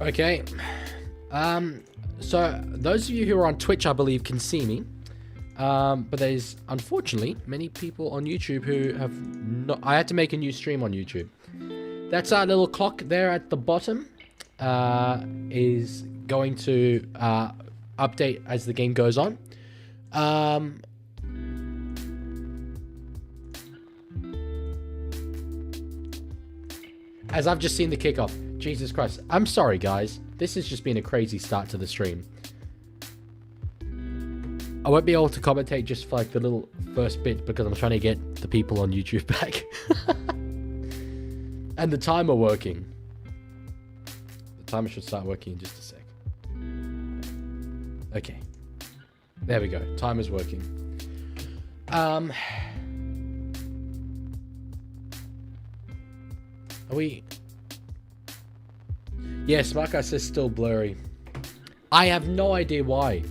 Okay. So those of you who are on Twitch, I believe, can see me. But there's unfortunately many people on YouTube who have not. I had to make a new stream on YouTube. That's our little clock there at the bottom. Is going to update as the game goes on. As I've just seen the kickoff. Jesus Christ. I'm sorry, guys. This has just been a crazy start to the stream. I won't be able to commentate just for like the little first bit because I'm trying to get the people on YouTube back. And the timer working. The timer should start working in just a sec. Okay. There we go. Timer's working. Are we... Yeah, Smart Guy says still blurry. I have no idea why.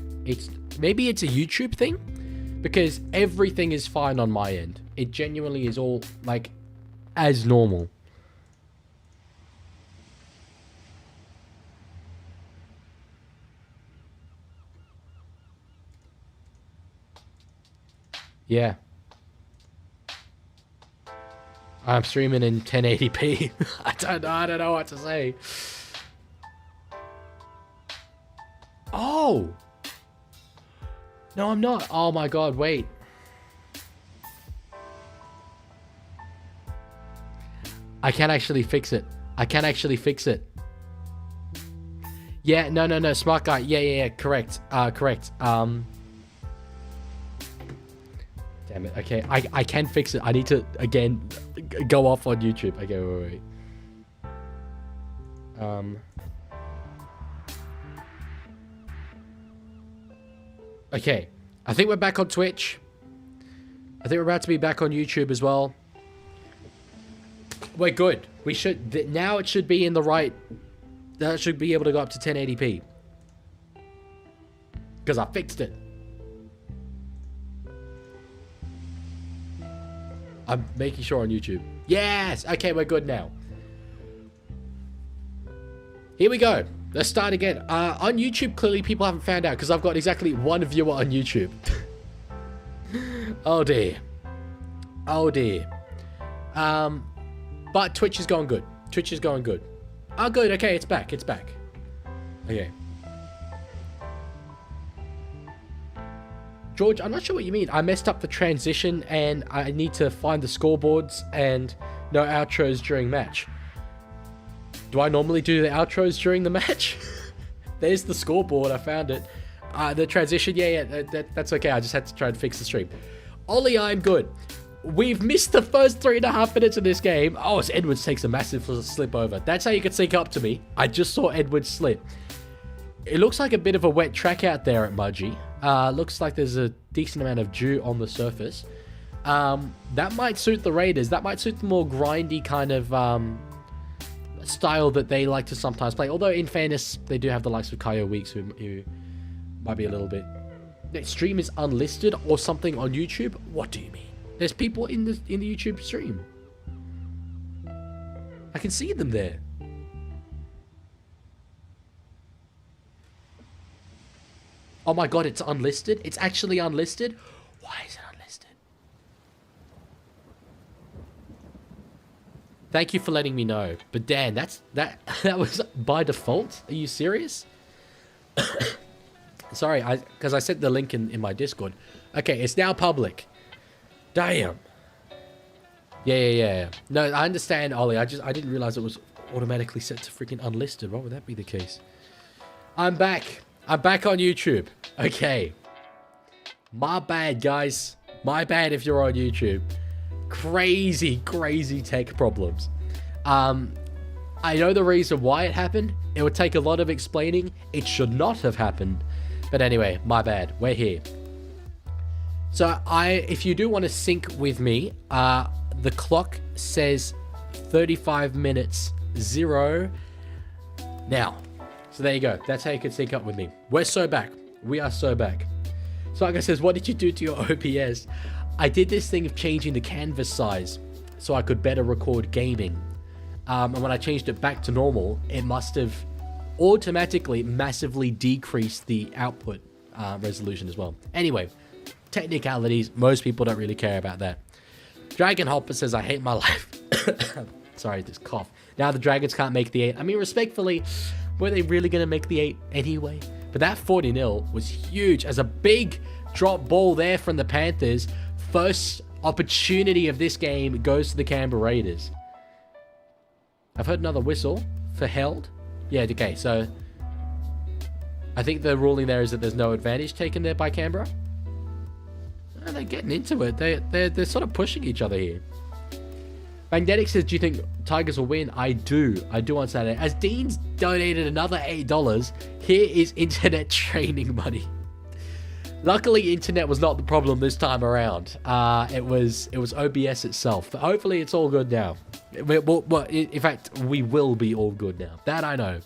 Maybe it's a YouTube thing? Because everything is fine on my end. It genuinely is all, like, as normal. Yeah. I'm streaming in 1080p. I don't know what to say. Oh! No, I'm not. Oh my god, wait. I can actually fix it. Yeah, no, Smart Guy. Yeah, correct. Correct. Damn it. Okay, I can fix it. I need to, again, go off on YouTube. Okay, wait. Okay, I think we're back on Twitch. I think we're about to be back on YouTube as well. We're good. We should... Now it should be in the right... That should be able to go up to 1080p. Because I fixed it. I'm making sure on YouTube. Yes! Okay, we're good now. Here we go. Let's start again. On YouTube, clearly people haven't found out because I've got exactly one viewer on YouTube. Oh dear. Oh dear. But Twitch is going good. Twitch is going good. Oh good, okay, it's back. It's back. Okay. George, I'm not sure what you mean. I messed up the transition and I need to find the scoreboards and no outros during match. Do I normally do the outros during the match? There's the scoreboard. I found it. The transition. Yeah, that's okay. I just had to try and fix the stream. Ollie, I'm good. We've missed the first 3.5 minutes of this game. Oh, it's Edwards takes a massive slip over. That's how you can sync up to me. I just saw Edwards slip. It looks like a bit of a wet track out there at Mudgee. Looks like there's a decent amount of dew on the surface. That might suit the Raiders. That might suit the more grindy kind of... style that they like to sometimes play. Although, in fairness, they do have the likes of Kyo Weeks who might be a little bit... The stream is unlisted or something on YouTube? What do you mean? There's people in the YouTube stream. I can see them there. Oh my god, it's unlisted? It's actually unlisted? Why is it unlisted? Thank you for letting me know. But Dan, that was by default? Are you serious? Sorry, because I sent the link in my Discord. Okay, it's now public. Damn. Yeah. No, I understand, Ollie. I didn't realize it was automatically set to freaking unlisted. Why would that be the case? I'm back. I'm back on YouTube. Okay. My bad, guys. My bad if you're on YouTube. Crazy tech problems. I know the reason why it happened. It would take a lot of explaining. It should not have happened. But anyway, my bad. We're here. So if you do want to sync with me, the clock says 35 minutes 0 now. So there you go. That's how you can sync up with me. We're so back. We are so back. So like I says, what did you do to your OBS? I did this thing of changing the canvas size so I could better record gaming. And when I changed it back to normal, it must have automatically massively decrease the output resolution as well. Anyway, technicalities, most people don't really care about that. Dragon Hopper says, I hate my life. Sorry, this cough. Now the Dragons can't make the 8. I mean, respectfully, were they really going to make the 8 anyway? But that 40-0 was huge. As a big drop ball there from the Panthers. First opportunity of this game goes to the Canberra Raiders. I've heard another whistle for held. Yeah, okay, so I think the ruling there is that there's no advantage taken there by Canberra. Oh, they're getting into it. They're sort of pushing each other here. Magnetic says, do you think Tigers will win? I do on Saturday. As Dean's donated another $8, here is internet training money. Luckily, internet was not the problem this time around. It was OBS itself. Hopefully, it's all good now. In fact, we will be all good now. That I know.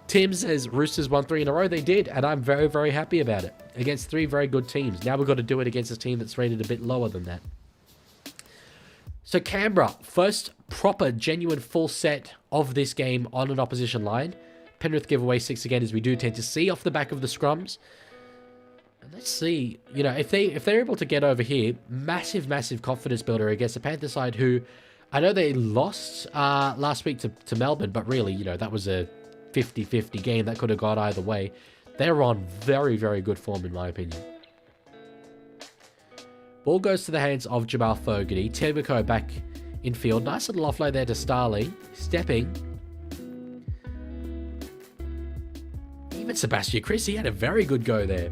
Tim says, Roosters won 3 in a row. They did, and I'm very, very happy about it. Against 3 very good teams. Now we've got to do it against a team that's rated a bit lower than that. So Canberra, first proper, genuine full set of this game on an opposition line. Penrith give away 6 again, as we do tend to see off the back of the scrums. And let's see, you know, if they're able to get over here, massive, massive confidence builder against the Panther side, who I know they lost last week to Melbourne, but really, you know, that was a 50-50 game that could have gone either way. They're on very, very good form, in my opinion. Ball goes to the hands of Jamal Fogarty. Tebako back in field. Nice little offload there to Starling. Stepping. Even Sebastian Chris, he had a very good go there.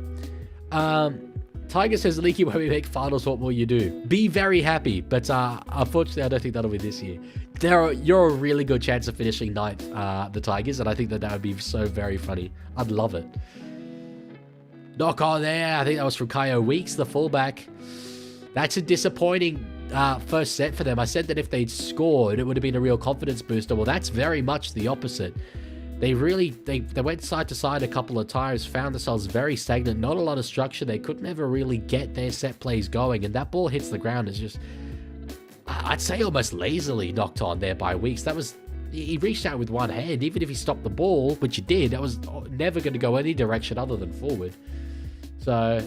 Tiger says, Leaky, when we make finals, what will you do? Be very happy. But unfortunately, I don't think that'll be this year. You're a really good chance of finishing 9th, the Tigers. And I think that would be so very funny. I'd love it. Knock on there. I think that was from Kyo Weeks, the fullback. That's a disappointing first set for them. I said that if they'd scored, it would have been a real confidence booster. Well, that's very much the opposite. They went side to side a couple of times, found themselves very stagnant, not a lot of structure. They could never really get their set plays going, and that ball hits the ground is just, I'd say almost lazily knocked on there by Weeks. That was, he reached out with one hand. Even if he stopped the ball, which he did, that was never going to go any direction other than forward. So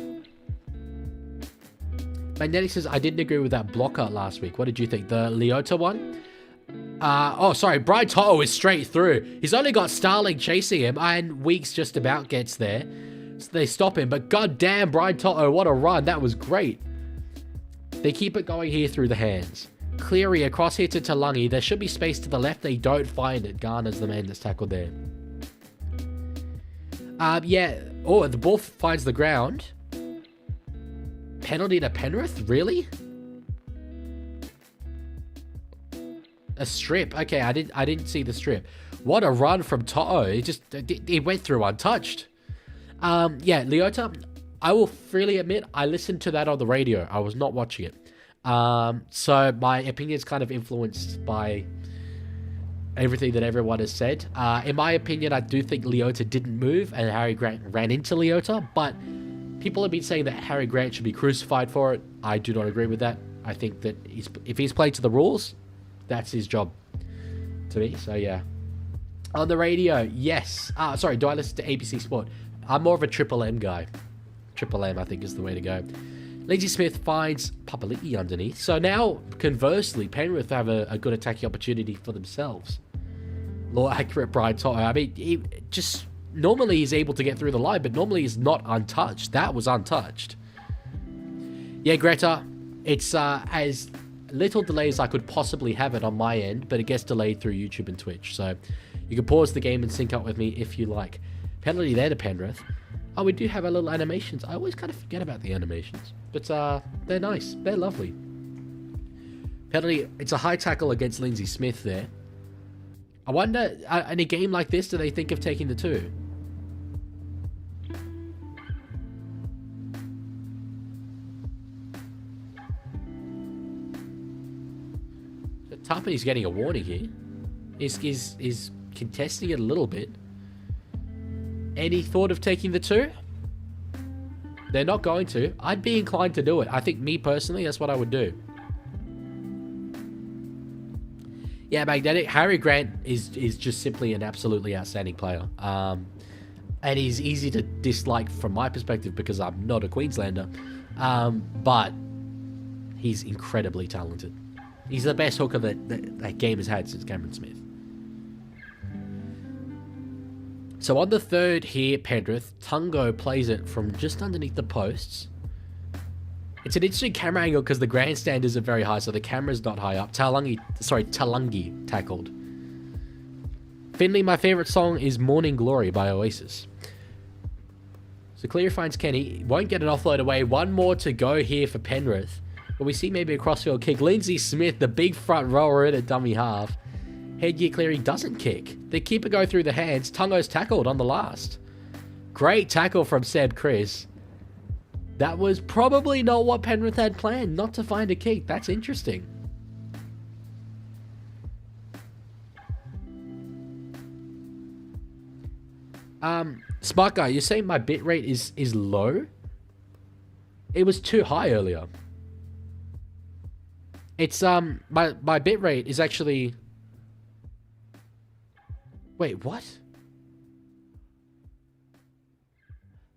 Magnetic says, I didn't agree with that blocker last week. What did you think? The Leota one? Oh, sorry. Brian Toto is straight through. He's only got Starling chasing him, and Weeks just about gets there. So they stop him, but goddamn, Brian Toto, what a run. That was great. They keep it going here through the hands. Cleary across here to Talangi. There should be space to the left. They don't find it. Garner's the man that's tackled there. Yeah. Oh, the ball finds the ground. Penalty to Penrith? Really? A strip. Okay, I didn't see the strip. What a run from Toto. He went through untouched. Yeah, Leota, I will freely admit, I listened to that on the radio. I was not watching it. So my opinion is kind of influenced by everything that everyone has said. In my opinion, I do think Leota didn't move and Harry Grant ran into Leota, but people have been saying that Harry Grant should be crucified for it. I do not agree with that. I think that if he's played to the rules, that's his job to me. So yeah. On the radio, yes. Sorry, do I listen to ABC Sport? I'm more of a Triple M guy. Triple M, I think, is the way to go. League Smith finds Papali'i underneath. So now, conversely, Penrith have a good attacking opportunity for themselves. More accurate Brian Toto. I mean, he just normally he's able to get through the line, but normally he's not untouched. That was untouched. Yeah, Greta, it's as little delay as I could possibly have it on my end, but it gets delayed through YouTube and Twitch. So you can pause the game and sync up with me if you like. Penalty there to Penrith. Oh, we do have our little animations. I always kind of forget about the animations, but they're nice. They're lovely. Penalty, it's a high tackle against Lindsay Smith there. I wonder, in a game like this, do they think of taking the 2? So Tapani's getting a warning here. He's contesting it a little bit. Any thought of taking the 2? They're not going to. I'd be inclined to do it. I think, me personally, that's what I would do. Yeah, magnetic. Harry Grant is just simply an absolutely outstanding player. And he's easy to dislike from my perspective because I'm not a Queenslander. But he's incredibly talented. He's the best hooker that game has had since Cameron Smith. So on the third here, Penrith, Tungo plays it from just underneath the posts. It's an interesting camera angle because the grandstand isn't very high, so the camera's not high up. Talangi tackled. Finley, my favourite song is Morning Glory by Oasis. So Cleary finds Kenny. Won't get an offload away. One more to go here for Penrith. But we see maybe a crossfield kick. Lindsay Smith, the big front rower in a dummy half. Headgear Cleary doesn't kick. The keeper go through the hands. Tungo's tackled on the last. Great tackle from Seb Chris. That was probably not what Penrith had planned, not to find a kick. That's interesting. Smart guy, you're saying my bitrate is low? It was too high earlier. It's my bitrate is actually... Wait, what?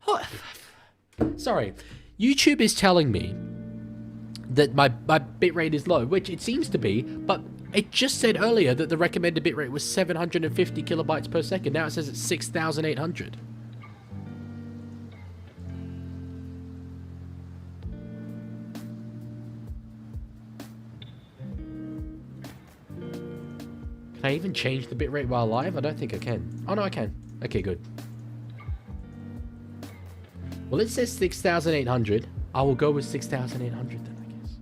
Oh, sorry. YouTube is telling me that my bitrate is low, which it seems to be, but it just said earlier that the recommended bitrate was 750 kilobytes per second. Now it says it's 6,800. Can I even change the bitrate while live? I don't think I can. Oh no, I can. Okay, good. Well, it says 6,800. I will go with 6,800 then, I guess.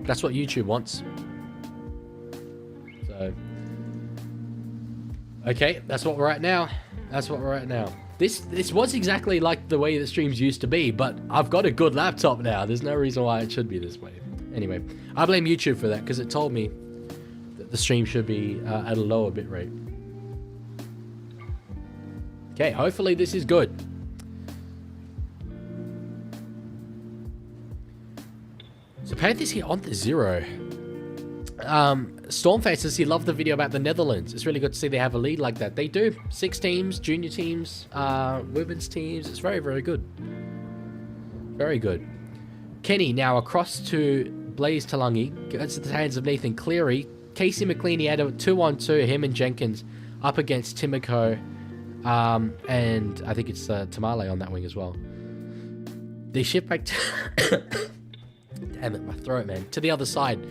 That's what YouTube wants. So, okay, that's what we're at now. That's what we're at now. This was exactly like the way the streams used to be, but I've got a good laptop now. There's no reason why it should be this way. Anyway, I blame YouTube for that because it told me that the stream should be at a lower bitrate. Okay, hopefully this is good. So Panthers here on the 0. Stormfaces, he loved the video about the Netherlands. It's really good to see they have a lead like that. They do. 6 teams, junior teams, women's teams. It's very, very good. Very good. Kenny now across to Blaze Talangi. Gets to the hands of Nathan Cleary. Casey McLeany had a 2-on-2. Him and Jenkins up against Timoko. And I think it's Tamale on that wing as well. They shift back to... Damn it, my throat, man. To the other side.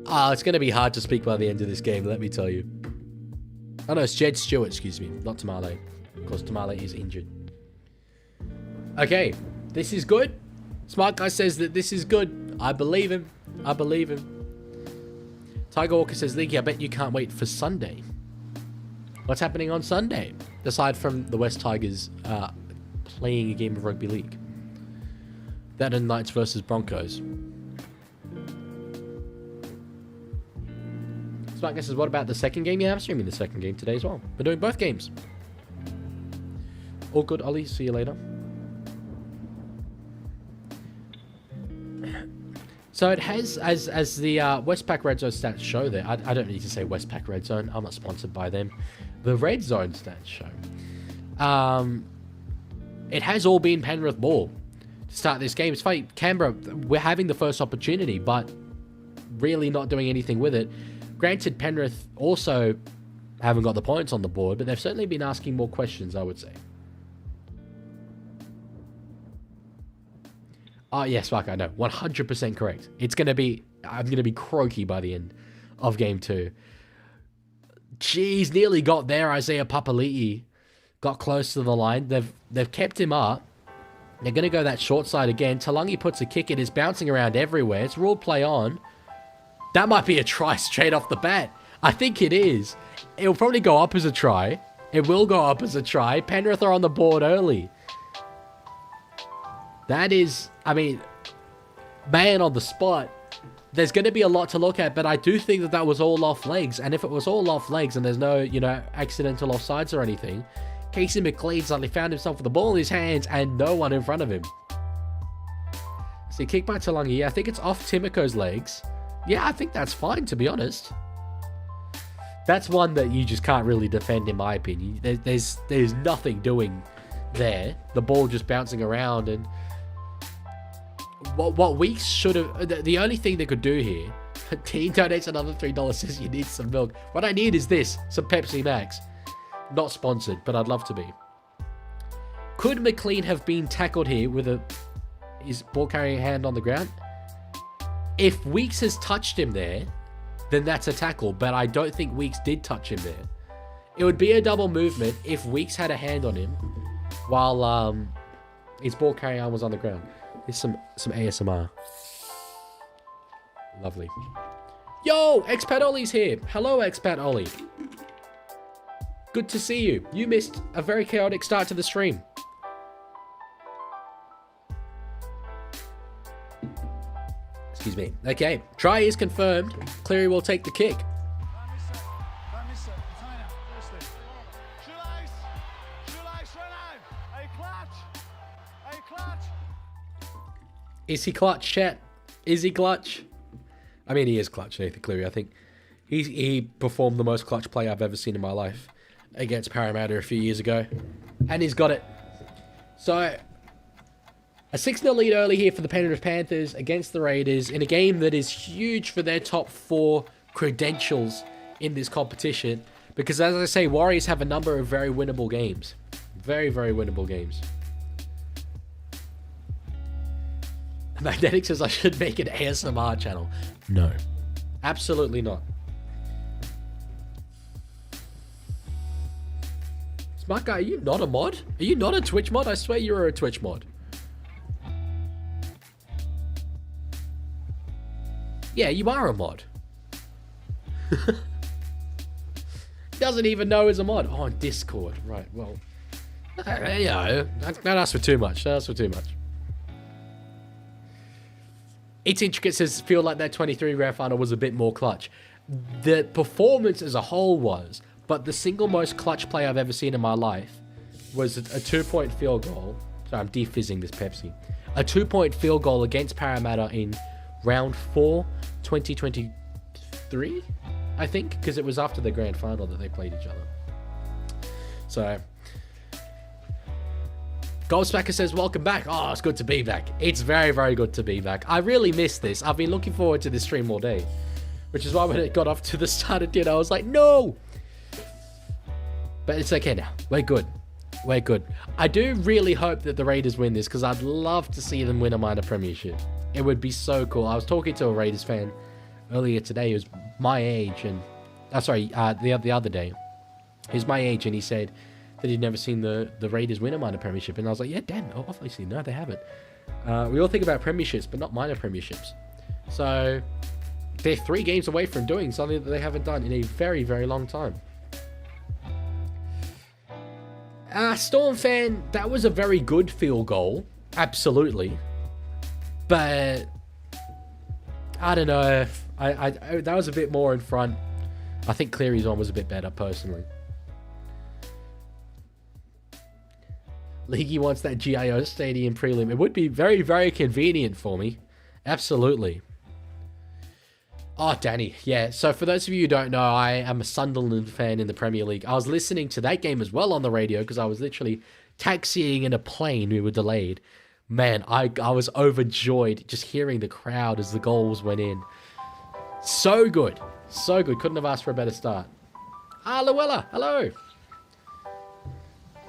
It's going to be hard to speak by the end of this game, let me tell you. Oh, no, it's Jed Stewart, excuse me. Not Tamale. Of course, Tamale is injured. Okay, this is good. Smart guy says that this is good. I believe him. I believe him. Tiger Walker says, Leaguie, I bet you can't wait for Sunday. What's happening on Sunday? Aside from the West Tigers playing a game of rugby league. That and Knights versus Broncos. Smart guy says, what about the second game? Yeah, I'm streaming the second game today as well. We're doing both games. All good, Ollie. See you later. So it has, as the Westpac Red Zone stats show there, I don't need to say Westpac Red Zone. I'm not sponsored by them. The Red Zone stats show. It has all been Penrith ball to start this game. It's funny, Canberra, we're having the first opportunity, but really not doing anything with it. Granted, Penrith also haven't got the points on the board, but they've certainly been asking more questions, I would say. Oh, yes, fuck, I know. 100% correct. It's going to be... I'm going to be croaky by the end of Game 2. Jeez, nearly got there. Isaiah Papali'i got close to the line. They've kept him up. They're going to go that short side again. Talangi puts a kick in. It's bouncing around everywhere. It's ruled play on. That might be a try straight off the bat. I think it is. It'll probably go up as a try. It will go up as a try. Penrith are on the board early. That is, I mean, man on the spot. There's going to be a lot to look at, but I do think that was all off legs. And if it was all off legs and there's no, accidental offsides or anything, Casey McLean suddenly found himself with the ball in his hands and no one in front of him. See, kick by Talangi. I think it's off Timoko's legs. Yeah, I think that's fine, to be honest. That's one that you just can't really defend, in my opinion. There's nothing doing there. The ball just bouncing around, and what Weeks should have... The only thing they could do here... Dean donates another $3, says you need some milk. What I need is this, some Pepsi Max. Not sponsored, but I'd love to be. Could McLean have been tackled here with his ball carrying hand on the ground? If Weeks has touched him there, then that's a tackle, but I don't think Weeks did touch him there. It would be a double movement if Weeks had a hand on him while his ball carrying arm was on the ground. Here's some ASMR. Lovely. Yo, Expat Ollie's here. Hello, Expat Ollie. Good to see you. You missed a very chaotic start to the stream. Excuse me. Okay, try is confirmed. Cleary will take the kick. Is he clutch, chat? Is he clutch? I mean, he is clutch, Nathan Cleary. I think he performed the most clutch play I've ever seen in my life against Parramatta a few years ago. And he's got it. So, a 6-0 lead early here for the Penrith Panthers against the Raiders in a game that is huge for their top 4 credentials in this competition. Because, as I say, Warriors have a number of very winnable games. Very, very winnable games. Magnetic says I should make an ASMR channel. No. Absolutely not. Smart guy, are you not a mod? Are you not a Twitch mod? I swear you're a Twitch mod. Yeah, you are a mod. He doesn't even know he's a mod. Oh, on Discord. Right, well. Yeah, don't ask for too much. Don't ask for too much. It's Intricate says, feel like that 23 grand final was a bit more clutch. The performance as a whole was, but the single most clutch play I've ever seen in my life was a 2-point field goal. Sorry, I'm defizzing this Pepsi. A 2-point field goal against Parramatta in round 4, 2023, I think, because it was after the grand final that they played each other. So, Goldspacker says, welcome back. Oh, it's good to be back. It's very, very good to be back. I really missed this. I've been looking forward to this stream all day, which is why when it got off to the start of dinner, I was like, no. But it's okay now. We're good. We're good. I do really hope that the Raiders win this because I'd love to see them win a minor premiership. It would be so cool. I was talking to a Raiders fan earlier today. He was my age and... the other day. He was my age and he said that he'd never seen the Raiders win a minor premiership. And I was like, yeah, damn, obviously, no, they haven't. We all think about premierships, but not minor premierships. So they're 3 games away from doing something that they haven't done in a very, very long time. Storm fan, that was a very good field goal. Absolutely. But I don't know. I that was a bit more in front. I think Cleary's one was a bit better, personally. Leaguie wants that GIO Stadium prelim. It would be very, very convenient for me. Absolutely. Oh, Danny. Yeah, so for those of you who don't know, I am a Sunderland fan in the Premier League. I was listening to that game as well on the radio because I was literally taxiing in a plane. We were delayed. Man, I was overjoyed just hearing the crowd as the goals went in. So good. So good. Couldn't have asked for a better start. Ah, Luella. Hello.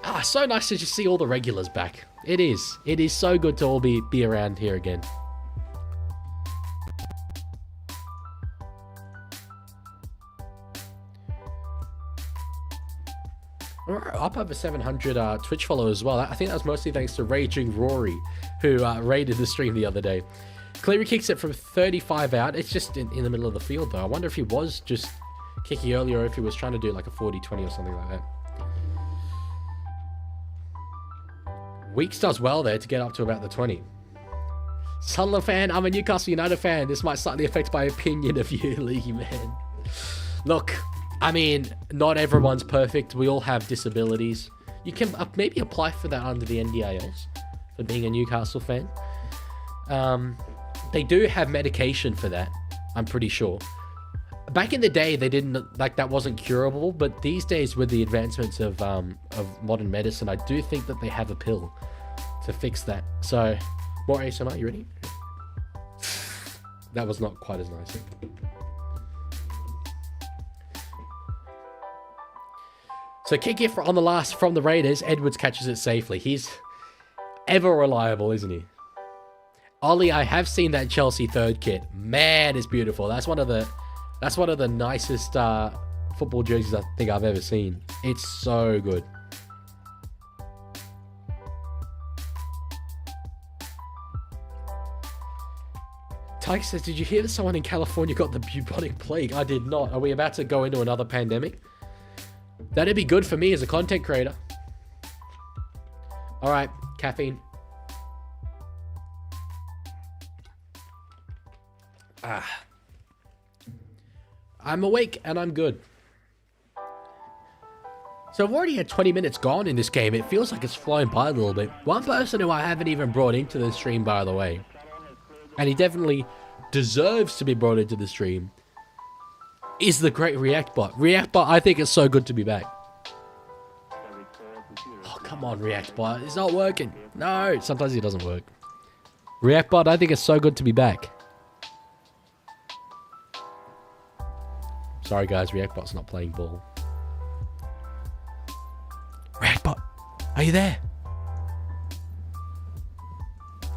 Ah, so nice to just see all the regulars back. It is. It is so good to all be around here again. We're up over 700 Twitch followers as well. I think that was mostly thanks to Raging Rory, who raided the stream the other day. Cleary kicks it from 35 out. It's just in the middle of the field, though. I wonder if he was just kicking earlier or if he was trying to do like a 40-20 or something like that. Weeks does well there to get up to about the 20. Sunderland fan, I'm a Newcastle United fan. This might slightly affect my opinion of you, Leaguie man. Look, I mean, not everyone's perfect. We all have disabilities. You can maybe apply for that under the NDIS for being a Newcastle fan. They do have medication for that. I'm pretty sure. Back in the day, they didn't, like, that wasn't curable, but these days with the advancements of modern medicine, I do think that they have a pill to fix that. So, more ASMR, you ready? That was not quite as nice. So kick it on the last from the Raiders. Edwards catches it safely. He's ever reliable, isn't he? Ollie, I have seen that Chelsea third kit. Man, it's beautiful. That's one of the nicest football jerseys I think I've ever seen. It's so good. Tyke says, did you hear that someone in California got the bubonic plague? I did not. Are we about to go into another pandemic? That'd be good for me as a content creator. All right, caffeine. I'm awake and I'm good. So I've already had 20 minutes gone in this game. It feels like it's flying by a little bit. One person who I haven't even brought into the stream, by the way, and he definitely deserves to be brought into the stream, is the great ReactBot. ReactBot, I think it's so good to be back. Oh, come on, ReactBot. It's not working. No, sometimes it doesn't work. ReactBot, I think it's so good to be back. Sorry, guys. ReactBot's not playing ball. ReactBot, are you there?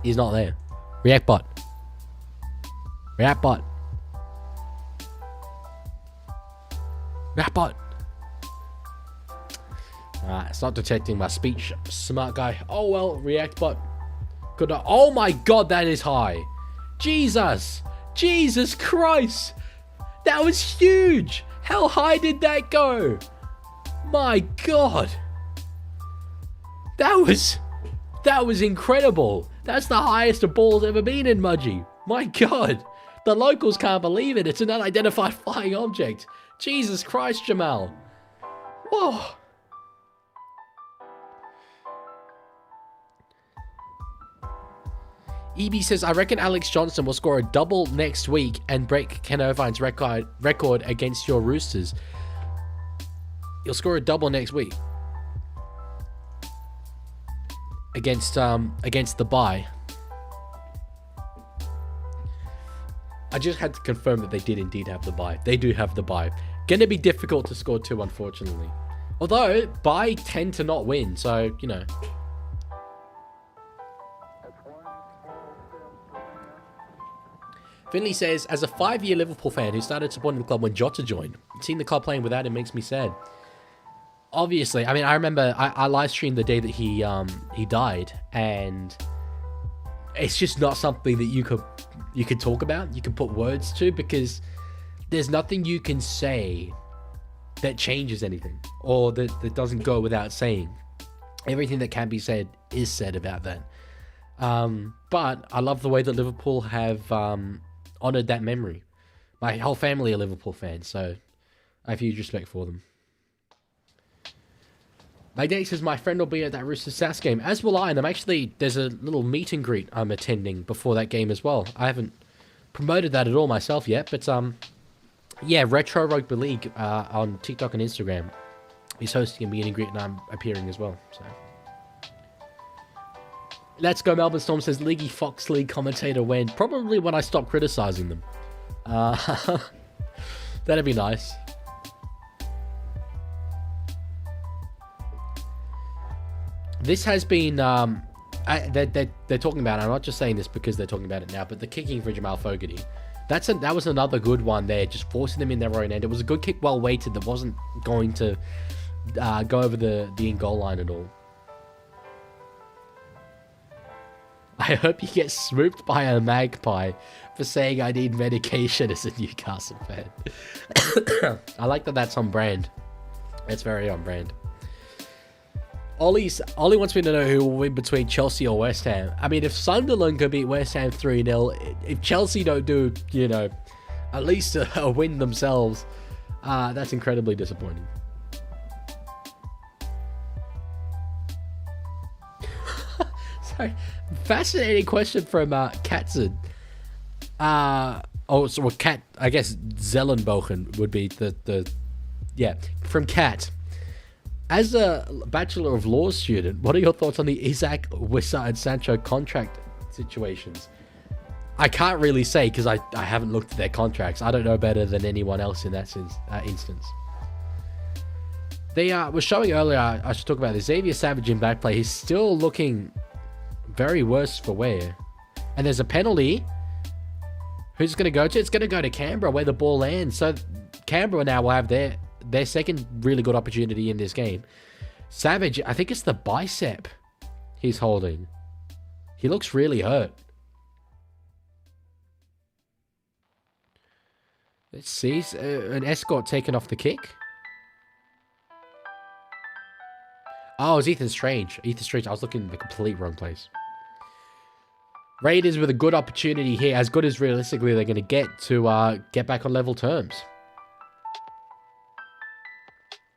He's not there. ReactBot. ReactBot. ReactBot. It's not detecting my speech. Smart guy. Oh, well, ReactBot. Good. Oh, my God, that is high. Jesus. Jesus Christ. That was huge. How high did that go? My God. That was incredible. That's the highest a ball's ever been in Mudgee. My God. The locals can't believe it. It's an unidentified flying object. Jesus Christ, Jamal. Whoa. EB says, I reckon Alex Johnson will score a double next week and break Ken Irvine's record against your Roosters. He'll score a double next week. Against the bye. I just had to confirm that they did indeed have the bye. They do have the bye. Gonna be difficult to score 2, unfortunately. Although, bye tend to not win, so, you know. Finley says, as a 5-year Liverpool fan who started supporting the club when Jota joined, seeing the club playing without him makes me sad. Obviously, I mean, I remember I live streamed the day that he died, and it's just not something that you could talk about, you can put words to, because there's nothing you can say that changes anything, or that doesn't go without saying. Everything that can be said is said about that. But I love the way that Liverpool have honoured that memory. My whole family are Liverpool fans, so I have huge respect for them. Magnetic says, my friend will be at that Roosters South game, as will I, and there's a little meet and greet I'm attending before that game as well. I haven't promoted that at all myself yet, but yeah, Retro Rugby League on TikTok and Instagram is hosting a meet and greet, and I'm appearing as well, so. Let's go, Melbourne Storm says, Leaguie Fox League commentator when? Probably when I stop criticising them. That'd be nice. This has been, they're talking about, I'm not just saying this because they're talking about it now, but the kicking for Jamal Fogarty. That was another good one there, just forcing them in their own end. It was a good kick, well weighted, that wasn't going to go over the in-goal line at all. I hope you get swooped by a magpie for saying I need medication as a Newcastle fan. I like that that's on brand. It's very on brand. Ollie wants me to know who will win between Chelsea or West Ham. I mean, if Sunderland could beat West Ham 3-0, if Chelsea don't do, you know, at least a win themselves, that's incredibly disappointing. Sorry. Fascinating question from Katzen. Oh, so Cat, I guess Zellenbochen would be yeah, from Cat. As a Bachelor of Laws student, what are your thoughts on the Isaac, Wissa, and Sancho contract situations? I can't really say because I haven't looked at their contracts. I don't know better than anyone else in that instance. They was showing earlier, I should talk about this, Xavier Savage in back play. He's still looking very worse for wear. And there's a penalty. Who's it going to go to? It's going to go to Canberra where the ball lands. So Canberra now will have their second really good opportunity in this game. Savage, I think it's the bicep he's holding. He looks really hurt. Let's see. An escort taken off the kick. Oh, it's Ethan Strange. Ethan Strange. I was looking in the complete wrong place. Raiders with a good opportunity here. As good as realistically they're going to get back on level terms.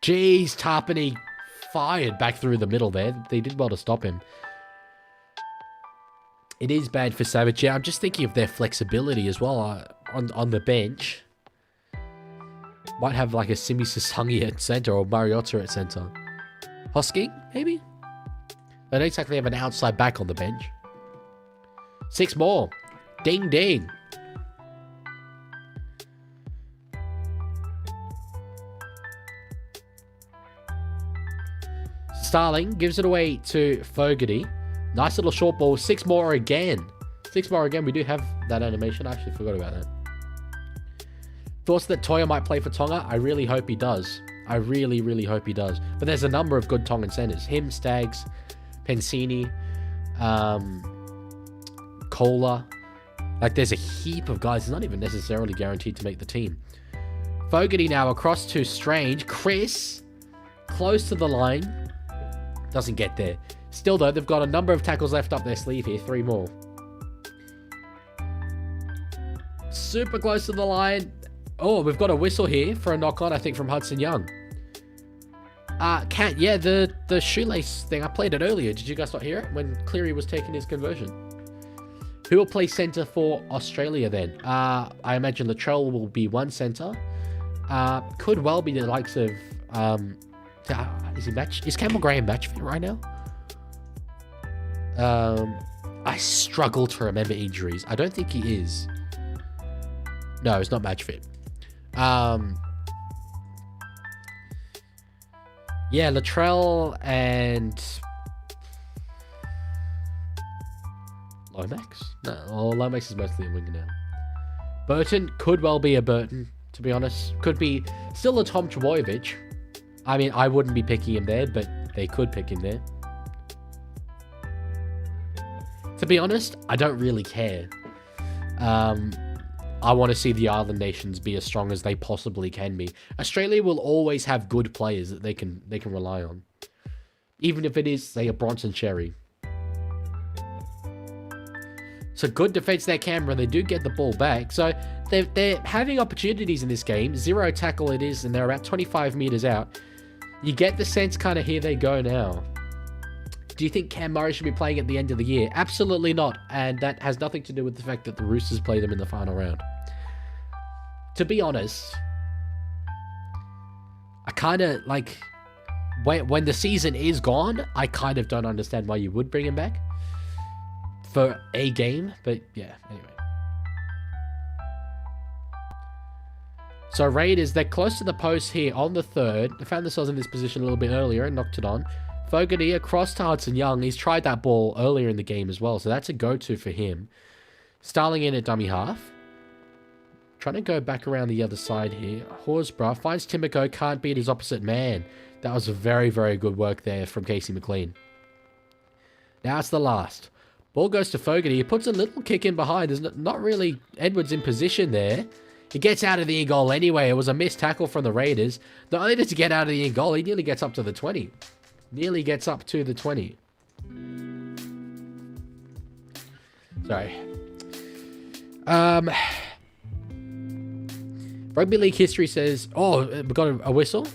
Jeez, Tarpany fired back through the middle there. They did well to stop him. It is bad for Savage. Yeah, I'm just thinking of their flexibility as well on the bench. Might have like a Simi Sasangi at center or Mariota at center. Hosking, maybe? They don't exactly have an outside back on the bench. 6 more. Ding, ding. Starling gives it away to Fogarty. Nice little short ball. 6 more again. 6 more again. We do have that animation. I actually forgot about that. Thoughts that Toya might play for Tonga? I really hope he does. I really, really hope he does. But there's a number of good Tongan centers. Him, Staggs, Pensini, Kohler. Like, there's a heap of guys. It's not even necessarily guaranteed to make the team. Fogarty now across to Strange. Chris, close to the line. Doesn't get there. Still, though, they've got a number of tackles left up their sleeve here. 3 more. Super close to the line. Oh, we've got a whistle here for a knock-on, I think, from Hudson Young. Yeah, the shoelace thing, I played it earlier. Did you guys not hear it? When Cleary was taking his conversion. Who will play centre for Australia then? I imagine Latrell will be one centre. Could well be the likes of... Is Campbell Graham match fit right now? I struggle to remember injuries. I don't think he is. No, he's not match fit. Yeah, Latrell and Lomax? No, Lomax is mostly a winger now. Burton could well be a Burton, to be honest. Could be still a Tom Trbojevic. I mean, I wouldn't be picking him there, but they could pick him there. To be honest, I don't really care. I want to see the island nations be as strong as they possibly can be. Australia will always have good players that they can rely on. Even if it is, say, a Bronson Cherry. So good defense there, Canberra. They do get the ball back. So they're having opportunities in this game. 0 tackle it is, and they're about 25 meters out. You get the sense kind of here they go now. Do you think Cam Murray should be playing at the end of the year? Absolutely not. And that has nothing to do with the fact that the Roosters play them in the final round. To be honest, I kind of like... When the season is gone, I kind of don't understand why you would bring him back for a game. But yeah, anyway. So Raiders, they're close to the post here on the third. They found themselves in this position a little bit earlier and knocked it on. Fogarty across to Hudson Young. He's tried that ball earlier in the game as well, so that's a go-to for him. Starling in at dummy half. Trying to go back around the other side here. Horsburgh finds Timoko, can't beat his opposite man. That was a very, very good work there from Casey McLean. Now it's the last. Ball goes to Fogarty. He puts a little kick in behind. There's not really Edwards in position there. He gets out of the in-goal anyway. It was a missed tackle from the Raiders. Not only does he get out of the in-goal, he nearly gets up to the 20. Nearly gets up to the 20. Sorry. Rugby League history says... Oh, we've got a whistle.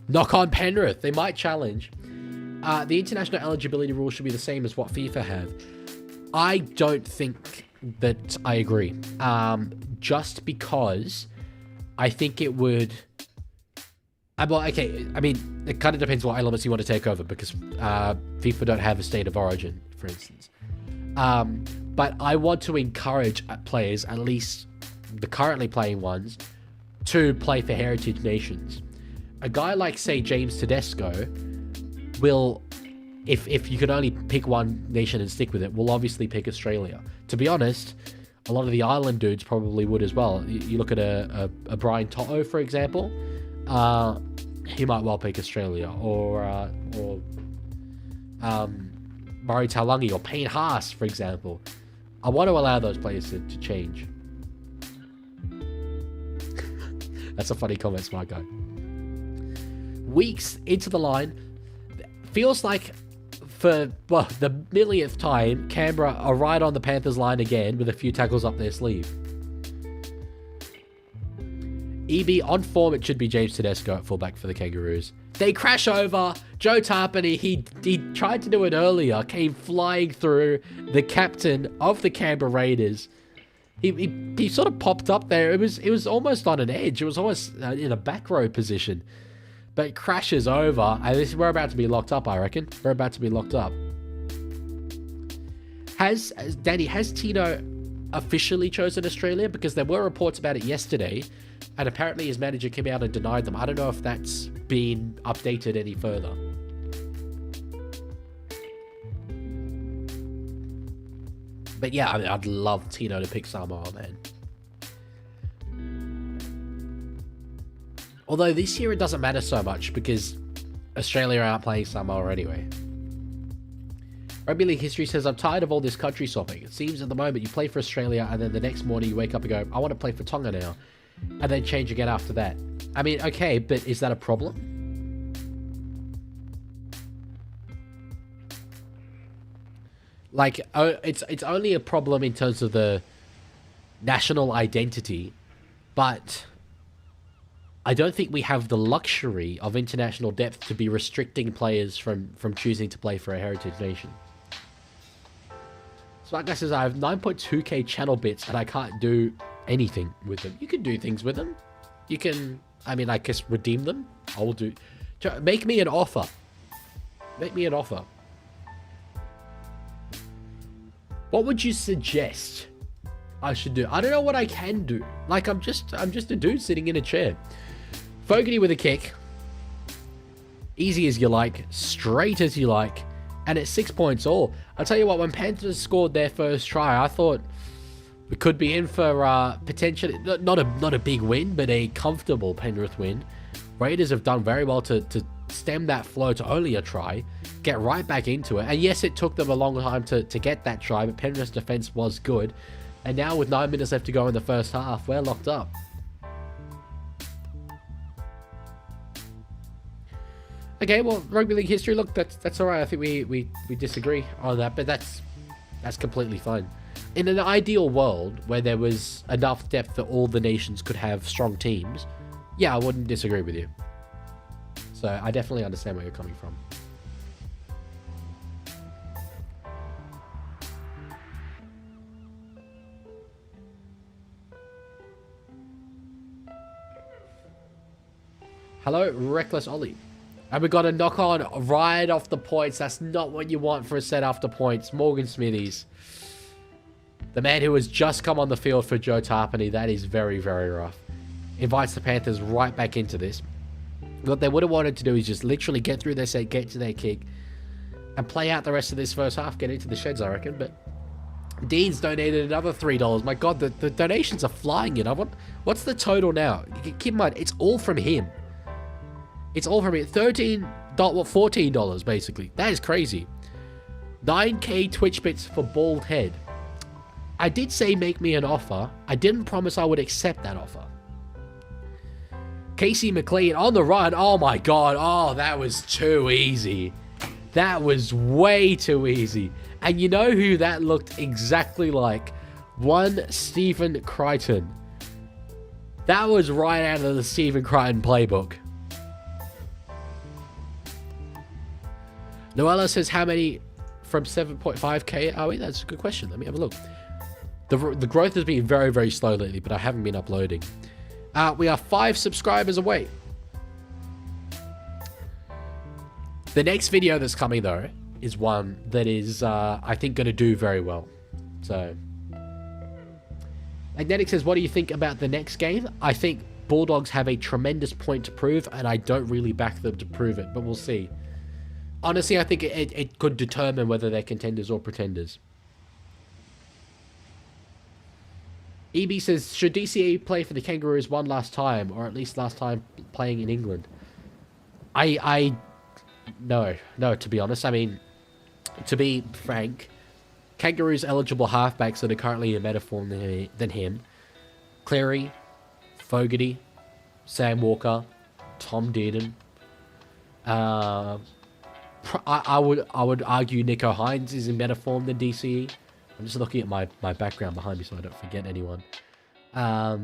Knock on Penrith. They might challenge. The international eligibility rules should be the same as what FIFA have. I don't think that I agree. Just because I think it would... well, okay, I mean, it kind of depends what elements you want to take over, because FIFA don't have a state of origin, for instance. But I want to encourage players, at least the currently playing ones, to play for heritage nations. A guy like, say, James Tedesco will, if you could only pick one nation and stick with it, will obviously pick Australia. To be honest, a lot of the island dudes probably would as well. You look at a Brian Toto, for example. He might well pick Australia, or Murray Taulagi, or Payne Haas, for example. I want to allow those players to change. That's a funny comment, smart guy. Weeks into the line, feels like for the millionth time, Canberra are right on the Panthers line again with a few tackles up their sleeve. EB on form, it should be James Tedesco at fullback for the Kangaroos. They crash over. Joe Tarpany, he tried to do it earlier, came flying through the captain of the Canberra Raiders. He sort of popped up there. It was almost on an edge. It was almost in a back row position. But it crashes over. And we're about to be locked up, I reckon. We're about to be locked up. Has Tino officially chosen Australia? Because there were reports about it yesterday. And apparently his manager came out and denied them. I don't know if that's been updated any further. But yeah, I mean, I'd love Tino to pick Samoa, man. Although this year it doesn't matter so much because Australia aren't playing Samoa anyway. Rugby League history says, I'm tired of all this country swapping. It seems at the moment you play for Australia and then the next morning you wake up and go, I want to play for Tonga now. And then change again after that. I mean, okay, but is that a problem? Like, it's only a problem in terms of the national identity, but I don't think we have the luxury of international depth to be restricting players from choosing to play for a heritage nation. So like I says, I have 9.2k channel bits and I can't do anything with them. You can do things with them. You can, I mean, I guess redeem them. I will do. Make me an offer. Make me an offer. What would you suggest I should do? I don't know what I can do. Like, I'm just a dude sitting in a chair. Fogarty with a kick. Easy as you like. Straight as you like. And it's 6 points all. I'll tell you what, when Panthers scored their first try, I thought we could be in for potentially, not a big win, but a comfortable Penrith win. Raiders have done very well to stem that flow to only a try, get right back into it. And yes, it took them a long time to get that try, but Penrith's defense was good. And now with 9 minutes left to go in the first half, we're locked up. Okay, well, Rugby League history, look, that's all right. I think we disagree on that, but that's completely fine. In an ideal world where there was enough depth that all the nations could have strong teams, yeah, I wouldn't disagree with you. So I definitely understand where you're coming from. Hello, Reckless Ollie. And we got a knock on right off the points. That's not what you want for a set after points. Morgan Smithies. The man who has just come on the field for Joe Tarpany. That is very, very rough. Invites the Panthers right back into this. What they would have wanted to do is just literally get through their set, get to their kick, and play out the rest of this first half, get into the sheds, I reckon. But Dean's donated another $3. My God, the donations are flying in. What's the total now? Keep in mind, it's all from him. It's all from him. $14 basically. That is crazy. 9k Twitch bits for Bald Head. I did say make me an offer. I didn't promise I would accept that offer. Casey McLean on the run. Oh my God. Oh, that was too easy. That was way too easy. And you know who that looked exactly like? One Stephen Crichton. That was right out of the Stephen Crichton playbook. Noella says, how many from 7.5k are we? That's a good question. Let me have a look. The growth has been very, very slow lately, but I haven't been uploading. We are 5 subscribers away. The next video that's coming, though, is one that is, I think, going to do very well. So, Magnetic says, what do you think about the next game? I think Bulldogs have a tremendous point to prove, and I don't really back them to prove it, but we'll see. Honestly, I think it could determine whether they're contenders or pretenders. EB says, should DCE play for the Kangaroos one last time, or at least last time playing in England? No, to be honest. I mean, to be frank, Kangaroos eligible halfbacks that are currently in better form than him. Cleary, Fogarty, Sam Walker, Tom Dearden. I would argue Nico Hines is in better form than DCE. I'm just looking at my background behind me so I don't forget anyone. That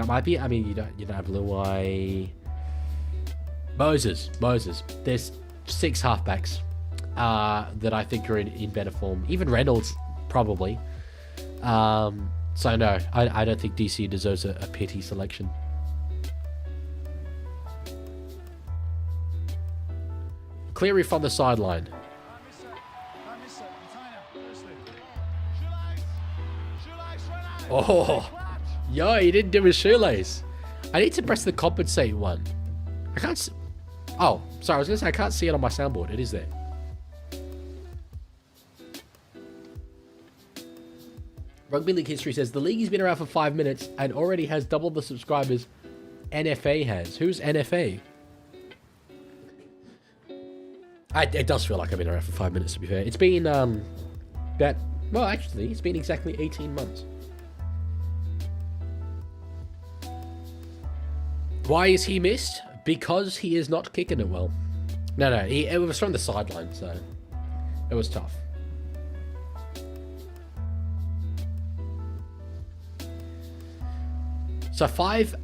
might be. I mean, you don't have Luai. Moses. There's 6 halfbacks that I think are in better form. Even Reynolds, probably. So no, I don't think DC deserves a pity selection. Cleary from the sideline. Oh, yo, he didn't do his shoelace. I need to press the compensate one. I can't. Oh, sorry, I was going to say I can't see it on my soundboard. It is there. Rugby League History says, the league has been around for 5 minutes and already has double the subscribers NFA has. Who's NFA? It does feel like I've been around for 5 minutes, to be fair. It's been, well, actually, it's been exactly 18 months. Why is he missed? Because he is not kicking it well. No, it was from the sideline, so it was tough. So 5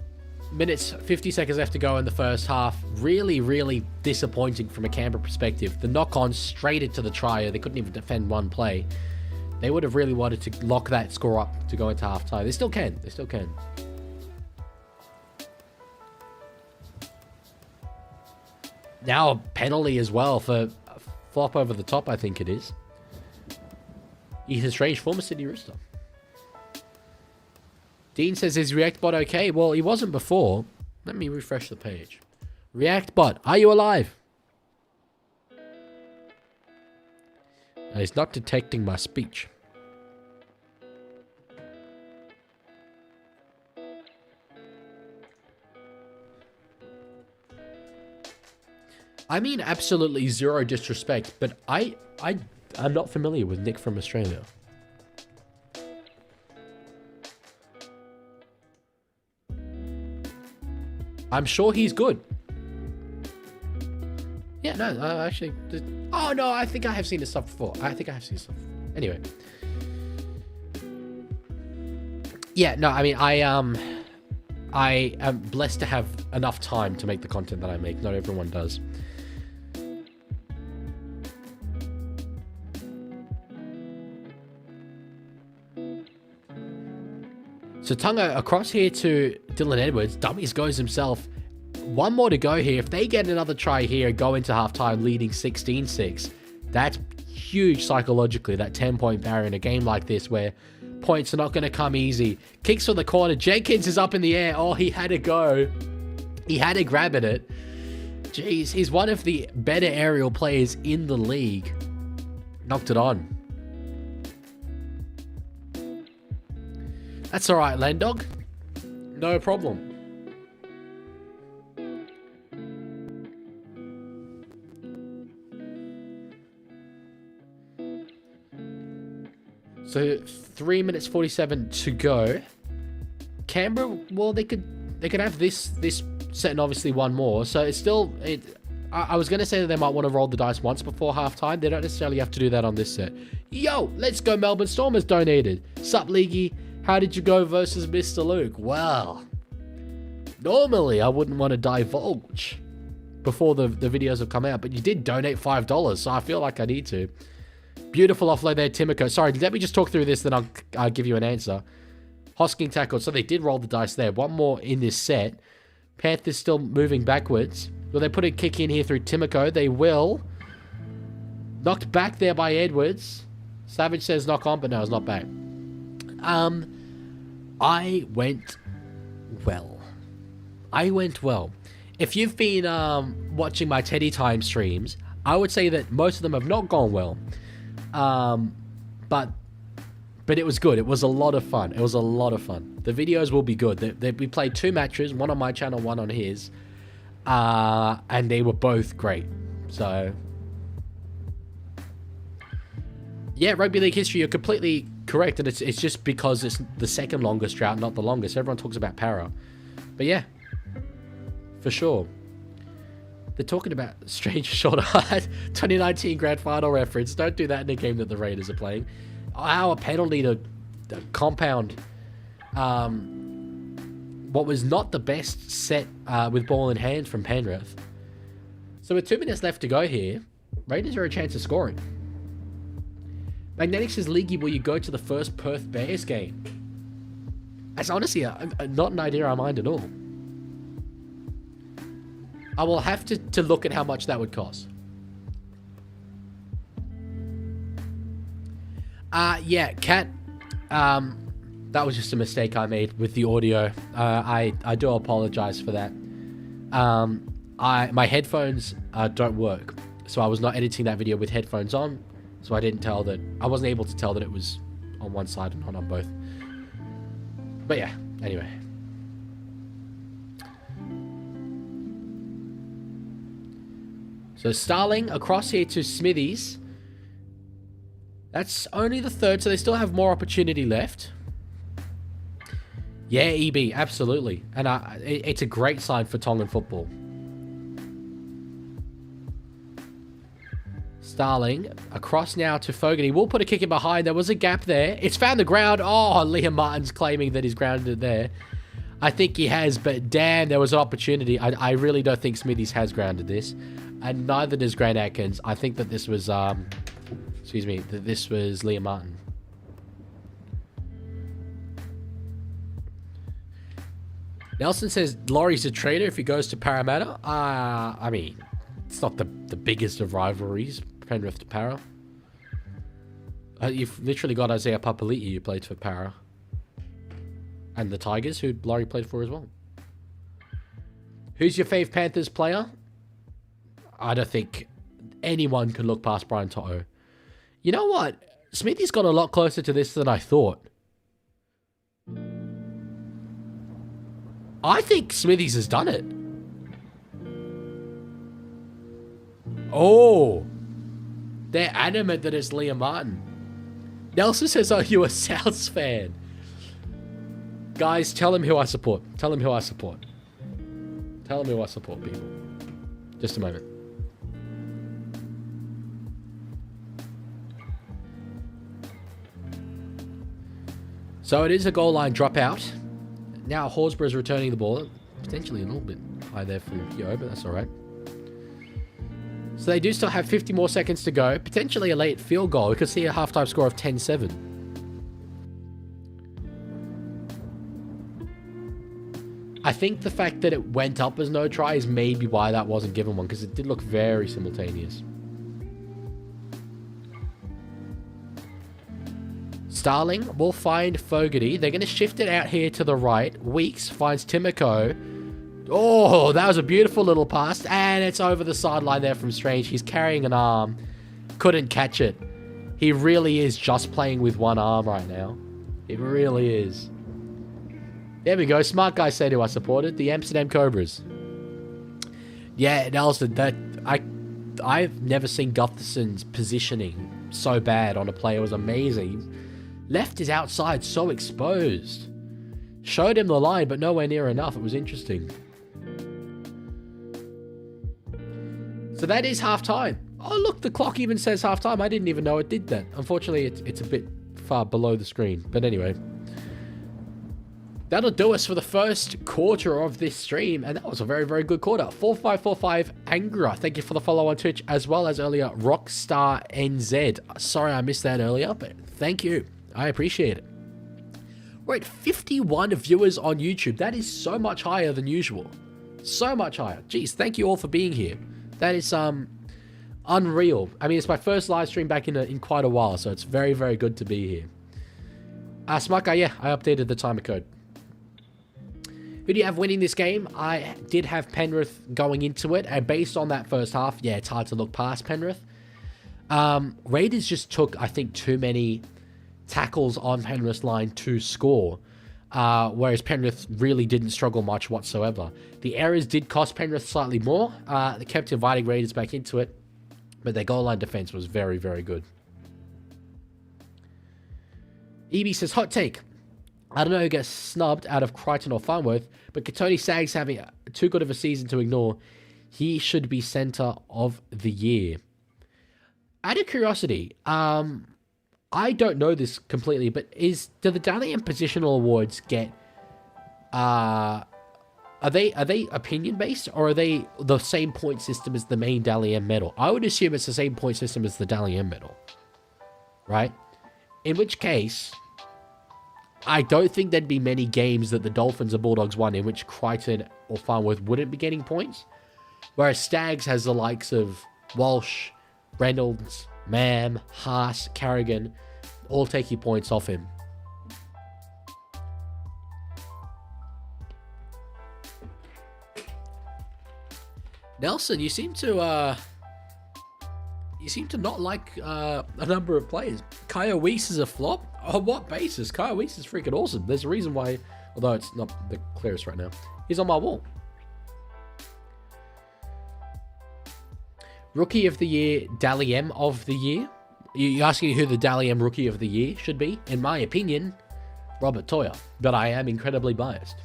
minutes, 50 seconds left to go in the first half. Really, really disappointing from a Canberra perspective. The knock-on straight into the try. They couldn't even defend one play. They would have really wanted to lock that score up to go into half-time. They still can. Now a penalty as well for a flop over the top, I think it is. Ethan Strange, former Sydney Rooster. Dean says, is ReactBot okay? Well, he wasn't before. Let me refresh the page. ReactBot, are you alive? And he's not detecting my speech. I mean absolutely zero disrespect, but I'm not familiar with Nick from Australia. I'm sure he's good. Yeah, no, actually... Oh, no, I think I have seen his stuff before. Anyway. Yeah, no, I mean, I am blessed to have enough time to make the content that I make. Not everyone does. So Tunga across here to Dylan Edwards. Dummies goes himself. One more to go here. If they get another try here, go into halftime leading 16-6. That's huge psychologically, that 10-point barrier in a game like this where points are not going to come easy. Kicks for the corner. Jenkins is up in the air. Oh, he had to go. He had to grab at it. Jeez, he's one of the better aerial players in the league. Knocked it on. That's all right, Landog. No problem. So 3 minutes 47 to go. Canberra, well, they could have this set and obviously one more. So it's still I was gonna say that they might want to roll the dice once before halftime. They don't necessarily have to do that on this set. Yo, let's go! Melbourne Stormers donated. Sup, Leaguie? How did you go versus Mr. Luke? Well, normally I wouldn't want to divulge before the videos have come out, but you did donate $5, so I feel like I need to. Beautiful offload there, Timoko. Sorry, let me just talk through this, then I'll give you an answer. Hosking tackle. So they did roll the dice there. One more in this set. Panthers still moving backwards. Will they put a kick in here through Timoko? They will. Knocked back there by Edwards. Savage says knock on, but no, it's not back. I went well. If you've been watching my Teddy Time streams, I would say that most of them have not gone well. But it was good. It was a lot of fun. The videos will be good. We played 2 matches, one on my channel, one on his. And they were both great. So, yeah, Rugby League history, you're completely correct. And it's just because it's the second longest drought, not the longest. Everyone talks about para. But yeah, for sure. They're talking about strange short 2019 grand final reference. Don't do that in a game that the Raiders are playing. Our penalty to compound what was not the best set with ball in hand from Penrith. So with 2 minutes left to go here, Raiders are a chance of scoring. Magnetic says, Leaguie, will you go to the first Perth Bears game? That's honestly not an idea I mind at all. I will have to look at how much that would cost. Yeah, Kat, that was just a mistake I made with the audio. I do apologize for that. My headphones don't work, so I was not editing that video with headphones on, so I wasn't able to tell that it was on one side and not on both. But yeah, anyway. So Starling across here to Smithies. That's only the third, so they still have more opportunity left. Yeah, EB, absolutely. And it's a great sign for Tongan football. Starling across now to Fogarty. We'll put a kick in behind. There was a gap there. It's found the ground. Oh, Liam Martin's claiming that he's grounded it there. I think he has, but damn, there was an opportunity. I really don't think Smithies has grounded this. And neither does Grant Atkins. I think that this was, excuse me, that this was Liam Martin. Nelson says Laurie's a traitor if he goes to Parramatta. I mean, it's not the biggest of rivalries, Penrith to Para. You've literally got Isaiah Papali'i, who played for Para. And the Tigers, who Laurie played for as well. Who's your fave Panthers player? I don't think anyone can look past Brian Toto. You know what? Smithy's got a lot closer to this than I thought. I think Smithies has done it. Oh. They're adamant that it's Liam Martin. Nelson says, are you a Souths fan? Guys, tell him who I support. Tell him who I support. Tell him who I support, people. Just a moment. So it is a goal line dropout. Now Horsburgh is returning the ball. Potentially a little bit high there for Yo, but that's all right. So they do still have 50 more seconds to go. Potentially a late field goal. We could see a halftime score of 10-7. I think the fact that it went up as no try is maybe why that wasn't given one, because it did look very simultaneous. Starling will find Fogarty. They're going to shift it out here to the right. Weeks finds Timoko. Oh, that was a beautiful little pass. And it's over the sideline there from Strange. He's carrying an arm. Couldn't catch it. He really is just playing with one arm right now. It really is. There we go. Smart guy said who I supported. The Amsterdam Cobras. Yeah, Nelson, I've never seen Gutherson's positioning so bad on a player. It was amazing. Left his outside so exposed. Showed him the line, but nowhere near enough. It was interesting. So that is half-time. Oh, look, the clock even says half-time. I didn't even know it did that. Unfortunately, it's a bit far below the screen. But anyway. that'll do us for the first quarter of this stream, and that was a very, very good quarter. 4545 Angra, thank you for the follow on Twitch, as well as earlier Rockstar NZ. Sorry I missed that earlier, but thank you. I appreciate it. We're at 51 viewers on YouTube. That is so much higher than usual. So much higher. Jeez, thank you all for being here. That is unreal. I mean, it's my first live stream back in quite a while, so it's very, very good to be here. Smart Guy, yeah, I updated the timer code. Who do you have winning this game? I did have Penrith going into it, and based on that first half, yeah, it's hard to look past Penrith. Raiders just took, I think, too many tackles on Penrith's line to score, whereas Penrith really didn't struggle much whatsoever. The errors did cost Penrith slightly more. They kept inviting Raiders back into it, but their goal line defense was very, very good. EB says, hot take. I don't know who gets snubbed out of Crichton or Farnworth, but Tony Sags having too good of a season to ignore. He should be centre of the year. Out of curiosity, I don't know this completely, but do the Dally M positional awards get are they opinion based, or are they the same point system as the main Dally M medal? I would assume it's the same point system as the Dally M medal, right? In which case, I don't think there'd be many games that the Dolphins or Bulldogs won in which Crichton or Farnworth wouldn't be getting points, whereas Stags has the likes of Walsh, Reynolds, Mam, Haas, Carrigan, all taking points off him. Nelson, you seem to not like a number of players. Kyle Weiss is a flop? On what basis? Kyle Weiss is freaking awesome. There's a reason why, although it's not the clearest right now, he's on my wall. Rookie of the Year, Dally M of the Year. You're asking who the Dally M Rookie of the Year should be? In my opinion, Robert Toyer. But I am incredibly biased.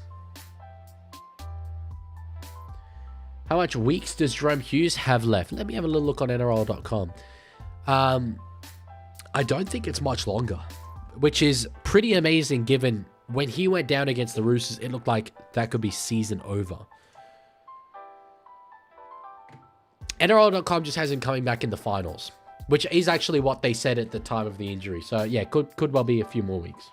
How much weeks does Jerome Hughes have left? Let me have a little look on NRL.com. I don't think it's much longer, which is pretty amazing given when he went down against the Roosters, it looked like that could be season over. NRL.com just has him coming back in the finals, which is actually what they said at the time of the injury. So yeah, could well be a few more weeks.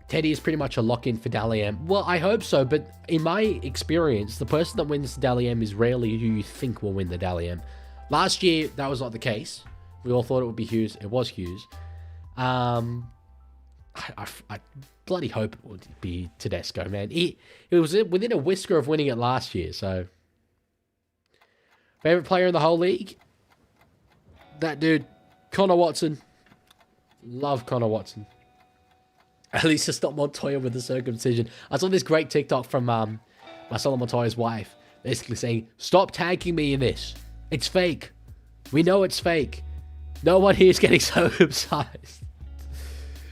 Teddy is pretty much a lock-in for Dally M. Well, I hope so, but in my experience, the person that wins the Dally M is rarely who you think will win the Dally M. Last year, that was not the case. We all thought it would be Hughes. It was Hughes. I bloody hope it would be Tedesco, man. It was within a whisker of winning it last year, so. Favorite player in the whole league? That dude, Connor Watson. Love Connor Watson. At least it's not Montoya with the circumcision. I saw this great TikTok from Marcelo Montoya's wife, basically saying, "Stop tagging me in this. It's fake. We know it's fake. No one here is getting circumcised."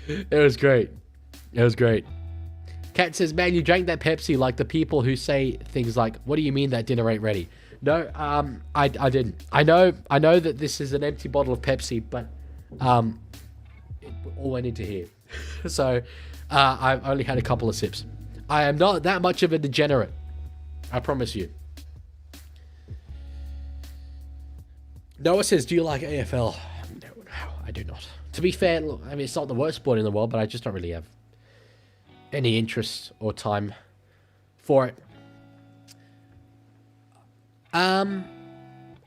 It was great. It was great. Kat says, "Man, you drank that Pepsi like the people who say things like, 'What do you mean that dinner ain't ready?'" No, I didn't. I know that this is an empty bottle of Pepsi, but it all went into here. So I've only had a couple of sips. I am not that much of a degenerate. I promise you. Noah says, "Do you like AFL?" No, I do not. To be fair, look, I mean, it's not the worst sport in the world, but I just don't really have any interest or time for it. Oh,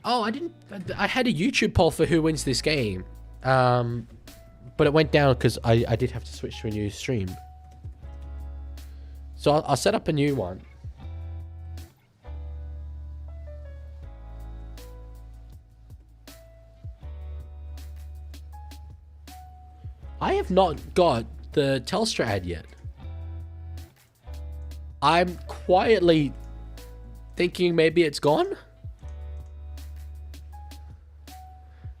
I had a YouTube poll for who wins this game. But it went down because I did have to switch to a new stream. So I'll set up a new one. I have not got the Telstra ad yet. I'm quietly thinking maybe it's gone.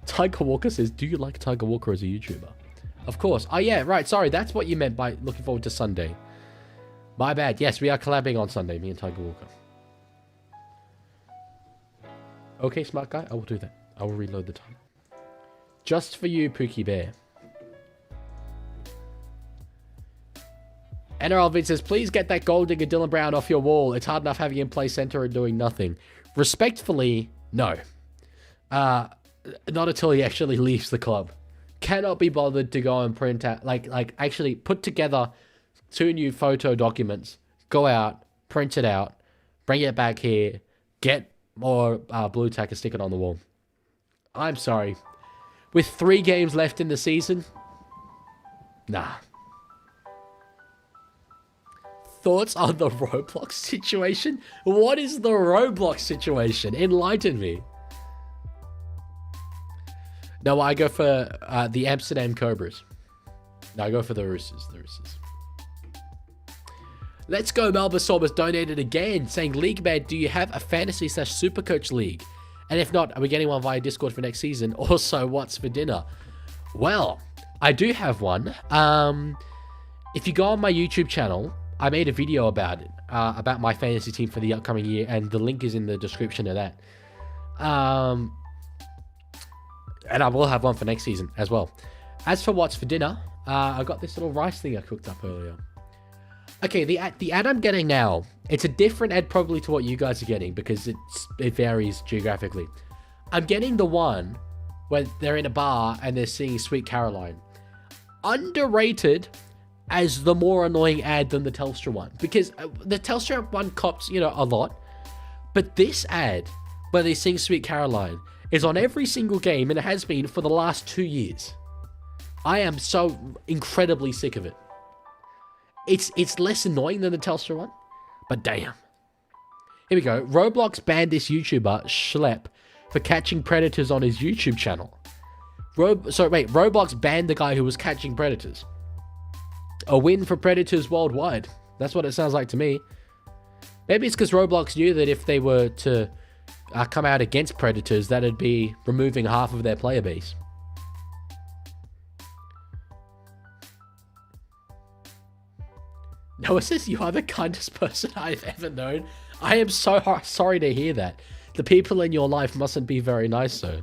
Tiger Walker says, "Do you like Tiger Walker as a YouTuber?" Of course. Oh yeah, right. Sorry, that's what you meant by looking forward to Sunday. My bad. Yes, we are collabing on Sunday, me and Tiger Walker. Okay, smart guy. I will do that. I will reload the time. Just for you, Pookie Bear. NRL Vid says, please get that gold digger Dylan Brown off your wall. It's hard enough having him play center and doing nothing. Respectfully, no. Not until he actually leaves the club. Cannot be bothered to go and print out, like actually put together 2 new photo documents, go out, print it out, bring it back here, get more blue tack and stick it on the wall. I'm sorry. With 3 games left in the season, nah. Thoughts on the Roblox situation? What is the Roblox situation? Enlighten me. No, I go for the Amsterdam Cobras. No, I go for the Roosters. The Roosters. Let's go, Melbourne Sorbers donated again, saying, League Man, do you have a fantasy / Supercoach league? And if not, are we getting one via Discord for next season? Also, what's for dinner? Well, I do have one. If you go on my YouTube channel, I made a video about it, about my fantasy team for the upcoming year, and the link is in the description of that. And I will have one for next season as well. As for what's for dinner, I got this little rice thing I cooked up earlier. Okay, the ad I'm getting now, it's a different ad probably to what you guys are getting because it varies geographically. I'm getting the one where they're in a bar and they're singing Sweet Caroline. Underrated as the more annoying ad than the Telstra one. Because the Telstra one cops, a lot. But this ad, where they sing Sweet Caroline, is on every single game and it has been for the last 2 years. I am so incredibly sick of it. It's less annoying than the Telstra one, but damn. Here we go. Roblox banned this YouTuber, Schlepp, for catching predators on his YouTube channel. Roblox banned the guy who was catching predators. A win for predators worldwide. That's what it sounds like to me. Maybe it's because Roblox knew that if they were to come out against predators, that'd be removing half of their player base. Noah says, you are the kindest person I've ever known. I am so sorry to hear that. The people in your life mustn't be very nice, so.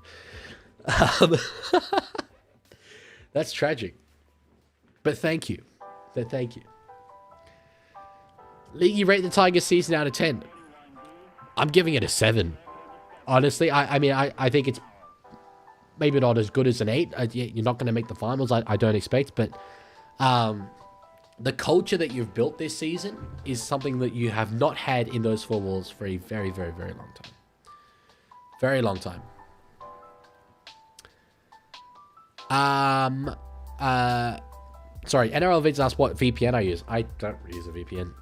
That's tragic. But thank you. Leaguie, rate the Tigers season out of 10. I'm giving it a 7. Honestly, I think it's maybe not as good as an 8. You're not going to make the finals, I don't expect, but the culture that you've built this season is something that you have not had in those 4 walls for a very, very, very long time. Very long time. Sorry, NRL Vids asked what VPN I use. I don't use a VPN.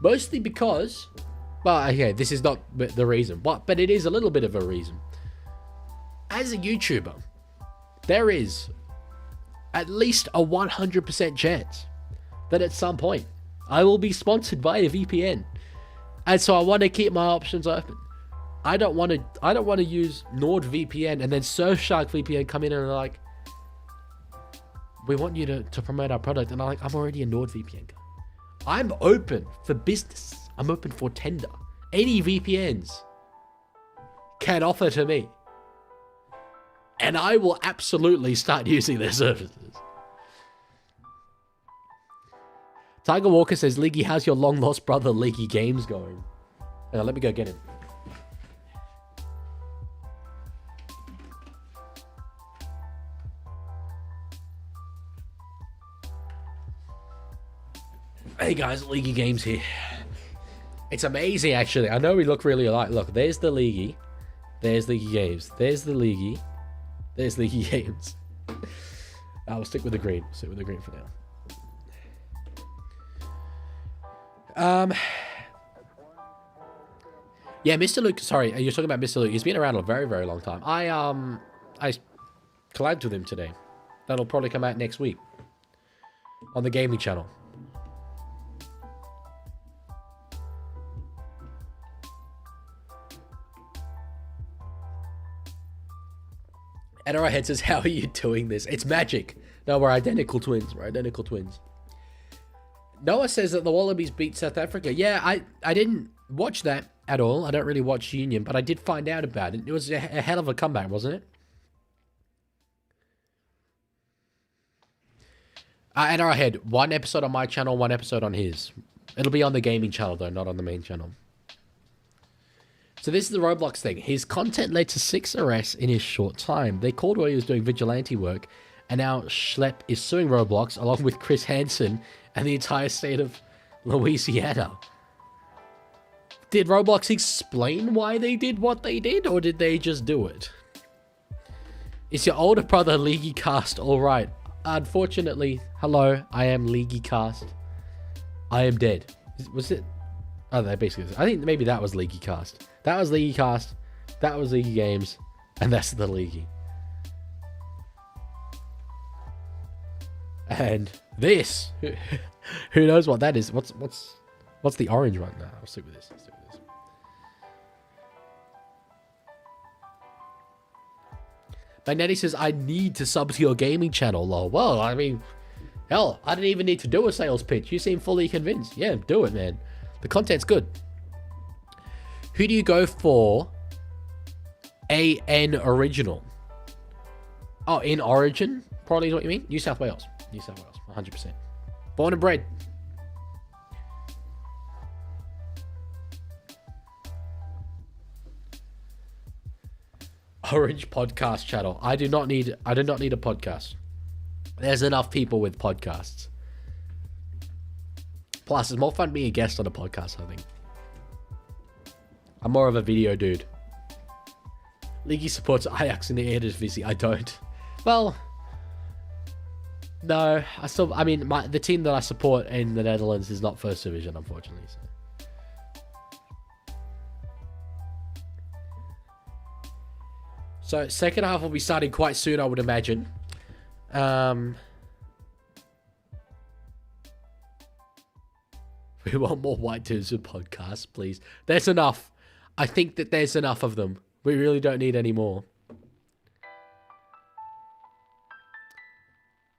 Mostly because, well, okay, this is not the reason, but it is a little bit of a reason. As a YouTuber, there is at least a 100% chance that at some point I will be sponsored by a VPN. And so I want to keep my options open. I don't want to use NordVPN and then Surfshark VPN come in and they're like, we want you to promote our product. And I'm like, I'm already a NordVPN guy. I'm open for business. I'm open for tender. Any VPNs can offer to me. And I will absolutely start using their services. Tiger Walker says, Leaguie, how's your long lost brother Leaguie Games going? Let me go get him. Hey guys, Leaguie Games here. It's amazing, actually. I know we look really alike. Look, there's the Leaguie. There's Leaguie Games. There's the Leaguie. There's Leaguie Games. I'll stick with the green. Stick with the green for now. Yeah, Mr. Luke. Sorry, you're talking about Mr. Luke. He's been around a very, very long time. I collabed with him today. That'll probably come out next week on the gaming channel. NRL Head says, how are you doing this? It's magic. No, we're identical twins. We're identical twins. Noah says that the Wallabies beat South Africa. Yeah, I didn't watch that at all. I don't really watch Union, but I did find out about it. It was a hell of a comeback, wasn't it? And I had one episode on my channel, one episode on his. It'll be on the gaming channel, though, not on the main channel. So this is the Roblox thing. His content led to 6 arrests in his short time. They called while he was doing vigilante work, and now Schlepp is suing Roblox, along with Chris Hansen and the entire state of Louisiana. Did Roblox explain why they did what they did, or did they just do it? Is your older brother Leaguie Cast alright? Unfortunately, hello, I am Leaguie Cast. I am dead. Was it? Oh, they basically. I think maybe that was Leaguie Cast. That was Leaguie Cast. That was Leaguie Games, and that's the Leaguie. And this, who knows what that is? What's the orange one? Nah, I'll stick with this. Magnetti says, I need to sub to your gaming channel, lol. Well, I mean, hell, I didn't even need to do a sales pitch. You seem fully convinced. Yeah, do it, man. The content's good. Who do you go for? AN original. Oh, in origin? Probably is what you mean? New South Wales. New South Wales, 100%. Born and bred. Orange podcast channel. I do not need a podcast. There's enough people with podcasts. Plus, it's more fun being a guest on a podcast, I think. I'm more of a video dude. Leaguie supports Ajax in the Eredivisie. I don't. Well, no. I mean, the team that I support in the Netherlands is not First Division, unfortunately. So. So, second half will be starting quite soon, I would imagine. We want more white dudes with podcasts, please. There's enough. I think that there's enough of them. We really don't need any more.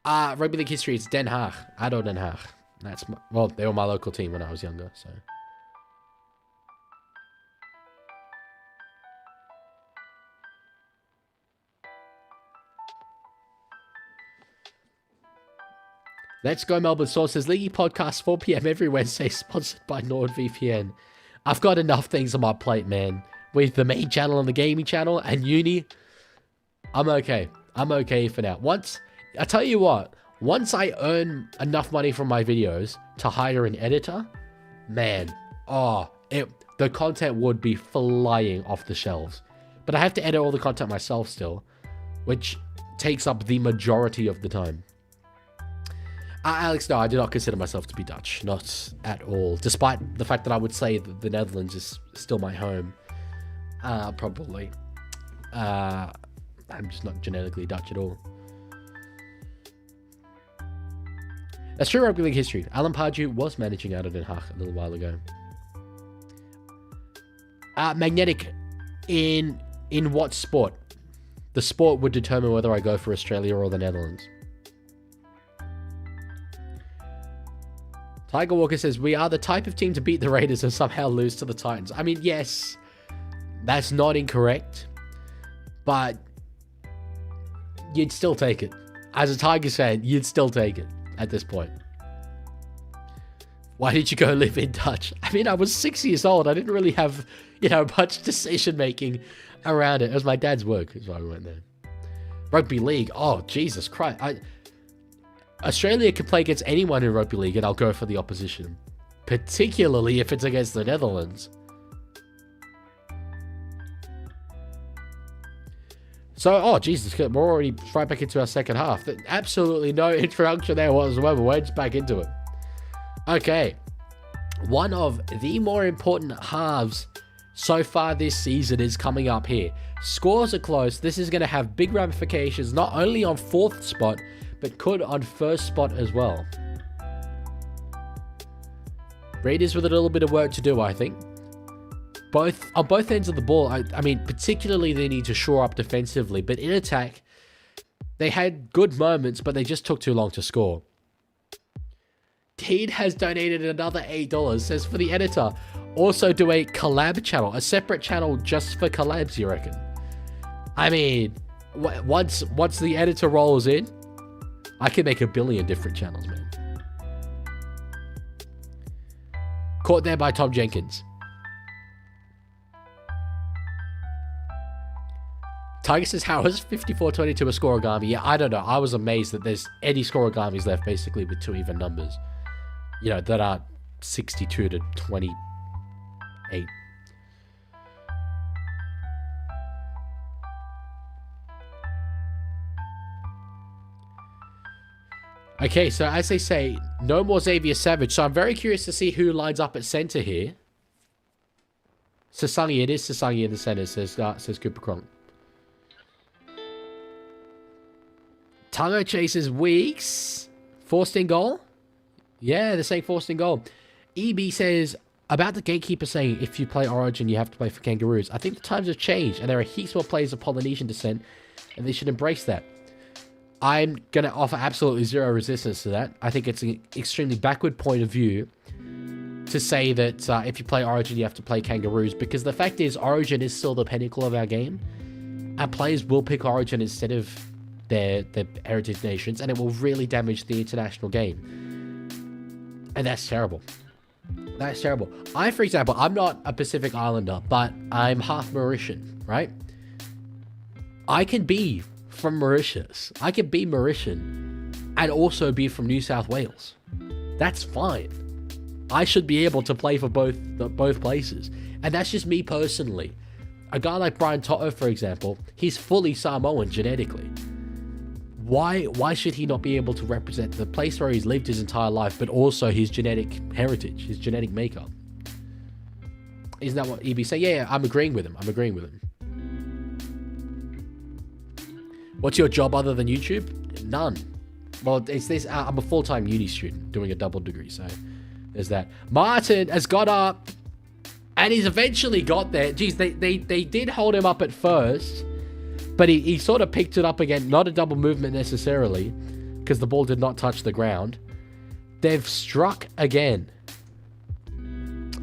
Rugby League history, it's Den Haag. ADO Den Haag. Well, they were my local team when I was younger, so... Let's go, Melbourne Source says, Leaguie podcast 4 p.m. every Wednesday, sponsored by NordVPN. I've got enough things on my plate, man. With the main channel and the gaming channel and uni, I'm okay. I'm okay for now. I tell you what, once I earn enough money from my videos to hire an editor, man, the content would be flying off the shelves. But I have to edit all the content myself still, which takes up the majority of the time. Alex, no, I do not consider myself to be Dutch. Not at all. Despite the fact that I would say that the Netherlands is still my home. Probably. I'm just not genetically Dutch at all. That's true Rugby League history. Alan Pardew was managing out of Den Haag a little while ago. Magnetic. In what sport? The sport would determine whether I go for Australia or the Netherlands. Tiger Walker says, we are the type of team to beat the Raiders and somehow lose to the Titans. I mean, yes, that's not incorrect, but you'd still take it. As a Tigers fan, you'd still take it at this point. Why did you go live in Dutch? I mean, I was 6 years old. I didn't really have, much decision-making around it. It was my dad's work, is why we went there. Rugby League. Oh, Jesus Christ. Australia can play against anyone in Rugby League and I'll go for the opposition. Particularly if it's against the Netherlands. So, Jesus, we're already right back into our second half. Absolutely no introduction there whatsoever. We're just back into it. Okay. One of the more important halves so far this season is coming up here. Scores are close. This is going to have big ramifications, not only on 4th spot, but could on 1st spot as well. Raiders with a little bit of work to do, I think. On both ends of the ball, I mean, particularly they need to shore up defensively, but in attack, they had good moments, but they just took too long to score. Teed has donated another $8, says for the editor, also do a collab channel, a separate channel just for collabs, you reckon? I mean, once the editor rolls in, I could make 1 billion different channels, man. Caught there by Tom Jenkins. Tiger says, how is 54-22 a scoregami? Yeah, I don't know. I was amazed that there's any scoregamis left basically with 2 even numbers. You know, that are 62-28. Okay, so as they say, no more Xavier Savage. So I'm very curious to see who lines up at centre here. Sasangi, it is Sasangi in the centre, says Cooper Cronk. Tango chases Weeks. Forced in goal? Yeah, they're saying forced in goal. EB says, about the gatekeeper saying, if you play Origin, you have to play for Kangaroos. I think the times have changed, and there are heaps more players of Polynesian descent, and they should embrace that. I'm going to offer absolutely zero resistance to that. I think it's an extremely backward point of view to say that if you play Origin, you have to play Kangaroos, because the fact is, Origin is still the pinnacle of our game, and players will pick Origin instead of their heritage nations, and it will really damage the international game. And that's terrible. That's terrible. For example, I'm not a Pacific Islander, but I'm half Mauritian, right? I can be from Mauritius. I can be Mauritian and also be from New South Wales. That's fine. I should be able to play for both places. And that's just me personally. A guy like Brian Toto, for example, he's fully Samoan genetically. Why should he not be able to represent the place where he's lived his entire life, but also his genetic heritage, his genetic makeup? Isn't that what EB say? Yeah, I'm agreeing with him. What's your job other than YouTube? None. Well, it's this. I'm a full-time uni student doing a double degree, so there's that. Martin has got up, and he's eventually got there. Geez, they did hold him up at first, but he sort of picked it up again. Not a double movement necessarily, because the ball did not touch the ground. They've struck again.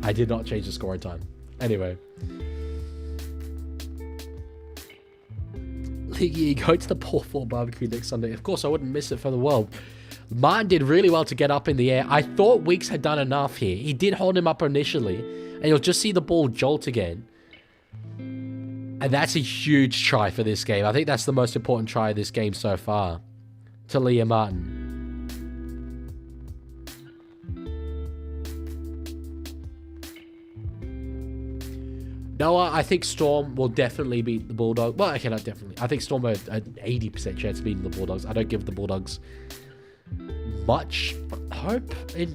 I did not change the scoring time. Anyway. Leaguie, go to the Paul 4 barbecue next Sunday. Of course, I wouldn't miss it for the world. Martin did really well to get up in the air. I thought Weeks had done enough here. He did hold him up initially, and you'll just see the ball jolt again. And that's a huge try for this game. I think that's the most important try of this game so far. To Liam Martin. Noah, I think Storm will definitely beat the Bulldogs. Well, okay, not definitely. I think Storm have an 80% chance of beating the Bulldogs. I don't give the Bulldogs much hope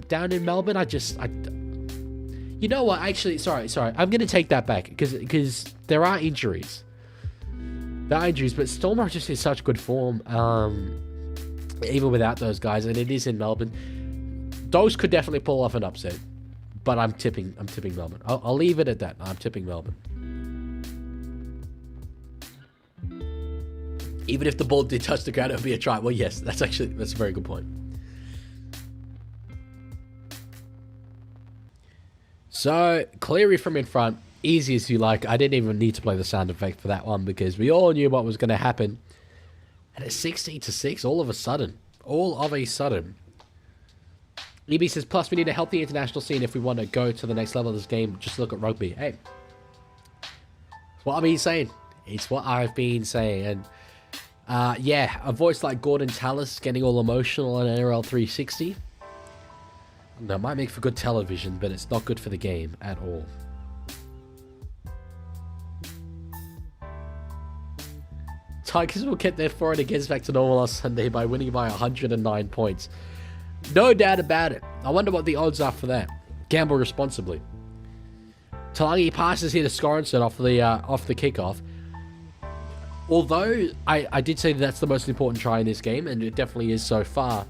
down in Melbourne. You know what? Actually, sorry. I'm going to take that back because there are injuries. But Storm are just in such good form, even without those guys, and it is in Melbourne. Those could definitely pull off an upset. But I'm tipping Melbourne. I'll leave it at that. I'm tipping Melbourne. Even if the ball did touch the ground, it would be a try. Well, yes, that's a very good point. So, Cleary from in front. Easy as you like. I didn't even need to play the sound effect for that one because we all knew what was going to happen. And it's 16-6 all of a sudden. EB says, plus we need a healthy international scene if we want to go to the next level of this game. Just look at rugby. Hey. It's what I've been saying. And, yeah, a voice like Gordon Tallis getting all emotional on NRL 360. That might make for good television, but it's not good for the game at all. Tigers will get their foreign against back to normal on Sunday by winning by 109 points. No doubt about it. I wonder what the odds are for that. Gamble responsibly. Talangi passes here to Scorenson off the kickoff. Although I did say that's the most important try in this game, and it definitely is so far.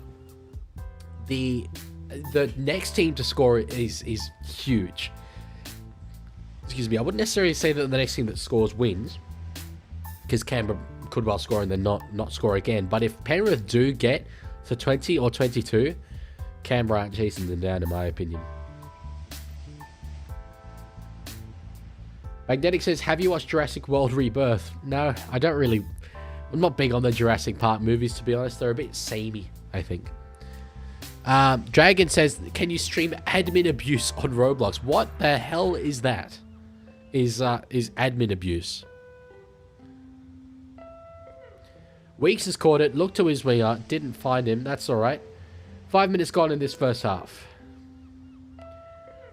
The next team to score is huge. Excuse me. I wouldn't necessarily say that the next team that scores wins, because Canberra could well score and then not score again. But if Penrith do get to 20 or 22, Canberra aren't chasing them down, in my opinion. Magnetic says, have you watched Jurassic World Rebirth? No, I don't really. I'm not big on the Jurassic Park movies, to be honest. They're a bit samey. I think. Dragon says, can you stream admin abuse on Roblox? What the hell is that? Is admin abuse? Weeks has caught it. Looked to his winger. Didn't find him. That's alright. 5 minutes gone in this first half.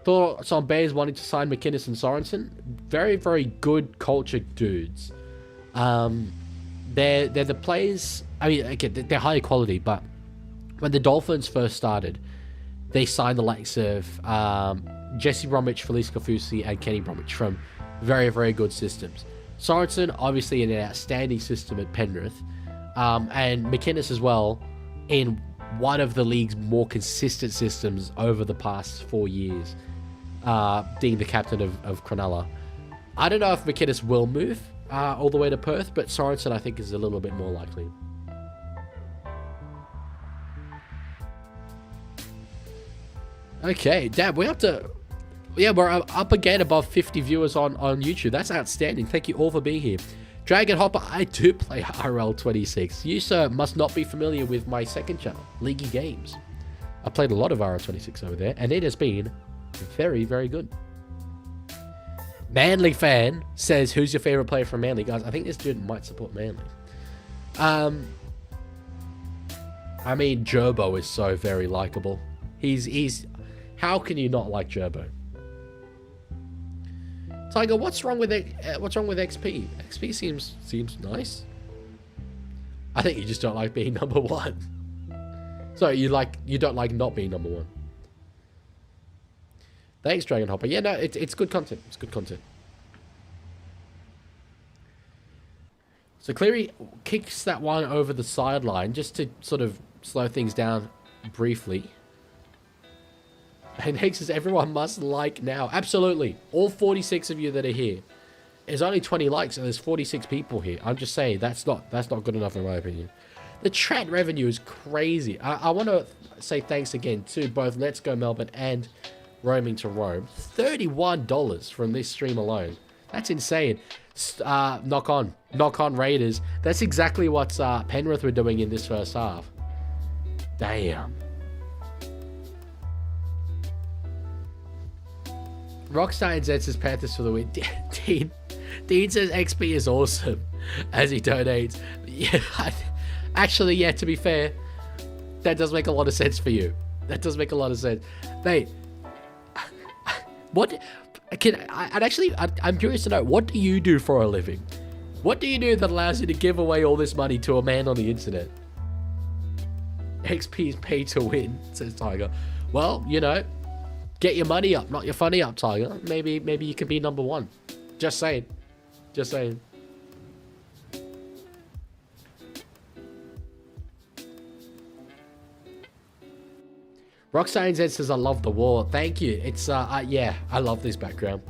Thoughts on Bears wanting to sign McInnes and Sorensen? Very, very good cultured dudes. They're the players... I mean, again, they're high quality, but when the Dolphins first started, they signed the likes of Jesse Bromwich, Felice Kafusi, and Kenny Bromwich from very, very good systems. Sorensen, obviously in an outstanding system at Penrith, and McInnes as well in one of the league's more consistent systems over the past 4 years, being the captain of Cronulla. I don't know if McInnes will move all the way to Perth, but Sorensen I think is a little bit more likely. Okay, damn, we're up to... Yeah, we're up again above 50 viewers on YouTube. That's outstanding. Thank you all for being here. Dragon Hopper, I do play RL 26. You, sir, must not be familiar with my second channel, Leaguie Games. I played a lot of RL 26 over there, and it has been very, very good. Manly fan says, who's your favorite player from Manly? Guys, I think this dude might support Manly. I mean, Gerbo is so very likable. He's... How can you not like Gerbo? Tiger, what's wrong with XP? XP seems nice. I think you just don't like being number one. Sorry, you don't like not being number one. Thanks, Dragon Hopper. Yeah, no, it's good content. It's good content. So Cleary kicks that one over the sideline just to sort of slow things down briefly. And Higgs says, everyone must like now. Absolutely. All 46 of you that are here. There's only 20 likes and there's 46 people here. I'm just saying, that's not good enough in my opinion. The chat revenue is crazy. I want to say thanks again to both Let's Go Melbourne and Roaming to Rome. $31 from this stream alone. That's insane. Knock on Raiders. That's exactly what Penrith were doing in this first half. Damn. Rockstar and Zed says Panthers for the win. Dean says XP is awesome as he donates. Yeah, actually, yeah, to be fair, that does make a lot of sense for you. That does make a lot of sense. Mate, I'm curious to know, what do you do for a living? What do you do that allows you to give away all this money to a man on the internet? XP is pay to win, says Tiger. Well, you know, get your money up, not your funny up, Tiger. Maybe you can be number one. Just saying. Just saying. Rockstar Z says, I love the war. Thank you. It's, yeah, I love this background.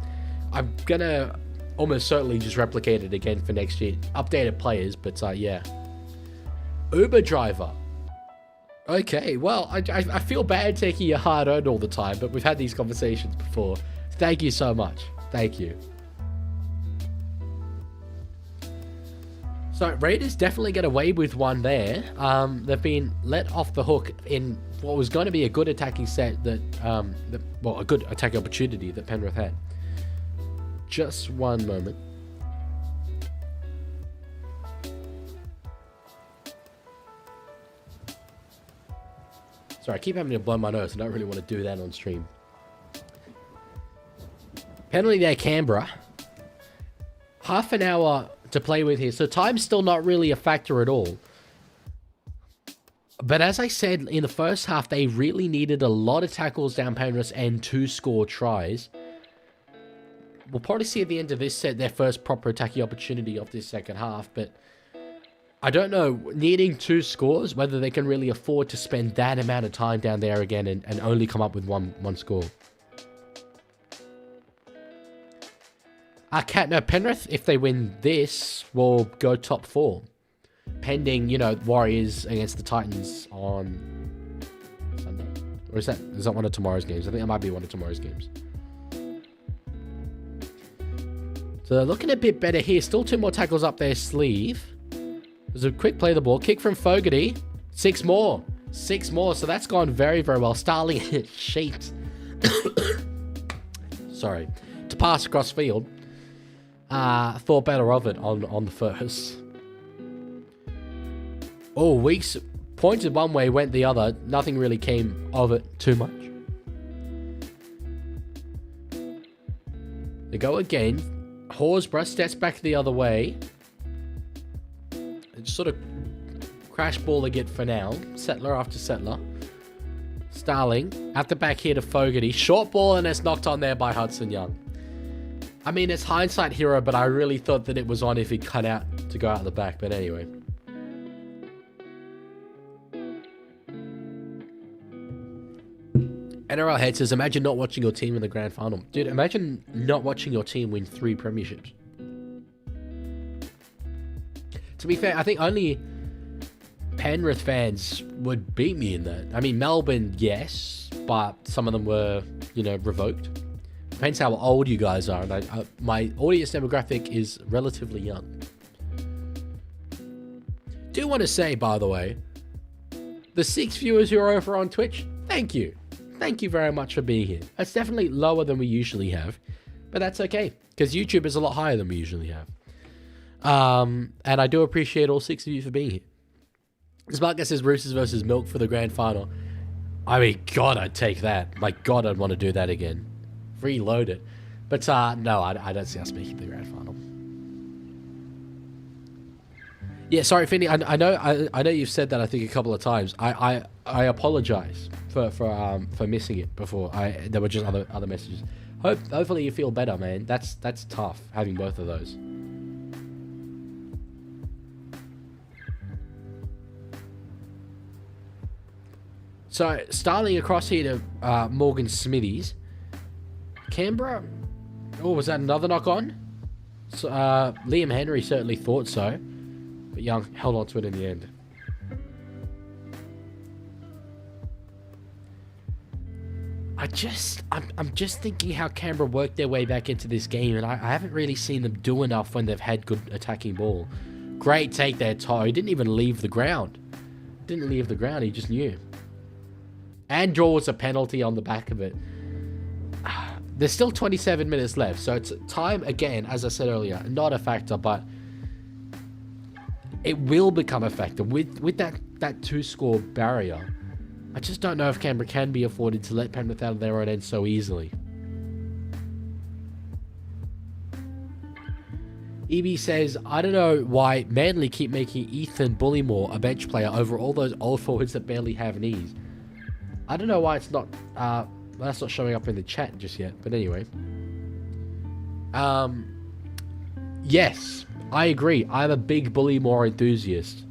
I'm gonna almost certainly just replicate it again for next year. Updated players, but, yeah. Uber driver. Okay, well, I feel bad taking your hard-earned all the time, but we've had these conversations before. Thank you so much. Thank you. So, Raiders definitely get away with one there. They've been let off the hook in what was going to be a good attacking set that, well, a good attacking opportunity that Penrith had. Just one moment. Sorry, I keep having to blow my nose. I don't really want to do that on stream. Penalty there, Canberra. Half an hour to play with here. So time's still not really a factor at all. But as I said, in the first half, they really needed a lot of tackles down Penrith and 2 score tries. We'll probably see at the end of this set their first proper attacking opportunity of this second half, but I don't know, needing 2 scores, whether they can really afford to spend that amount of time down there again and only come up with one score. Penrith, if they win this, will go top 4. Pending, you know, Warriors against the Titans on Sunday. Or is that one of tomorrow's games? I think it might be one of tomorrow's games. So they're looking a bit better here. Still 2 more tackles up their sleeve. There's a quick play of the ball. Kick from Fogarty. 6 more. 6 more, so that's gone very, very well. Starling shaped. Sorry. To pass across field. Thought better of it on the first. Oh, Weeks pointed one way, went the other. Nothing really came of it too much. They go again. Horsburgh steps back the other way. It's sort of crash ball again for now. Settler after Settler. Starling at the back here to Fogarty. Short ball, and it's knocked on there by Hudson Young. I mean, it's hindsight hero, but I really thought that it was on if he cut out to go out the back. But anyway. NRL Head says, imagine not watching your team in the grand final. Dude, imagine not watching your team win 3 premierships. To be fair, I think only Penrith fans would beat me in that. I mean, Melbourne, yes, but some of them were, revoked. Depends how old you guys are. And my audience demographic is relatively young. Do want to say, by the way, the 6 viewers who are over on Twitch, thank you. Thank you very much for being here. That's definitely lower than we usually have, but that's okay, because YouTube is a lot higher than we usually have. And I do appreciate all 6 of you for being here. Sparkus says Roosters versus Milk for the grand final. I mean, God, I'd take that. My God, I'd want to do that again. Reload it. But no, I don't see us making the grand final. Yeah, sorry, Finny. I know you've said that I think a couple of times. I apologize for missing it before. There were just other messages. Hopefully you feel better, man. That's tough having both of those. So Starling across here to Morgan Smithies. Canberra. Oh, was that another knock on? So, Liam Henry certainly thought so. But Young held on to it in the end. I'm just thinking how Canberra worked their way back into this game, and I haven't really seen them do enough when they've had good attacking ball. Great take there, Toe. He didn't even leave the ground. He just knew. And draws a penalty on the back of it. There's still 27 minutes left, so it's time again, as I said earlier, not a factor, but it will become a factor with that 2-score barrier. I just don't know if Canberra can be afforded to let Penrith out of their own end so easily. EB says, I don't know why Manly keep making Ethan Bullymore a bench player over all those old forwards that barely have knees. I don't know why it's not that's not showing up in the chat just yet, but anyway. Yes, I agree. I'm a big Bullymore enthusiast.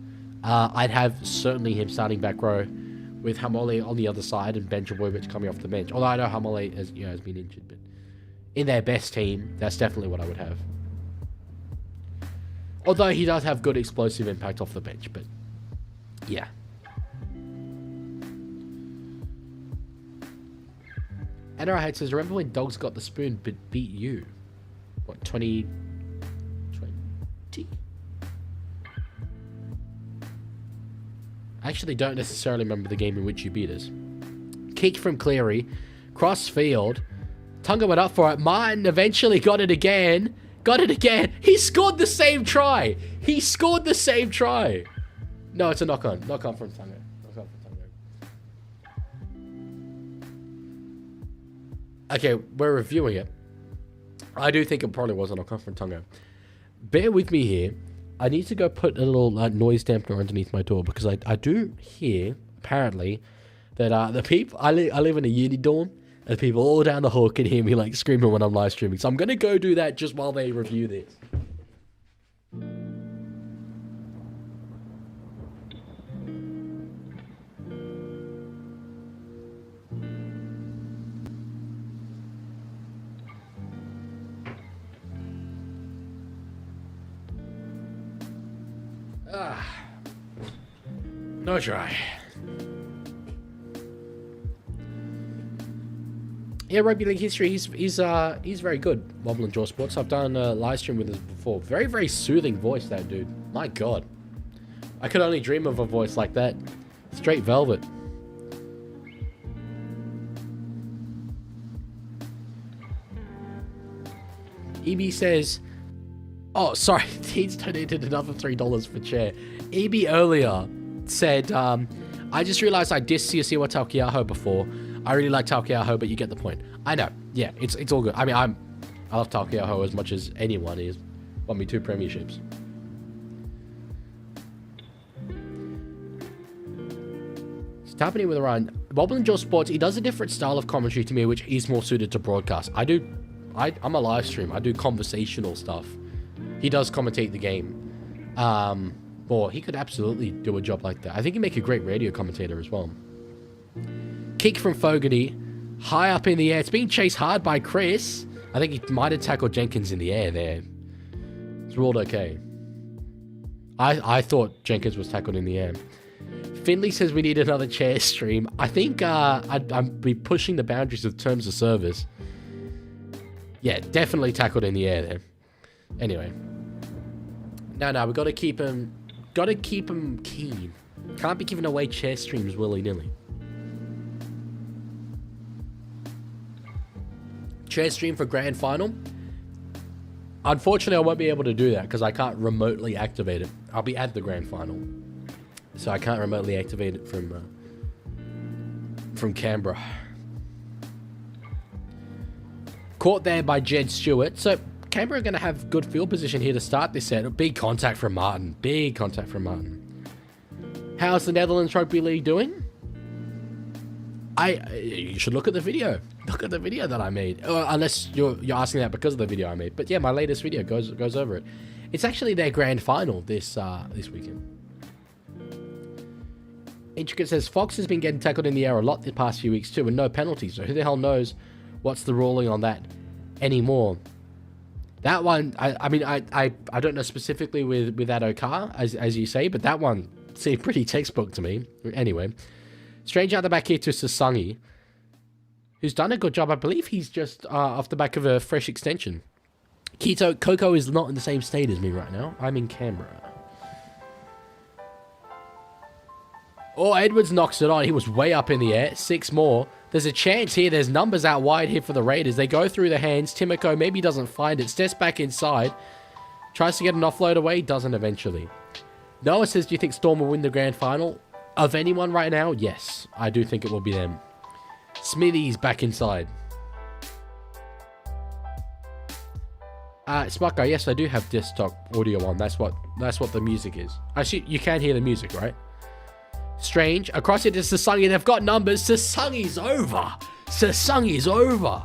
I'd have certainly him starting back row with Hamole on the other side and Ben Trbojevic coming off the bench. Although I know Hamole has been injured, but in their best team, that's definitely what I would have. Although he does have good explosive impact off the bench, but yeah. NRL says, remember when Dogs got the spoon but beat you? What, 2020? I actually don't necessarily remember the game in which you beat us. Kick from Cleary. Cross field. Tunga went up for it. Martin eventually got it again. He scored the same try. No, it's a knock-on. Knock-on from Tunga. Okay, we're reviewing it. I do think it probably was a knock-on from Tunga. Bear with me here. I need to go put a little noise dampener underneath my door because I do hear, apparently, that the people... I live in a uni dorm, and the people all down the hall can hear me like screaming when I'm live streaming. So I'm going to go do that just while they review this. No try. Yeah, rugby league history. He's very good. Wobble and Jaw Sports. I've done a live stream with us before. Very, very soothing voice, that dude. My God, I could only dream of a voice like that Straight velvet. EB says, oh, sorry, Teens donated another $3 for chair. EB earlier said, I just realized I dissed Siosiua Taukei'aho before. I really like Taukei'aho, but you get the point. I know. Yeah, it's all good. I mean, I love Taukei'aho as much as anyone is. Won me 2 premierships. It's happening with Ryan. Bob and Joe Sports, he does a different style of commentary to me, which is more suited to broadcast. I'm a live stream. I do conversational stuff. He does commentate the game. Or he could absolutely do a job like that. I think he'd make a great radio commentator as well. Kick from Fogarty. High up in the air. It's being chased hard by Chris. I think he might have tackled Jenkins in the air there. It's ruled okay. I thought Jenkins was tackled in the air. Finley says we need another chair stream. I think I'd be pushing the boundaries of terms of service. Yeah, definitely tackled in the air there. Anyway. No, we gotta keep him keen. Can't be giving away chair streams willy-nilly. Chair stream for grand final. Unfortunately, I won't be able to do that because I can't remotely activate it. I'll be at the grand final, so I can't remotely activate it from Canberra. Caught there by Jed Stewart. So Canberra are going to have good field position here to start this set. Big contact from Martin. Big contact from Martin. How's the Netherlands Rugby League doing? You should look at the video. Look at the video that I made. Unless you're asking that because of the video I made. But yeah, my latest video goes over it. It's actually their grand final this weekend. Intricate says Fox has been getting tackled in the air a lot the past few weeks too, and no penalties. So who the hell knows what's the ruling on that anymore? That one, I don't know specifically with that Okar, as you say, but that one seemed pretty textbook to me. Anyway, strange out the back here to Sasangi, who's done a good job. I believe he's just off the back of a fresh extension. Coco is not in the same state as me right now. I'm in Canberra. Oh, Edwards knocks it on. He was way up in the air. 6 more. There's a chance here. There's numbers out wide here for the Raiders. They go through the hands. Timoko maybe doesn't find it. Steps back inside. Tries to get an offload away. Doesn't eventually. Noah says, do you think Storm will win the grand final? Of anyone right now? Yes. I do think it will be them. Smithy's back inside. Smart guy, yes, I do have desktop audio on. That's what the music is. Actually, you can hear the music, right? Strange. Across it to Sasangi. They've got numbers. Sasangi's over. Sasangi's over.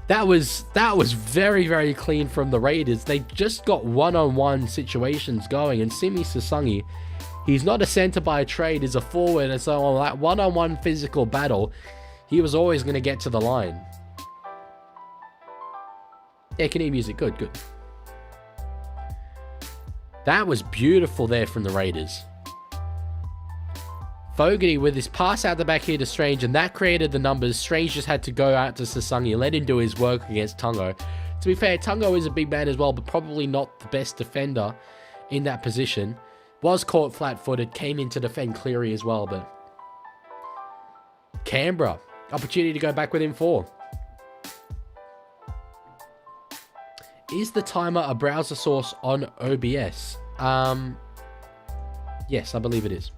That was very, very clean from the Raiders. They just got one-on-one situations going. And Simi Sasangi, he's not a centre by trade. He's a forward. And so on that one-on-one physical battle, he was always going to get to the line. Yeah, can hear music. Good. That was beautiful there from the Raiders. Fogarty with his pass out the back here to Strange, and that created the numbers. Strange just had to go out to Sasangi, let him do his work against Tungo. To be fair, Tungo is a big man as well, but probably not the best defender in that position. Was caught flat-footed, came in to defend Cleary as well, but... Canberra, opportunity to go back within 4. Is the timer a browser source on OBS? Yes, I believe it is.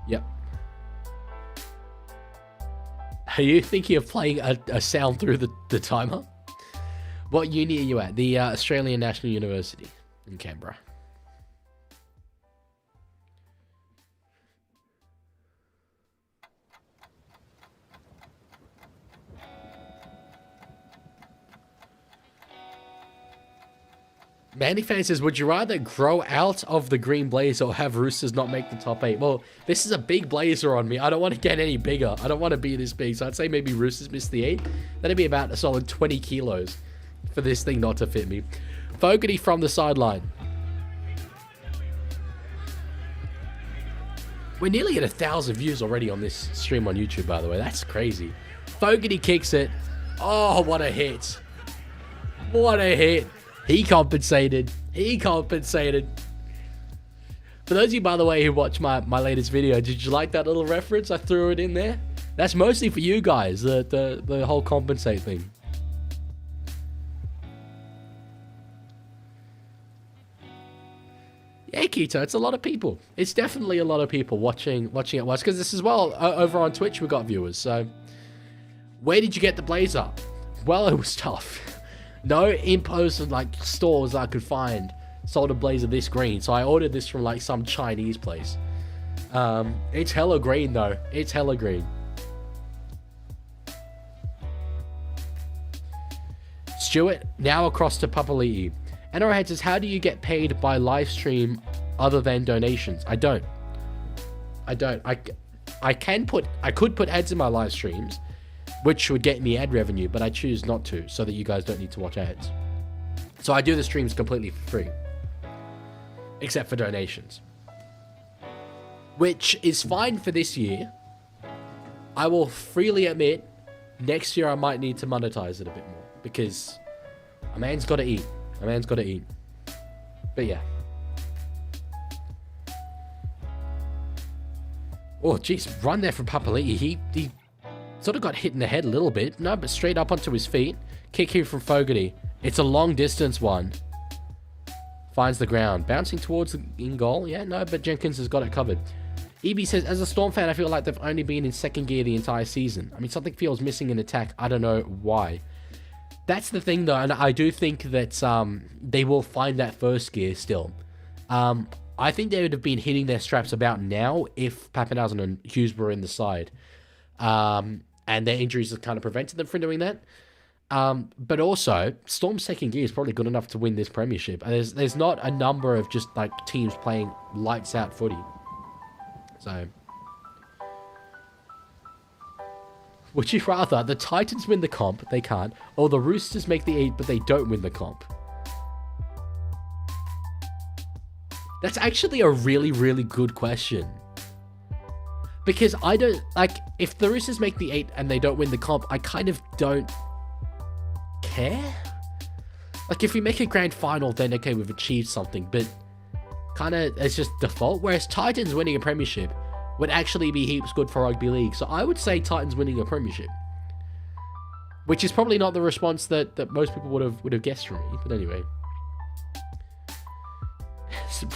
Yep. Are you thinking of playing a sound through the timer? What uni are you at? The Australian National University in Canberra. Mandy Fan says, would you rather grow out of the green blazer or have Roosters not make the top 8? Well, this is a big blazer on me. I don't want to get any bigger. I don't want to be this big. So I'd say maybe Roosters miss the 8. That'd be about a solid 20 kilos for this thing not to fit me. Fogarty from the sideline. We're nearly at 1,000 views already on this stream on YouTube, by the way. That's crazy. Fogarty kicks it. Oh, what a hit. What a hit. He compensated. For those of you, by the way, who watched my latest video, did you like that little reference? I threw it in there. That's mostly for you guys, the whole compensate thing. Yeah, Keto, it's a lot of people. It's definitely a lot of people watching at once. Because this as well, over on Twitch, we got viewers. So, where did you get the blazer? Well, it was tough. No imposed like stores I could find sold a blazer this green. So I ordered this from like some Chinese place. It's hella green though. It's hella green. Stuart, now across to Papali'i. NRL Head says, how do you get paid by live stream other than donations? I don't. I could put ads in my live streams, which would get me ad revenue, but I choose not to, so that you guys don't need to watch ads. So I do the streams completely for free, except for donations, which is fine for this year. I will freely admit, next year I might need to monetize it a bit more, because a man's got to eat. A man's got to eat. But yeah. Oh, jeez, run there from Papali'i. He sort of got hit in the head a little bit. No, but straight up onto his feet. Kick here from Fogarty. It's a long distance one. Finds the ground. Bouncing towards the in goal. Yeah, no, but Jenkins has got it covered. EB says, as a Storm fan, I feel like they've only been in second gear the entire season. I mean, something feels missing in attack. I don't know why. That's the thing, though, and I do think that they will find that first gear still. I think they would have been hitting their straps about now if Pappenhausen and Hughes were in the side. And their injuries have kind of prevented them from doing that. But also, Storm's second gear is probably good enough to win this premiership. And there's not a number of just like teams playing lights out footy. So, would you rather the Titans win the comp, they can't, or the Roosters make the 8 but they don't win the comp? That's actually a really, really good question. Because I don't, like, if the Roosters make the 8 and they don't win the comp, I kind of don't care. Like, if we make a grand final, then okay, we've achieved something, but kind of, it's just default. Whereas Titans winning a premiership would actually be heaps good for rugby league. So I would say Titans winning a premiership, which is probably not the response that most people would have guessed from me. But anyway,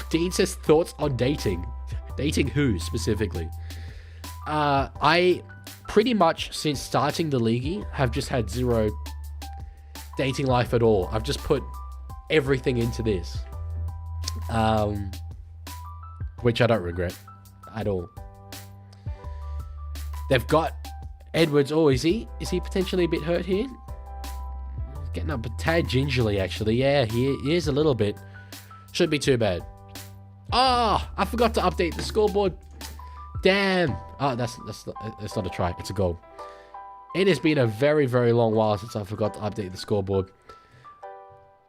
Dean says thoughts on dating. Dating who specifically? I pretty much since starting the Leaguie have just had zero dating life at all. I've just put everything into this, which I don't regret at all. They've got Edwards. Oh, is he potentially a bit hurt here? Getting up a tad gingerly, actually. Yeah, he is a little bit. Shouldn't be too bad. Oh, I forgot to update the scoreboard. Damn. Oh, that's not a try. It's a goal. It has been a very, very long while since I forgot to update the scoreboard.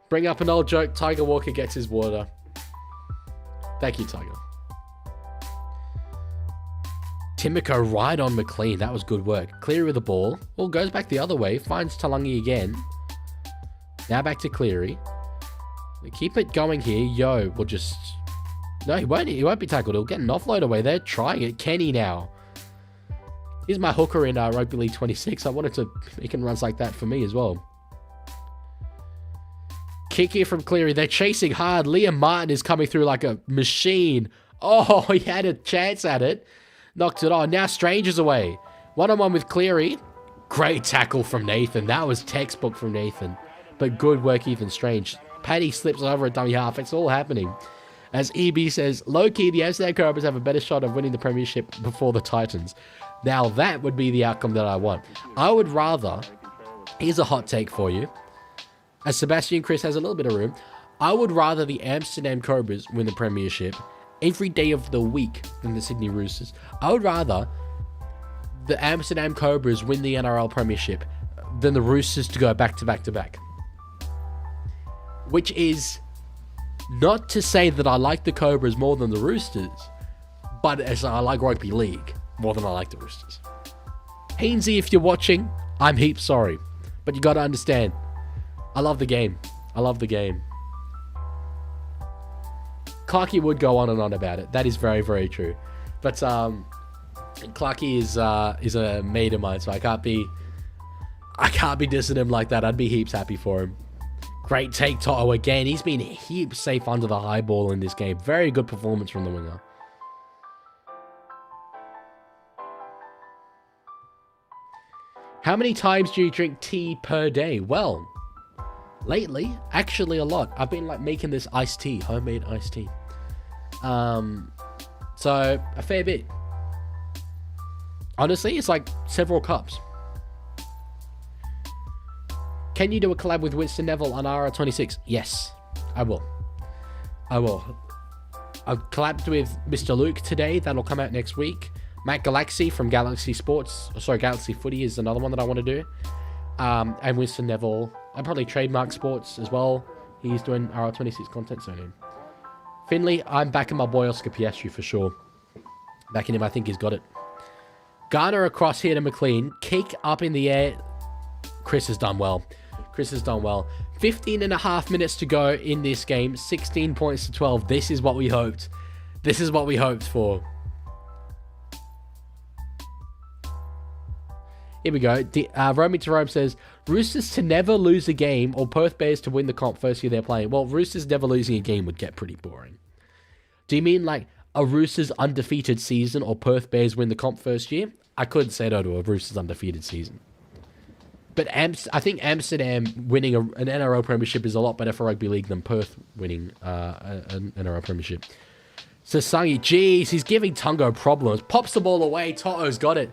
Bring up an old joke. Tiger Walker gets his water. Thank you, Tiger. Timoko right on McLean. That was good work. Cleary with the ball. Well, goes back the other way. Finds Talangi again. Now back to Cleary. We keep it going here. Yo, we'll just... No, he won't be tackled. He'll get an offload away. They're trying it. Kenny now. Here's my hooker in Rugby League 26. I wanted to make him runs like that for me as well. Kick here from Cleary. They're chasing hard. Liam Martin is coming through like a machine. Oh, he had a chance at it. Knocked it on. Now Strange is away. One-on-one with Cleary. Great tackle from Nathan. That was textbook from Nathan. But good work, Ethan Strange. Paddy slips over a dummy half. It's all happening. As EB says, low-key, the Amsterdam Cobras have a better shot of winning the premiership before the Titans. Now that would be the outcome that I want. I would rather... Here's a hot take for you. As Sebastian Chris has a little bit of room, I would rather the Amsterdam Cobras win the premiership every day of the week than the Sydney Roosters. I would rather the Amsterdam Cobras win the NRL premiership than the Roosters to go back to back to back. Which is not to say that I like the Cobras more than the Roosters, but as I like rugby league more than I like the Roosters. Hainsey, if you're watching, I'm heaps sorry, but you got to understand, I love the game. I love the game. Clarkie would go on and on about it. That is very, very true. But Clarkie is a mate of mine, so I can't be dissing him like that. I'd be heaps happy for him. Great take, Toto again. He's been heaps safe under the high ball in this game. Very good performance from the winger. How many times do you drink tea per day? Well, lately, actually a lot. I've been like making this iced tea, homemade iced tea. So a fair bit. Honestly, it's like several cups. Can you do a collab with Winston Neville on RR26? Yes, I will. I've collabed with Mr. Luke today. That'll come out next week. Matt Galaxy from Galaxy Footy is another one that I want to do. And Winston Neville. I'll probably trademark sports as well. He's doing RR26 content soon. Finley, I'm backing my boy Oscar Piastri for sure. Backing him, I think he's got it. Garner across here to McLean. Kick up in the air. Chris has done well. 15 and a half minutes to go in this game. 16 points to 12. This is what we hoped. This is what we hoped for. Here we go. Romy to Rome says, Roosters to never lose a game or Perth Bears to win the comp first year they're playing. Well, Roosters never losing a game would get pretty boring. Do you mean like a Roosters undefeated season or Perth Bears win the comp first year? I couldn't say no to a Roosters undefeated season. But I think Amsterdam winning an NRL premiership is a lot better for rugby league than Perth winning an NRL premiership. Sasangi, jeez, he's giving Tungo problems. Pops the ball away. Toto's got it.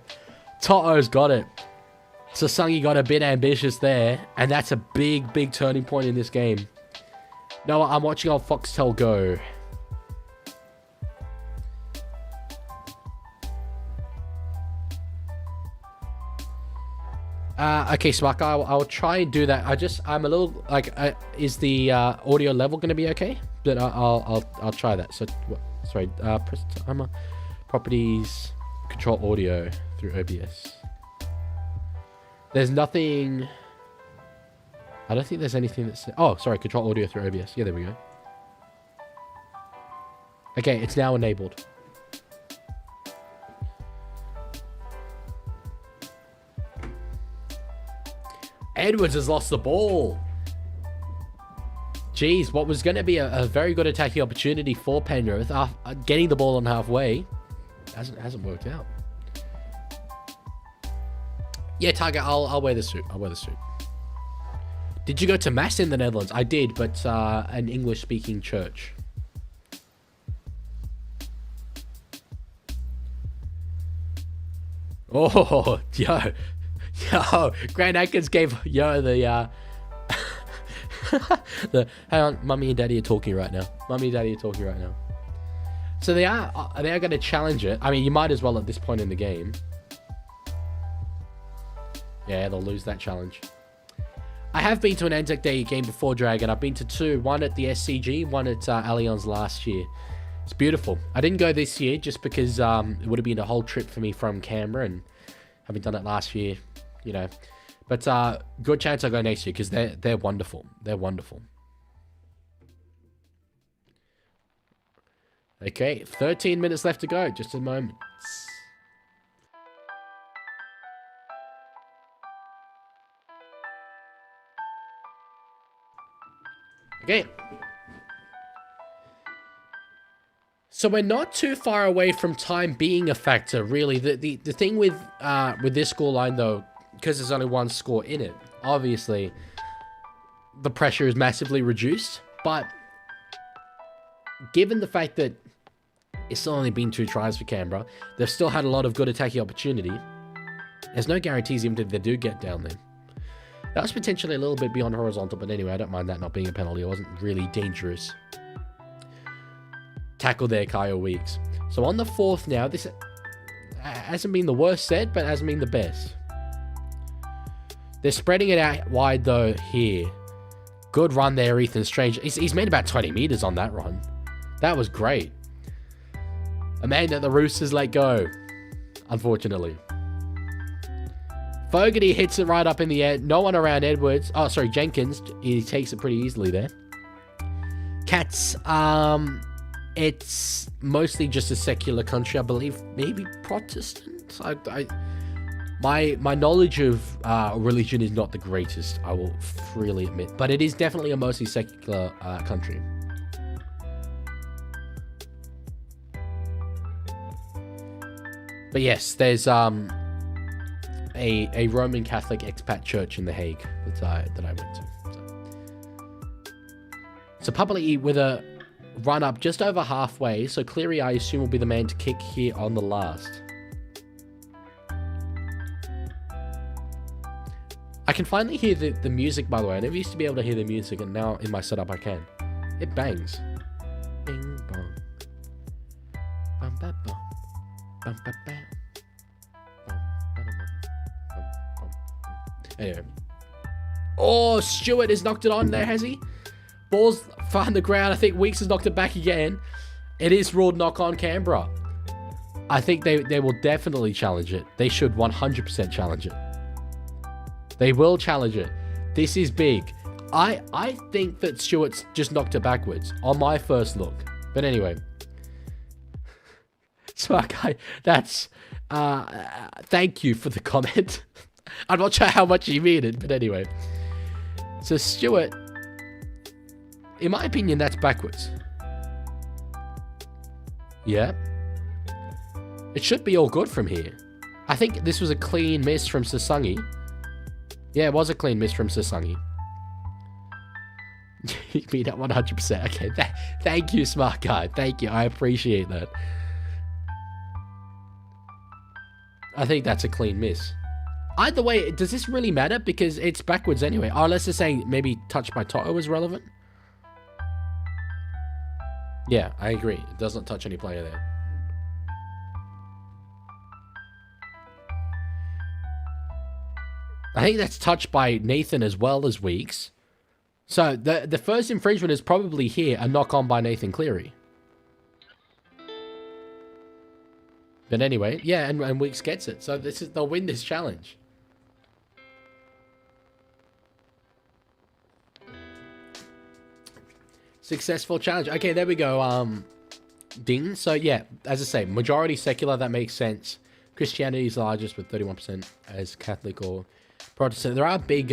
Sasangi got a bit ambitious there, and that's a big, big turning point in this game. No, I'm watching on Foxtel Go. Okay, Smack, I'll try and do that. I'm a little like, is the audio level going to be okay? But I'll try that. So, sorry, press timer, properties, control audio through OBS. There's nothing. I don't think there's anything that's. Oh, sorry, control audio through OBS. Yeah, there we go. Okay, it's now enabled. Edwards has lost the ball. Jeez, what was going to be a very good attacking opportunity for Penrith, getting the ball on halfway, hasn't worked out. Yeah, Tiger, I'll wear the suit. Did you go to Mass in the Netherlands? I did, but an English-speaking church. Oh, yo, Grant Atkins gave the hang on, Mummy and Daddy are talking right now. So they are going to challenge it. I mean, you might as well at this point in the game. Yeah, they'll lose that challenge. I have been to an Anzac Day game before, Dragon. I've been to two. One at the SCG, one at Allianz last year. It's beautiful. I didn't go this year just because it would have been a whole trip for me from Canberra, and having done it last year, you know. But good chance I'll go next year because they're wonderful. They're wonderful. Okay, 13 minutes left to go. Just a moment. Okay. So we're not too far away from time being a factor, really. The thing with this scoreline, though, because there's only one score in it, obviously the pressure is massively reduced. But given the fact that it's still only been 2 tries for Canberra, they've still had a lot of good attacking opportunity. There's no guarantees even if they do get down there. That was potentially a little bit beyond horizontal, but anyway, I don't mind that not being a penalty. It wasn't really dangerous. Tackle there, Kyle Weeks. So on the 4th now, this hasn't been the worst set, but hasn't been the best. They're spreading it out wide, though, here. Good run there, Ethan Strange. He's made about 20 meters on that run. That was great. A man that the Roosters let go, unfortunately. Fogarty hits it right up in the air. No one around Edwards. Oh, sorry, Jenkins. He takes it pretty easily there. Cats, It's mostly just a secular country, I believe. Maybe Protestant. My knowledge of religion is not the greatest, I will freely admit, but it is definitely a mostly secular country. But yes, there's a Roman Catholic expat church in The Hague that I went to. So Papali'i with a run up just over halfway. So Cleary, I assume, will be the man to kick here on the last. I can finally hear the music, by the way. I never used to be able to hear the music, and now in my setup I can. It bangs. Bing bong. Bum ba bum. Bum ba bam. Anyway. Oh, Stewart has knocked it on there, has he? Ball's far the ground. I think Weeks has knocked it back again. It is ruled knock on Canberra. I think they will definitely challenge it. They should 100% challenge it. They will challenge it. This is big. I think that Stewart's just knocked it backwards on my first look. But anyway. So, okay, that's... thank you for the comment. I'm not sure how much you mean it, but anyway. So Stewart, in my opinion, that's backwards. Yeah. It should be all good from here. I think this was a clean miss from Sasangi. Yeah, it was a clean miss from Sasangi. You mean at 100%. Okay, thank you, smart guy. Thank you. I appreciate that. I think that's a clean miss. Either way, does this really matter? Because it's backwards anyway. Oh, unless they're saying maybe touch by Toto is relevant. Yeah, I agree. It doesn't touch any player there. I think that's touched by Nathan as well as Weeks. So the first infringement is probably here, a knock on by Nathan Cleary. But anyway, yeah, and Weeks gets it. So they'll win this challenge. Successful challenge. Okay, there we go. Ding. So yeah, as I say, majority secular, that makes sense. Christianity is largest with 31% as Catholic or Protestant. There are big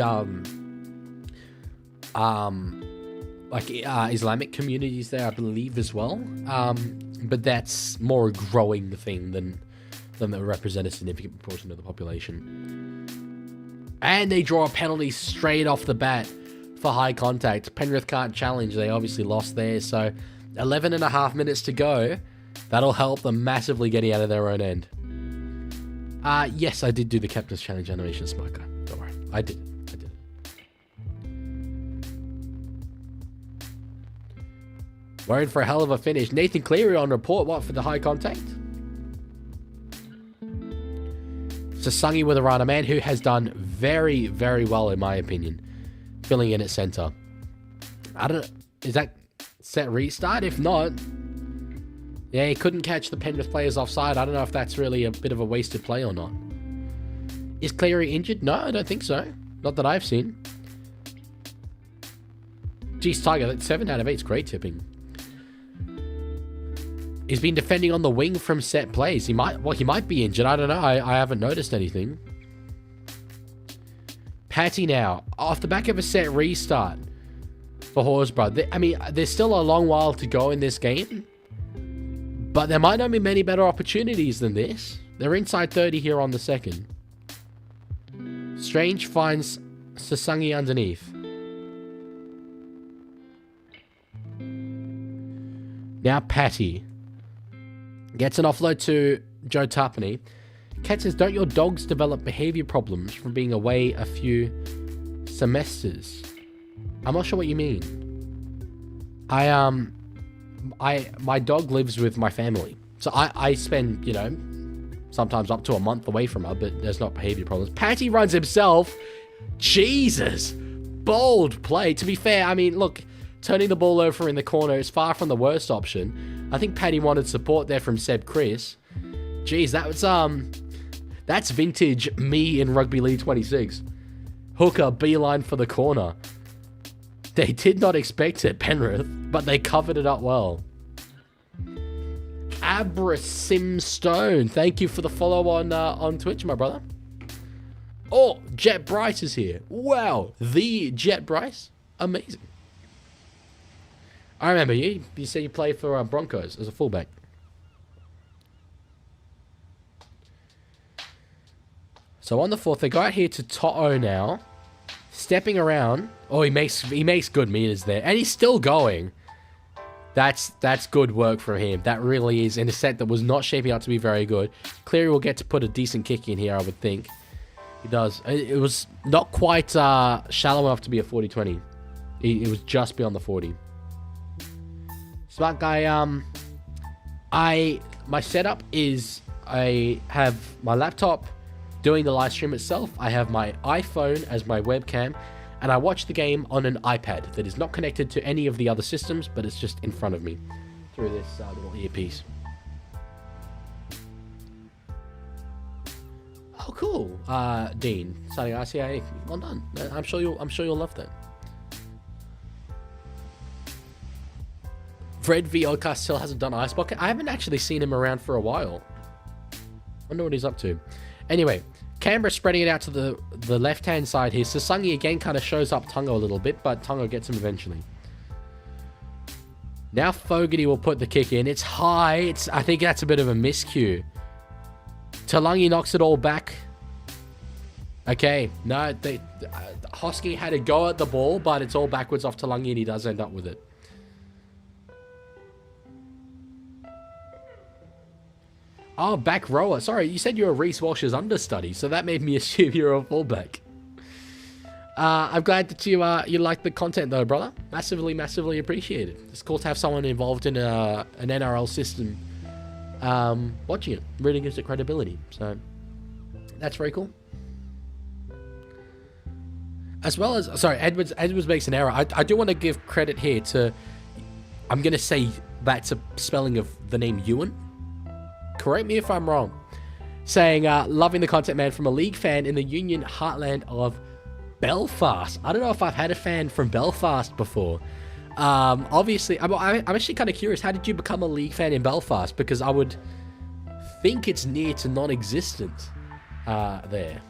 Islamic communities there, I believe, as well. But that's more a growing thing than that represent a significant proportion of the population. And they draw a penalty straight off the bat for high contact. Penrith can't challenge. They obviously lost there. So 11 and a half minutes to go. That'll help them massively getting out of their own end. Yes, I did do the captain's challenge animation, smart guy. Don't worry. I did. Worried for a hell of a finish. Nathan Cleary on report. What, for the high contact? Sasangi with a run. A man who has done very, very well, in my opinion. Filling in at centre. I don't know. Is that set restart? If not... Yeah, he couldn't catch the Penrith players offside. I don't know if that's really a bit of a wasted play or not. Is Cleary injured? No, I don't think so. Not that I've seen. Geez, Tiger, that 7 out of 8 is great tipping. He's been defending on the wing from set plays. He might be injured. I don't know. I haven't noticed anything. Patty now. Off the back of a set restart for Horsburgh. I mean, there's still a long while to go in this game. But there might not be many better opportunities than this. They're inside 30 here on the second. Strange finds Sasangi underneath. Now Patty gets an offload to Joe Tarpany. Kat says, don't your dogs develop behavior problems from being away a few semesters? I'm not sure what you mean. My dog lives with my family. So I spend, sometimes up to a month away from her, but there's not behavior problems. Patty runs himself. Jesus. Bold play. To be fair, I mean, look, turning the ball over in the corner is far from the worst option. I think Patty wanted support there from Seb Chris. Jeez, that's vintage me in Rugby League 26. Hooker, beeline for the corner. They did not expect it, Penrith, but they covered it up well. Abra Simstone, thank you for the follow on Twitch, my brother. Oh, Jet Bryce is here. Wow, the Jet Bryce, amazing. I remember you. You said you played for Broncos as a fullback. So on the fourth, they go out here to To'o now, stepping around. Oh, he makes good meters there, and he's still going. That's good work from him. That really is in a set that was not shaping up to be very good. Cleary will get to put a decent kick in here, I would think. He does. It was not quite shallow enough to be a 40-20. It was just beyond the 40. Smart guy. My setup is I have my laptop doing the live stream itself. I have my iPhone as my webcam, and I watch the game on an iPad that is not connected to any of the other systems, but it's just in front of me through this little earpiece. Oh, cool, Dean, starting ICA. Well done. I'm sure you'll love that. Fred V. Oldcast still hasn't done Ice Bucket. I haven't actually seen him around for a while. Wonder what he's up to. Anyway, Canberra spreading it out to the left-hand side here. Sasungi again kind of shows up Tungo a little bit, but Tungo gets him eventually. Now Fogarty will put the kick in. It's high. I think that's a bit of a miscue. Talangi knocks it all back. Okay, no, Hosking had a go at the ball, but it's all backwards off Talangi, and he does end up with it. Oh, back rower. Sorry, you said you were Reece Walsh's understudy, so that made me assume you're a fullback. I'm glad that you like the content, though, brother. Massively, massively appreciated. It's cool to have someone involved in an NRL system watching it. Really gives it credibility. So, that's very cool. As well as... Sorry, Edwards makes an error. I do want to give credit here to... I'm going to say that's a spelling of the name Ewan. Correct me if I'm wrong. Saying, loving the content, man, from a League fan in the Union heartland of Belfast. I don't know if I've had a fan from Belfast before. Obviously, I'm actually kind of curious. How did you become a League fan in Belfast? Because I would think it's near to non-existent there.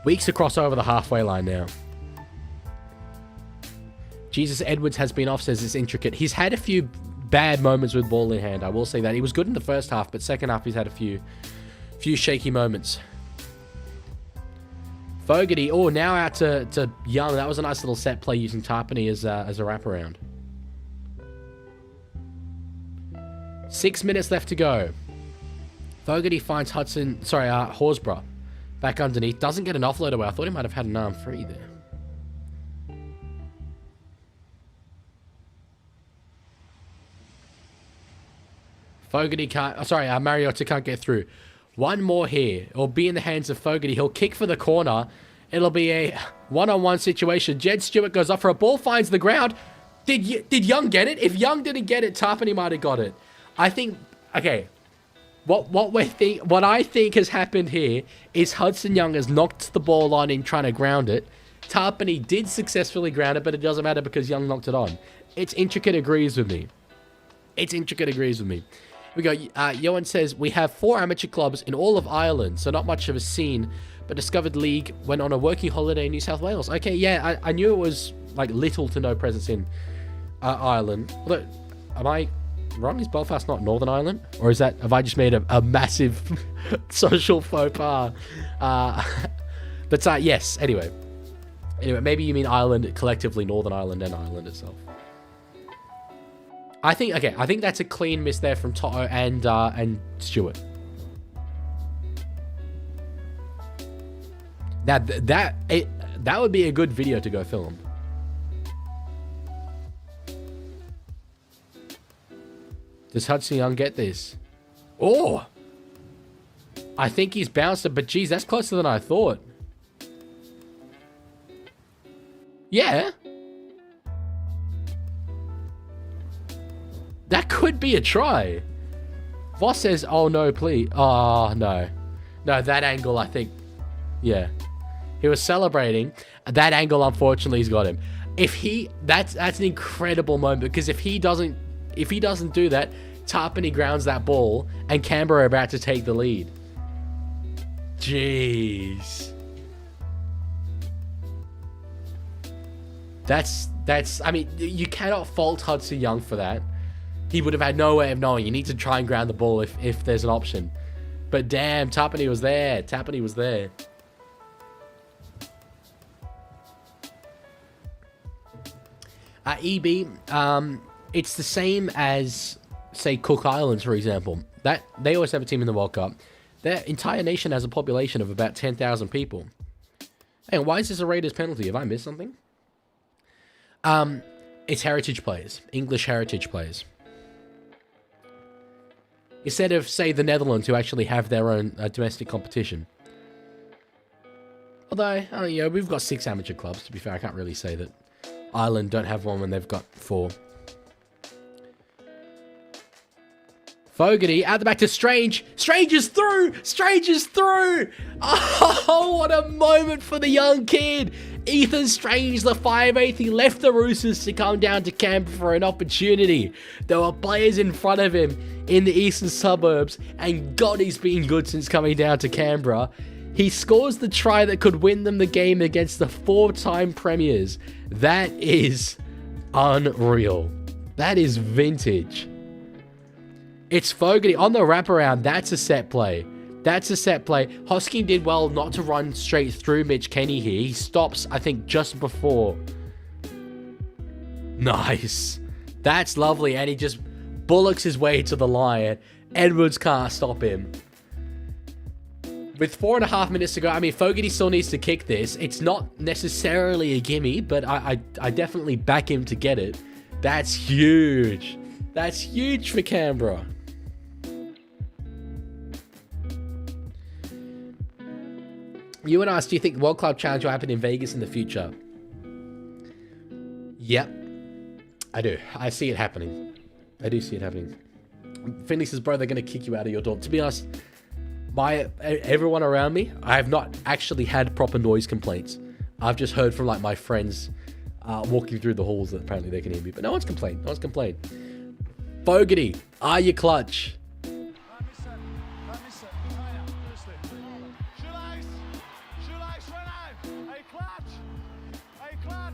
Weeks to cross over the halfway line now. Jesus Edwards has been off, says it's intricate. He's had a few bad moments with ball in hand. I will say that. He was good in the first half, but second half he's had a few shaky moments. Fogarty, oh, now out to Young. That was a nice little set play using Tarpany as a wraparound. 6 minutes left to go. Fogarty finds Horsburgh. Back underneath. Doesn't get an offload away. I thought he might have had an arm free there. Fogarty can't... Mariota can't get through. One more here. It'll be in the hands of Fogarty. He'll kick for the corner. It'll be a one-on-one situation. Jed Stewart goes up for a ball, finds the ground. Did Young get it? If Young didn't get it, Tarpany might have got it. I think... Okay... What I think has happened here is Hudson Young has knocked the ball on in trying to ground it. Tarpany did successfully ground it, but it doesn't matter because Young knocked it on. It's intricate agrees with me. Here we go. Johan says, we have 4 amateur clubs in all of Ireland, so not much of a scene, but discovered League went on a working holiday in New South Wales. Okay, yeah, I knew it was like little to no presence in Ireland. Although, am I... wrong? Is Belfast not Northern Ireland? Or have I just made a massive social faux pas? But yes, anyway, maybe you mean Ireland collectively, Northern Ireland and Ireland itself. I think that's a clean miss there from Toto and Stewart. Now that would be a good video to go film. Does Hudson Young get this? Oh! I think he's bounced it, but geez, that's closer than I thought. Yeah. That could be a try. Voss says, oh no, please. Oh, no. No, that angle, I think. Yeah. He was celebrating. That angle, unfortunately, he's got him. That's an incredible moment, because if he doesn't do that, Tapine grounds that ball, and Canberra are about to take the lead. Jeez. I mean, you cannot fault Hudson Young for that. He would have had no way of knowing. You need to try and ground the ball if there's an option. But damn, Tapine was there. Tapine was there. EB, it's the same as, say, Cook Islands, for example. That they always have a team in the World Cup. Their entire nation has a population of about 10,000 people. Hey, why is this a Raiders penalty? Have I missed something? It's heritage players. English heritage players. Instead of, say, the Netherlands, who actually have their own domestic competition. Although, we've got 6 amateur clubs, to be fair. I can't really say that Ireland don't have one when they've got 4. Fogarty out the back to Strange. Strange is through! Strange is through! Oh, what a moment for the young kid! Ethan Strange, the 5'8", he left the Roosters to come down to Canberra for an opportunity. There were players in front of him in the eastern suburbs, and God, he's been good since coming down to Canberra. He scores the try that could win them the game against the 4-time premiers. That is unreal. That is vintage. It's Fogarty on the wraparound. That's a set play. That's a set play. Hosking did well not to run straight through Mitch Kenny here. He stops, I think, just before. Nice. That's lovely. And he just bullocks his way to the line. Edwards can't stop him. With 4.5 minutes to go, I mean, Fogarty still needs to kick this. It's not necessarily a gimme, but I definitely back him to get it. That's huge. That's huge for Canberra. You and us, do you think the World Club Challenge will happen in Vegas in the future? Yep. I do. I see it happening. I do see it happening. Finley says, bro, they're going to kick you out of your door. To be honest, everyone around me, I have not actually had proper noise complaints. I've just heard from, like, my friends walking through the halls that apparently they can hear me. But no one's complained. No one's complained. Fogarty, are you clutch?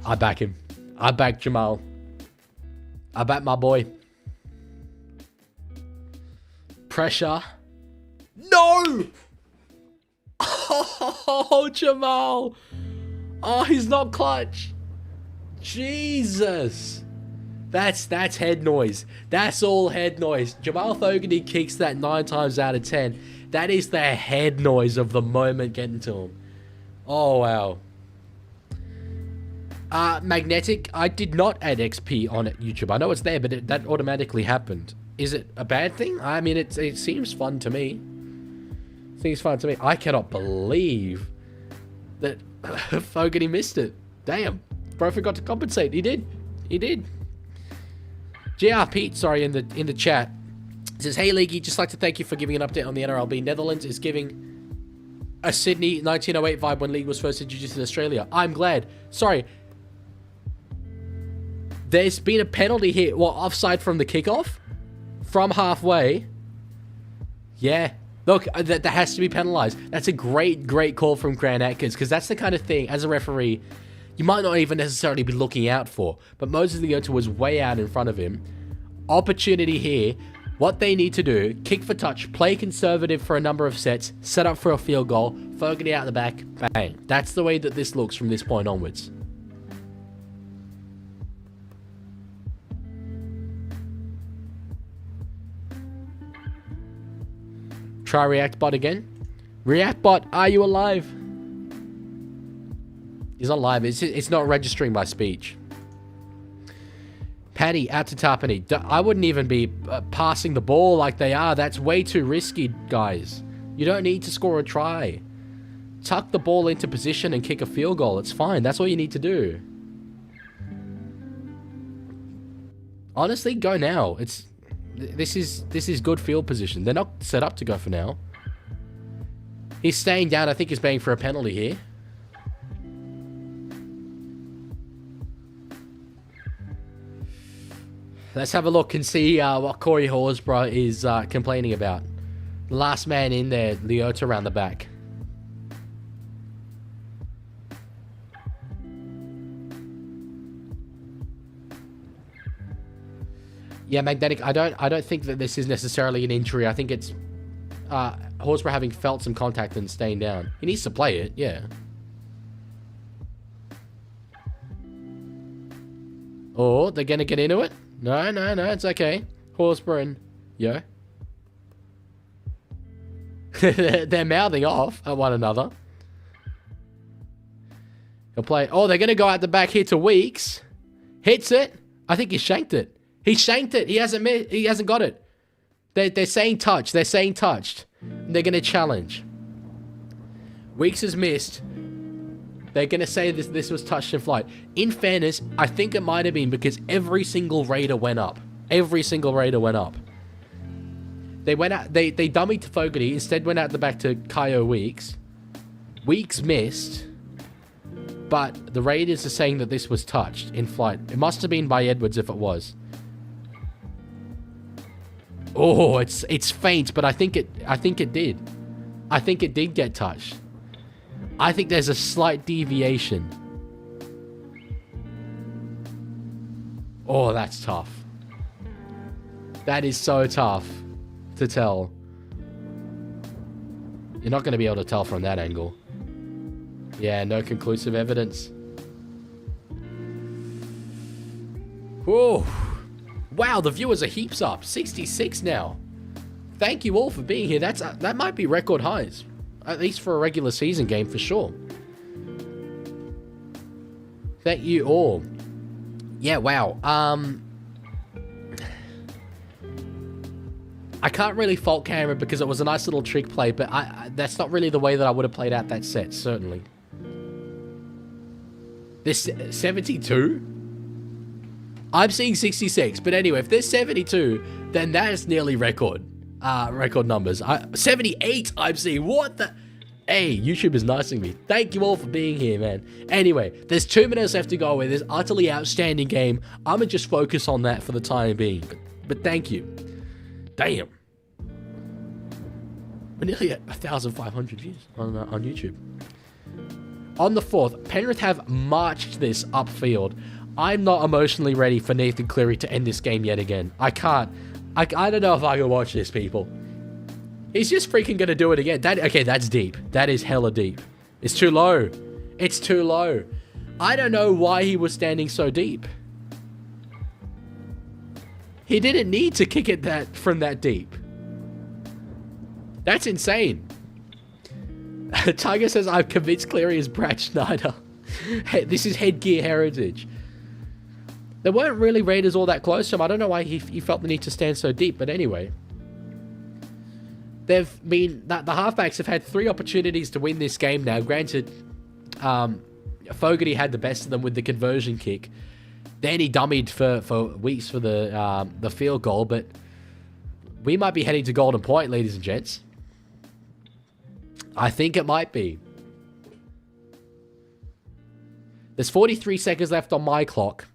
I back him. I back Jamal. I back my boy. Pressure. No! Oh, Jamal. Oh, he's not clutch. Jesus. That's head noise. That's all head noise. Jamal Fogarty kicks that 9 times out of 10. That is the head noise of the moment getting to him. Oh, wow. Magnetic, I did not add XP on YouTube. I know it's there, but that automatically happened. Is it a bad thing? I mean, it seems fun to me. Seems fun to me. I cannot believe that Fogarty missed it. Damn. Bro forgot to compensate. He did. He did. JR Pete, sorry, in the chat, says, hey, Leaguie, just like to thank you for giving an update on the NRLB. Netherlands is giving a Sydney 1908 vibe when League was first introduced in Australia. I'm glad. Sorry. There's been a penalty here. Well, offside from the kickoff? From halfway? Yeah. Look, that has to be penalised. That's a great call from Grant Atkins, because that's the kind of thing, as a referee, you might not even necessarily be looking out for. But Moses Leota was way out in front of him. Opportunity here. What they need to do, kick for touch, play conservative for a number of sets, set up for a field goal, Fogarty out the back, bang. That's the way that this looks from this point onwards. Try React Bot again. React Bot, are you alive? He's not live. It's not registering by speech. Paddy, out to Tapine. I wouldn't even be passing the ball like they are. That's way too risky, guys. You don't need to score a try. Tuck the ball into position and kick a field goal. It's fine. That's all you need to do. Honestly, go now. This is good field position. They're not set up to go for now. He's staying down. I think he's paying for a penalty here. Let's have a look and see what Corey Horsburgh is complaining about. Last man in there, Leota around the back. Yeah, Magnetic, I don't think that this is necessarily an injury. I think it's Horsburgh having felt some contact and staying down. He needs to play it, yeah. Oh, they're going to get into it? No, it's okay. Horsburgh and Yo. They're mouthing off at one another. He'll play. Oh, they're going to go out the back here to Weeks. Hits it. I think he shanked it. He shanked it. He hasn't got it. They're saying touch. They're saying touched. They're going to challenge. Weeks has missed. They're going to say this was touched in flight. In fairness, I think it might have been because every single Raider went up. Every single Raider went up. They went out. They dummied to Fogarty. Instead went out the back to Kyo Weeks. Weeks missed. But the Raiders are saying that this was touched in flight. It must have been by Edwards if it was. Oh, it's faint, but I think it did. I think it did get touched. I think there's a slight deviation. Oh, that's tough. That is so tough to tell. You're not going to be able to tell from that angle. Yeah, no conclusive evidence. Whoa. Wow, the viewers are heaps up. 66 now. Thank you all for being here. That might be record highs. At least for a regular season game, for sure. Thank you all. Yeah, wow. I can't really fault Canberra because it was a nice little trick play, but that's not really the way that I would have played out that set, certainly. This 72? I'm seeing 66, but anyway, if there's 72, then that is nearly record numbers. 78 I'm seeing. What the? Hey, YouTube is nicing me. Thank you all for being here, man. Anyway, there's 2 minutes left to go away. This utterly outstanding game. I'm gonna just focus on that for the time being. But thank you. Damn. We're nearly at 1,500 views on YouTube. On the 4th, Penrith have marched this upfield. I'm not emotionally ready for Nathan Cleary to end this game yet again. I can't. I don't know if I can watch this, people. He's just freaking going to do it again. Okay, that's deep. That is hella deep. It's too low. It's too low. I don't know why he was standing so deep. He didn't need to kick it from that deep. That's insane. Tiger says, I've convinced Cleary is Brad Schneider. Hey, this is headgear heritage. They weren't really Raiders all that close to him. I don't know why he felt the need to stand so deep. But anyway. The halfbacks have had 3 opportunities to win this game now. Granted, Fogarty had the best of them with the conversion kick. Then he dummied for Weeks for the field goal. But we might be heading to Golden Point, ladies and gents. I think it might be. There's 43 seconds left on my clock.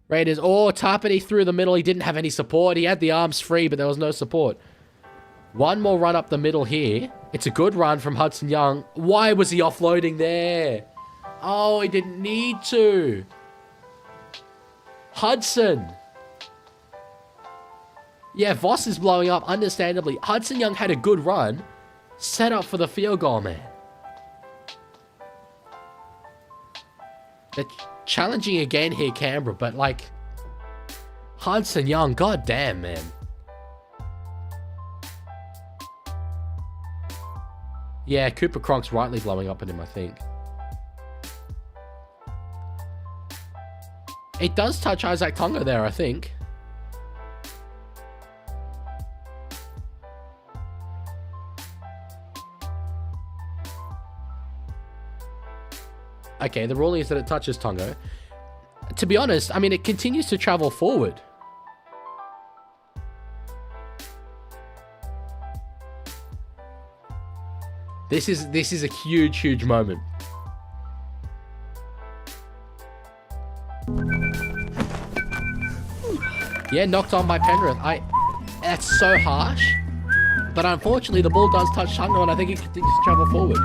Raiders. Oh, Tarpany through the middle. He didn't have any support. He had the arms free, but there was no support. One more run up the middle here. It's a good run from Hudson Young. Why was he offloading there? Oh, he didn't need to. Hudson. Yeah, Voss is blowing up, understandably. Hudson Young had a good run. Set up for the field goal, man. They're challenging again here, Canberra, but like... Hudson Young, goddamn, man. Yeah, Cooper Cronk's rightly blowing up at him, I think. It does touch Isaac Tonga there, I think. Okay, the ruling is that it touches Tonga. To be honest, I mean, it continues to travel forward. This is a huge moment. Yeah, knocked on by Penrith. That's so harsh. But unfortunately, the ball does touch Tungo, and I think he continues to travel forward.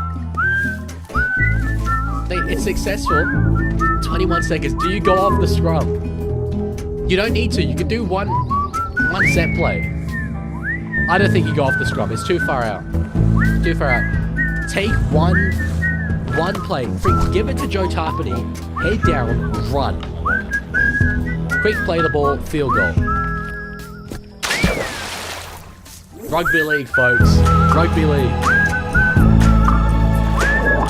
It's successful. 21 seconds. Do you go off the scrum? You don't need to. You can do one set play. I don't think you go off the scrum. It's too far out. Too far out. Take one play. Give it to Joe Tarpany. Head down. Run. Quick play the ball. Field goal. Rugby league, folks. Rugby league.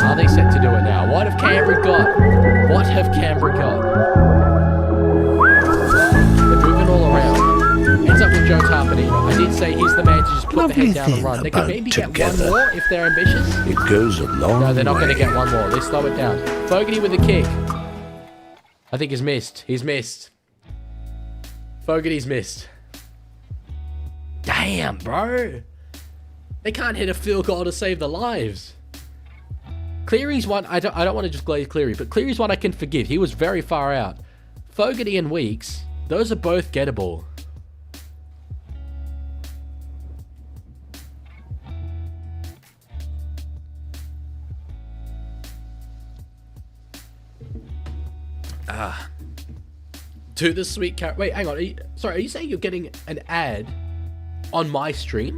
Are they set to do it now? What have Canberra got? What have Canberra got? They're moving all around. Ends up with Joe Tarpany. I did say he's the man to just put the head down and run. They can maybe get one more if they're ambitious. It goes a long way. No, they're not going to get one more. They slow it down. Fogarty with the kick. I think he's missed. He's missed. Fogarty's missed. Damn, bro. They can't hit a field goal to save their lives. Cleary's one, I don't want to just glaze Cleary, but Cleary's one I can forgive. He was very far out. Fogarty and Weeks, those are both gettable. To the sweet cat. Wait, hang on. Are you saying you're getting an ad on my stream?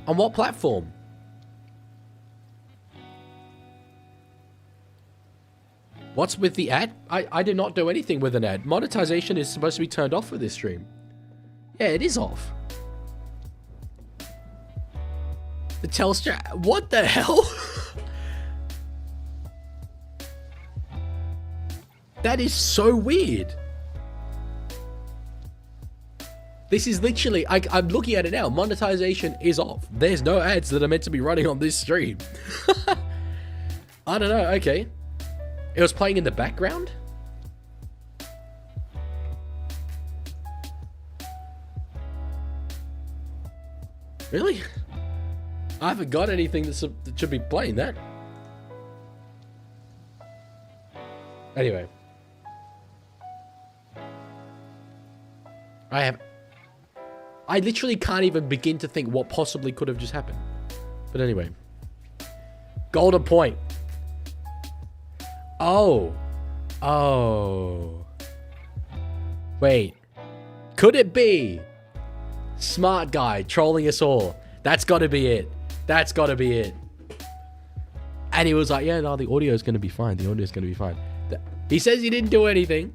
On what platform? What's with the ad? I did not do anything with an ad. Monetization is supposed to be turned off for this stream. Yeah, it is off. The Telstra... What the hell? That is so weird. This is literally... I'm looking at it now. Monetization is off. There's no ads that are meant to be running on this stream. I don't know. Okay. It was playing in the background? Really? I haven't got anything that should be playing that. Anyway. I literally can't even begin to think what possibly could have just happened. But anyway. Golden point. Oh. Wait. Could it be smart guy trolling us all? That's got to be it. That's got to be it. And he was like, yeah, no, the audio is going to be fine. The audio is going to be fine. He says he didn't do anything.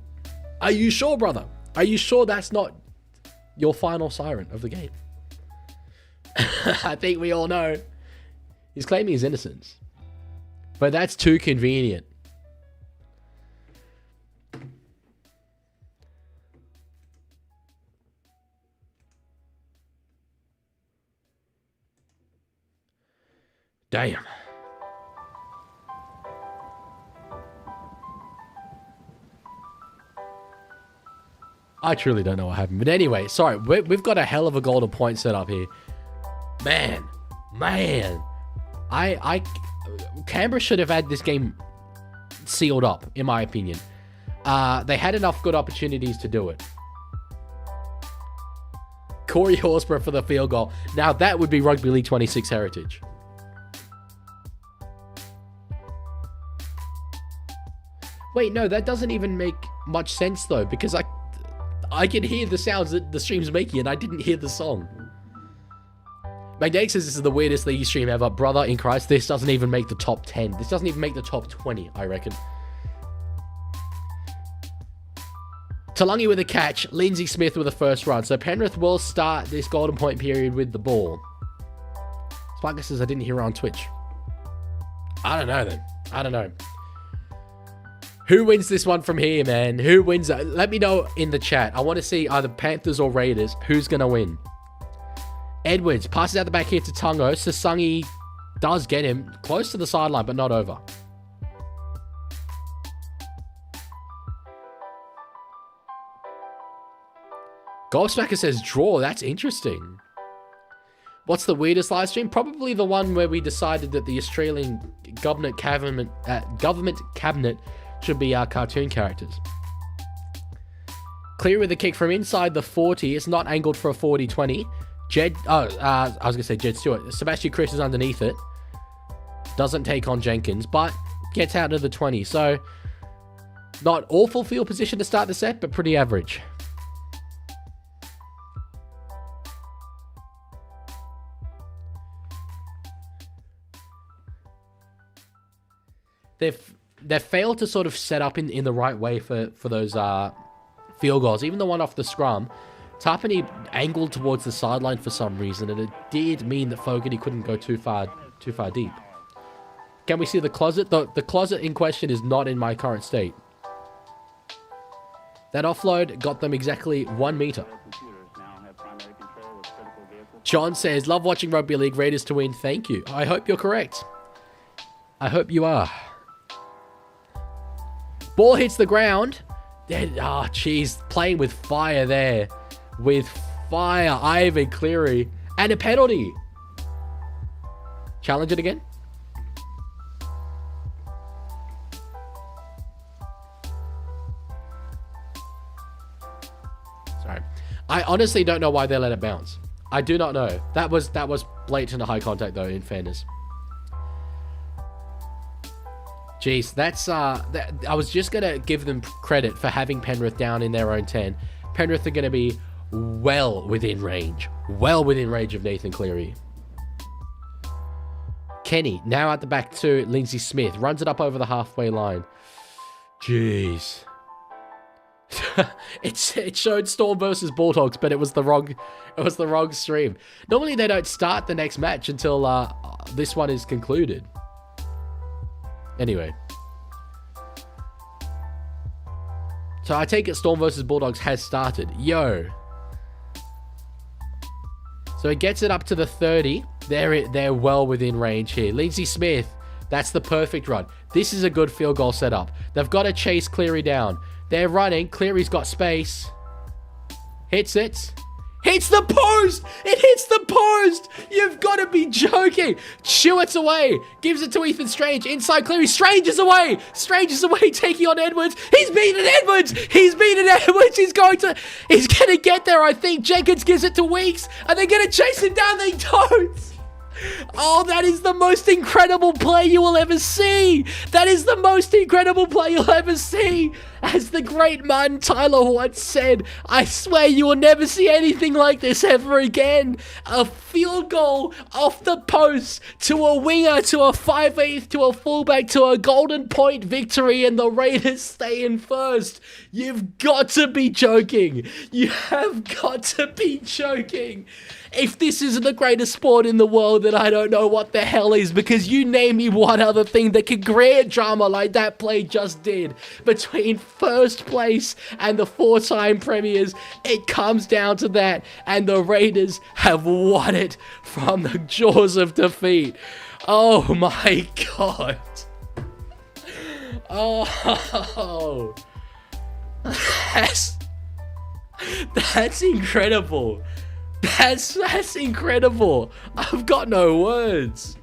Are you sure, brother? Are you sure that's not your final siren of the game? I think we all know. He's claiming his innocence. But that's too convenient. Damn. I truly don't know what happened. But anyway, sorry. We've got a hell of a golden point set up here. Man. Canberra should have had this game sealed up, in my opinion. They had enough good opportunities to do it. Corey Horsburgh for the field goal. Now that would be Rugby League 26 heritage. Wait, no, that doesn't even make much sense though, because I can hear the sounds that the stream's making and I didn't hear the song. Magnetic says this is the weirdest League stream ever. Brother in Christ, this doesn't even make the top 10. This doesn't even make the top 20, I reckon. Talangi with a catch. Lindsay Smith with a first run. So Penrith will start this golden point period with the ball. Sparker says I didn't hear her on Twitch. I don't know then. I don't know. Who wins this one from here, man? Who wins? Let me know in the chat. I want to see either Panthers or Raiders. Who's going to win? Edwards passes out the back here to Tungo. Sasungi does get him close to the sideline, but not over. Golfsmacker says draw. That's interesting. What's the weirdest live stream? Probably the one where we decided that the Australian government cabinet should be our cartoon characters. Clear with a kick from inside the 40. It's not angled for a 40-20. I was going to say Jed Stewart. Sebastian Chris is underneath it. Doesn't take on Jenkins, but gets out of the 20. So, not awful field position to start the set, but pretty average. They've failed to sort of set up in the right way for those field goals. Even the one off the scrum, Tarpany angled towards the sideline for some reason, and it did mean that Fogarty couldn't go too far deep. Can we see the closet? The closet in question is not in my current state. That offload got them exactly 1 meter. John says, love watching rugby league, Raiders to win. Thank you. I hope you're correct. I hope you are. Ball hits the ground. Jeez. Playing with fire there. With fire. Ivan Cleary. And a penalty. Challenge it again. Sorry. I honestly don't know why they let it bounce. I do not know. That was blatant high contact though, in fairness. Jeez, that's I was just gonna give them credit for having Penrith down in their own 10. Penrith are gonna be well within range of Nathan Cleary. Kenny now at the back to Lindsay Smith, runs it up over the halfway line. Jeez. It showed Storm versus Bulldogs, but it was the wrong stream. Normally they don't start the next match until this one is concluded. Anyway. So I take it Storm versus Bulldogs has started. Yo. So it gets it up to the 30. They're well within range here. Lindsay Smith, that's the perfect run. This is a good field goal setup. They've got to chase Cleary down. They're running. Cleary's got space. Hits it. Hits the post! It hits the post! You've got to be joking! Stewart's away. Gives it to Ethan Strange. Inside Cleary. Strange is away! Strange is away, taking on Edwards. He's beaten Edwards! He's beaten Edwards! He's going to get there, I think. Jenkins gives it to Weeks. Are they going to chase him down? They don't! Oh, that is the most incredible play you will ever see. That is the most incredible play you'll ever see. As the great Martin Tyler once said, I swear you will never see anything like this ever again. A field goal off the post to a winger, to a 5/8, to a fullback, to a golden point victory, and the Raiders stay in first. You've got to be joking. You have got to be joking. If this isn't the greatest sport in the world, then I don't know what the hell is, because you name me one other thing that can create drama like that play just did. Between first place and the 4-time premiers, it comes down to that, and the Raiders have won it from the jaws of defeat. Oh my God. Oh. That's incredible. That's incredible. I've got no words.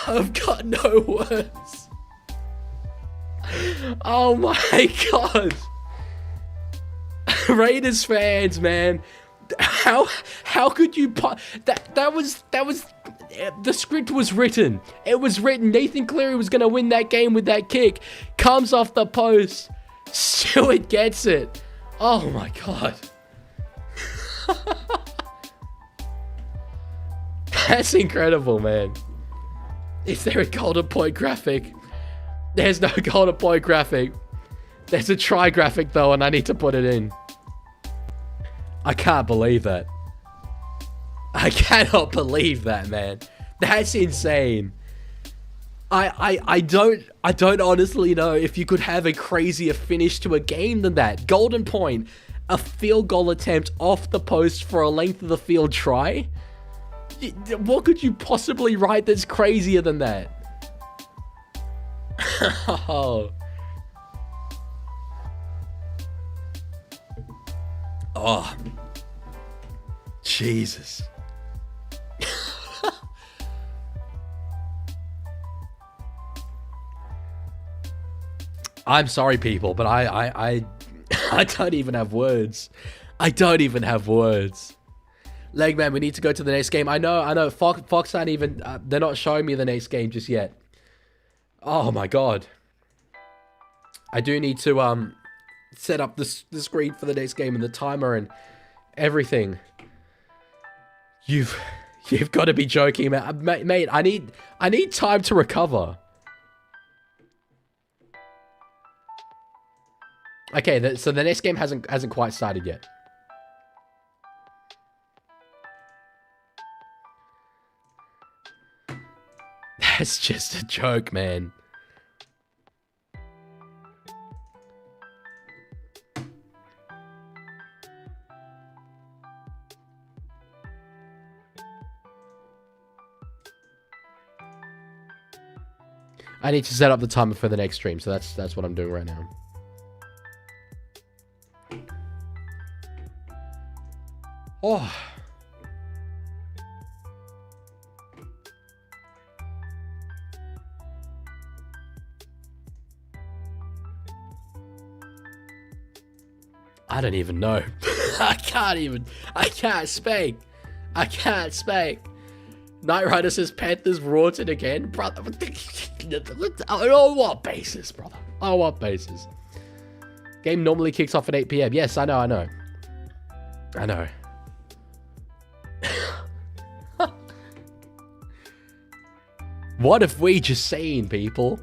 I've got no words. Oh my God. Raiders fans, man. How could you that was the script was written. It was written. Nathan Cleary was going to win that game with that kick. Comes off the post. Stewart gets it. Oh my God. That's incredible, man. Is there a golden point graphic? There's no golden point graphic. There's a try graphic, though, and I need to put it in. I can't believe that. I cannot believe that, man. That's insane. I don't honestly know if you could have a crazier finish to a game than that. Golden point. A field goal attempt off the post for a length of the field try? What could you possibly write that's crazier than that? Oh. Jesus. I'm sorry, people, but I don't even have words. I don't even have words. Legman, we need to go to the next game. I know. Fox aren't even... they're not showing me the next game just yet. Oh, my God. I do need to set up the screen for the next game and the timer and everything. You've got to be joking, mate. I need time to recover. Okay, so the next game hasn't quite started yet. That's just a joke, man. I need to set up the timer for the next stream, so that's what I'm doing right now. Oh. I don't even know. I can't speak. Knight Rider says Panthers rorted again. Brother. On what basis, brother? On what basis? Game normally kicks off at 8 PM. Yes, I know. What have we just seen, people?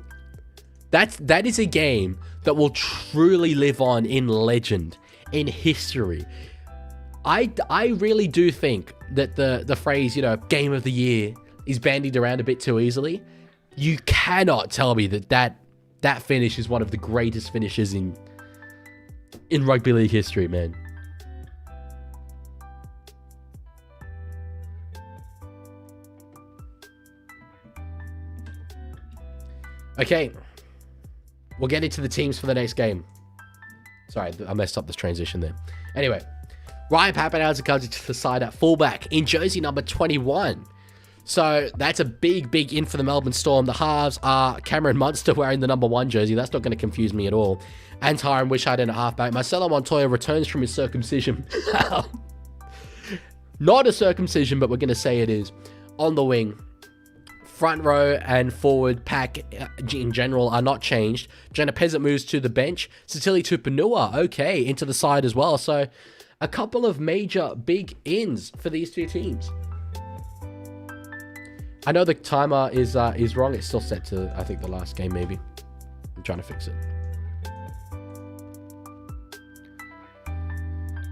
That is a game that will truly live on in legend, in history. I really do think that the phrase, game of the year is bandied around a bit too easily. You cannot tell me that finish is one of the greatest finishes in rugby league history, man. Okay. We'll get into the teams for the next game. Sorry, I messed up this transition there. Anyway, Ryan Pappenhausen comes into the side at fullback in jersey number 21. So that's a big in for the Melbourne Storm. The halves are Cameron Munster wearing the number 1 jersey. That's not going to confuse me at all. And Tyron Wishart in a halfback. Marcelo Montoya returns from his circumcision. Not a circumcision, but we're going to say it is. On the wing. Front row and forward pack in general are not changed. Jenna Peasant moves to the bench. Satili Tupanua, okay, into the side as well. So a couple of major big ins for these two teams. I know the timer is wrong. It's still set to, I think, the last game maybe. I'm trying to fix it.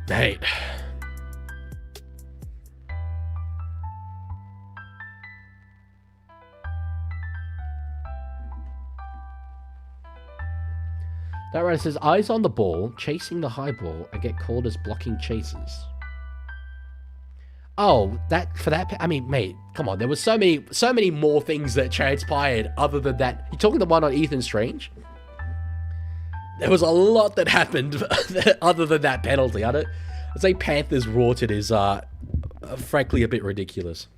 Mate. That runner says, eyes on the ball, chasing the high ball, and get called as blocking chases. Oh, I mean, mate, come on. There was so many more things that transpired other than that. You talking the one on Ethan Strange? There was a lot that happened other than that penalty. I'd say Panthers rorted is, frankly, a bit ridiculous.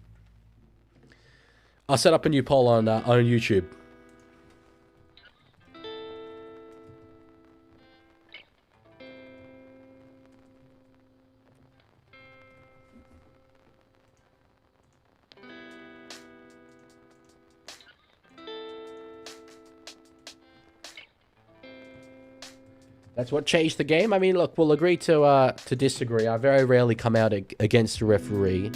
I'll set up a new poll on YouTube. That's what changed the game. I mean, look, we'll agree to disagree. I very rarely come out against a referee,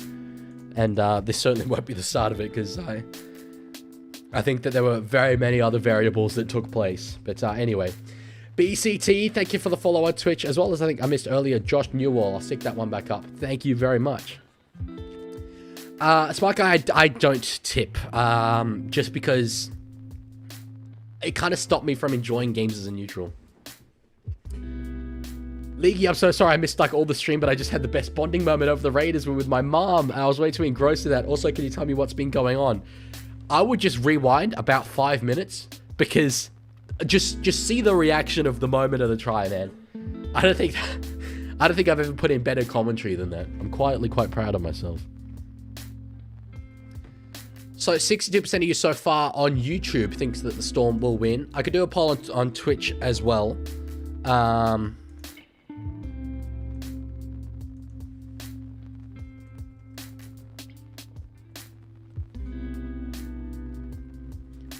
and this certainly won't be the start of it because I think that there were very many other variables that took place. But anyway, BCT, thank you for the follow on Twitch, as well as I think I missed earlier, Josh Newell. I'll stick that one back up. Thank you very much. Smart Guy, I don't tip, just because it kind of stopped me from enjoying games as a neutral. Leaguie, I'm so sorry I missed all the stream, but I just had the best bonding moment of the Raiders with my mom. I was way too engrossed in that. Also, can you tell me what's been going on? I would just rewind about 5 minutes because just see the reaction of the moment of the try, man. I don't think I've ever put in better commentary than that. I'm quietly quite proud of myself. So 62% of you so far on YouTube thinks that the Storm will win. I could do a poll on Twitch as well.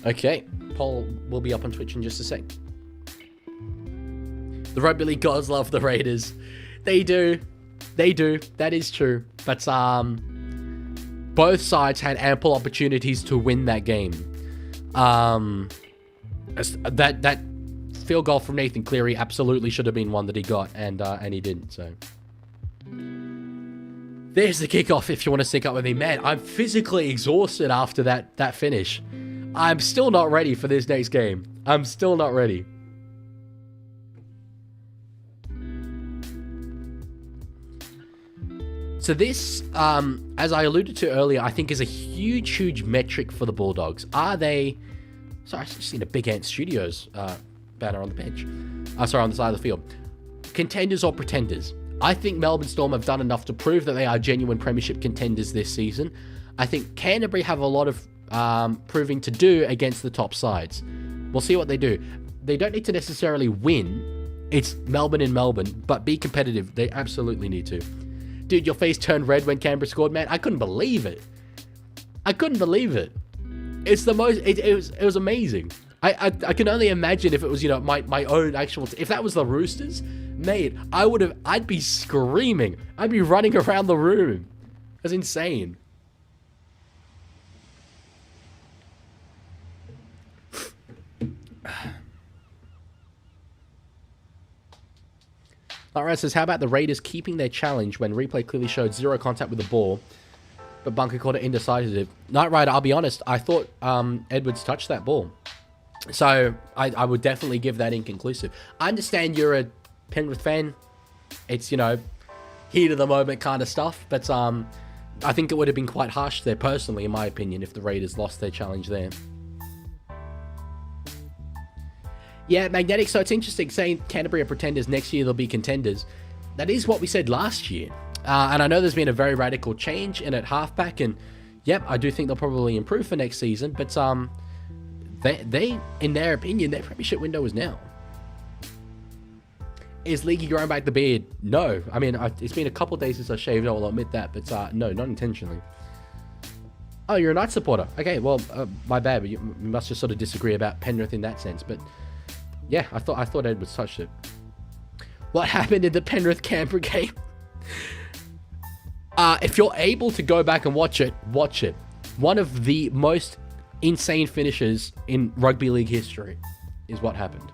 Okay, poll will be up on Twitch in just a sec. The Rugby League gods love the Raiders. They do. They do. That is true. But both sides had ample opportunities to win that game. That field goal from Nathan Cleary absolutely should have been one that he got, and he didn't. So there's the kickoff. If you want to sync up with me, man, I'm physically exhausted after that finish. I'm still not ready for this next game. I'm still not ready. So this, as I alluded to earlier, I think is a huge metric for the Bulldogs. Are they... Sorry, I've just seen a Big Ant Studios banner on the bench. Sorry, on the side of the field. Contenders or pretenders? I think Melbourne Storm have done enough to prove that they are genuine premiership contenders this season. I think Canterbury have a lot of proving to do against the top sides. We'll see what they do. They don't need to necessarily win. It's Melbourne in Melbourne, but be competitive. They absolutely need to. Dude, your face turned red when Canberra scored, man. I couldn't believe it. I couldn't believe it. It's the most... It was amazing. I can only imagine if it was, you know, my own actual... If that was the Roosters, mate, I'd be screaming. I'd be running around the room. That's insane. Alright, says, how about the Raiders keeping their challenge when replay clearly showed zero contact with the ball, but Bunker called it indecisive? Knight Rider, I'll be honest, I thought Edwards touched that ball. So, I would definitely give that inconclusive. I understand you're a Penrith fan. It's, you know, heat of the moment kind of stuff, but I think it would have been quite harsh there, personally, in my opinion, if the Raiders lost their challenge there. Yeah, Magnetic, so it's interesting saying Canterbury are pretenders, next year they'll be contenders. That is what we said last year. And I know there's been a very radical change in at halfback, and yep, I do think they'll probably improve for next season, but they in their opinion, their premiership window is now. Is Leaguie growing back the beard? No. I mean, it's been a couple days since I shaved, I'll admit that, but no, not intentionally. Oh, you're a Knights supporter. Okay, well, my bad, but you must just sort of disagree about Penrith in that sense, but... Yeah, I thought Edwards touched it. What happened in the Penrith-Canberra game? If you're able to go back and watch it, watch it. One of the most insane finishes in rugby league history is what happened.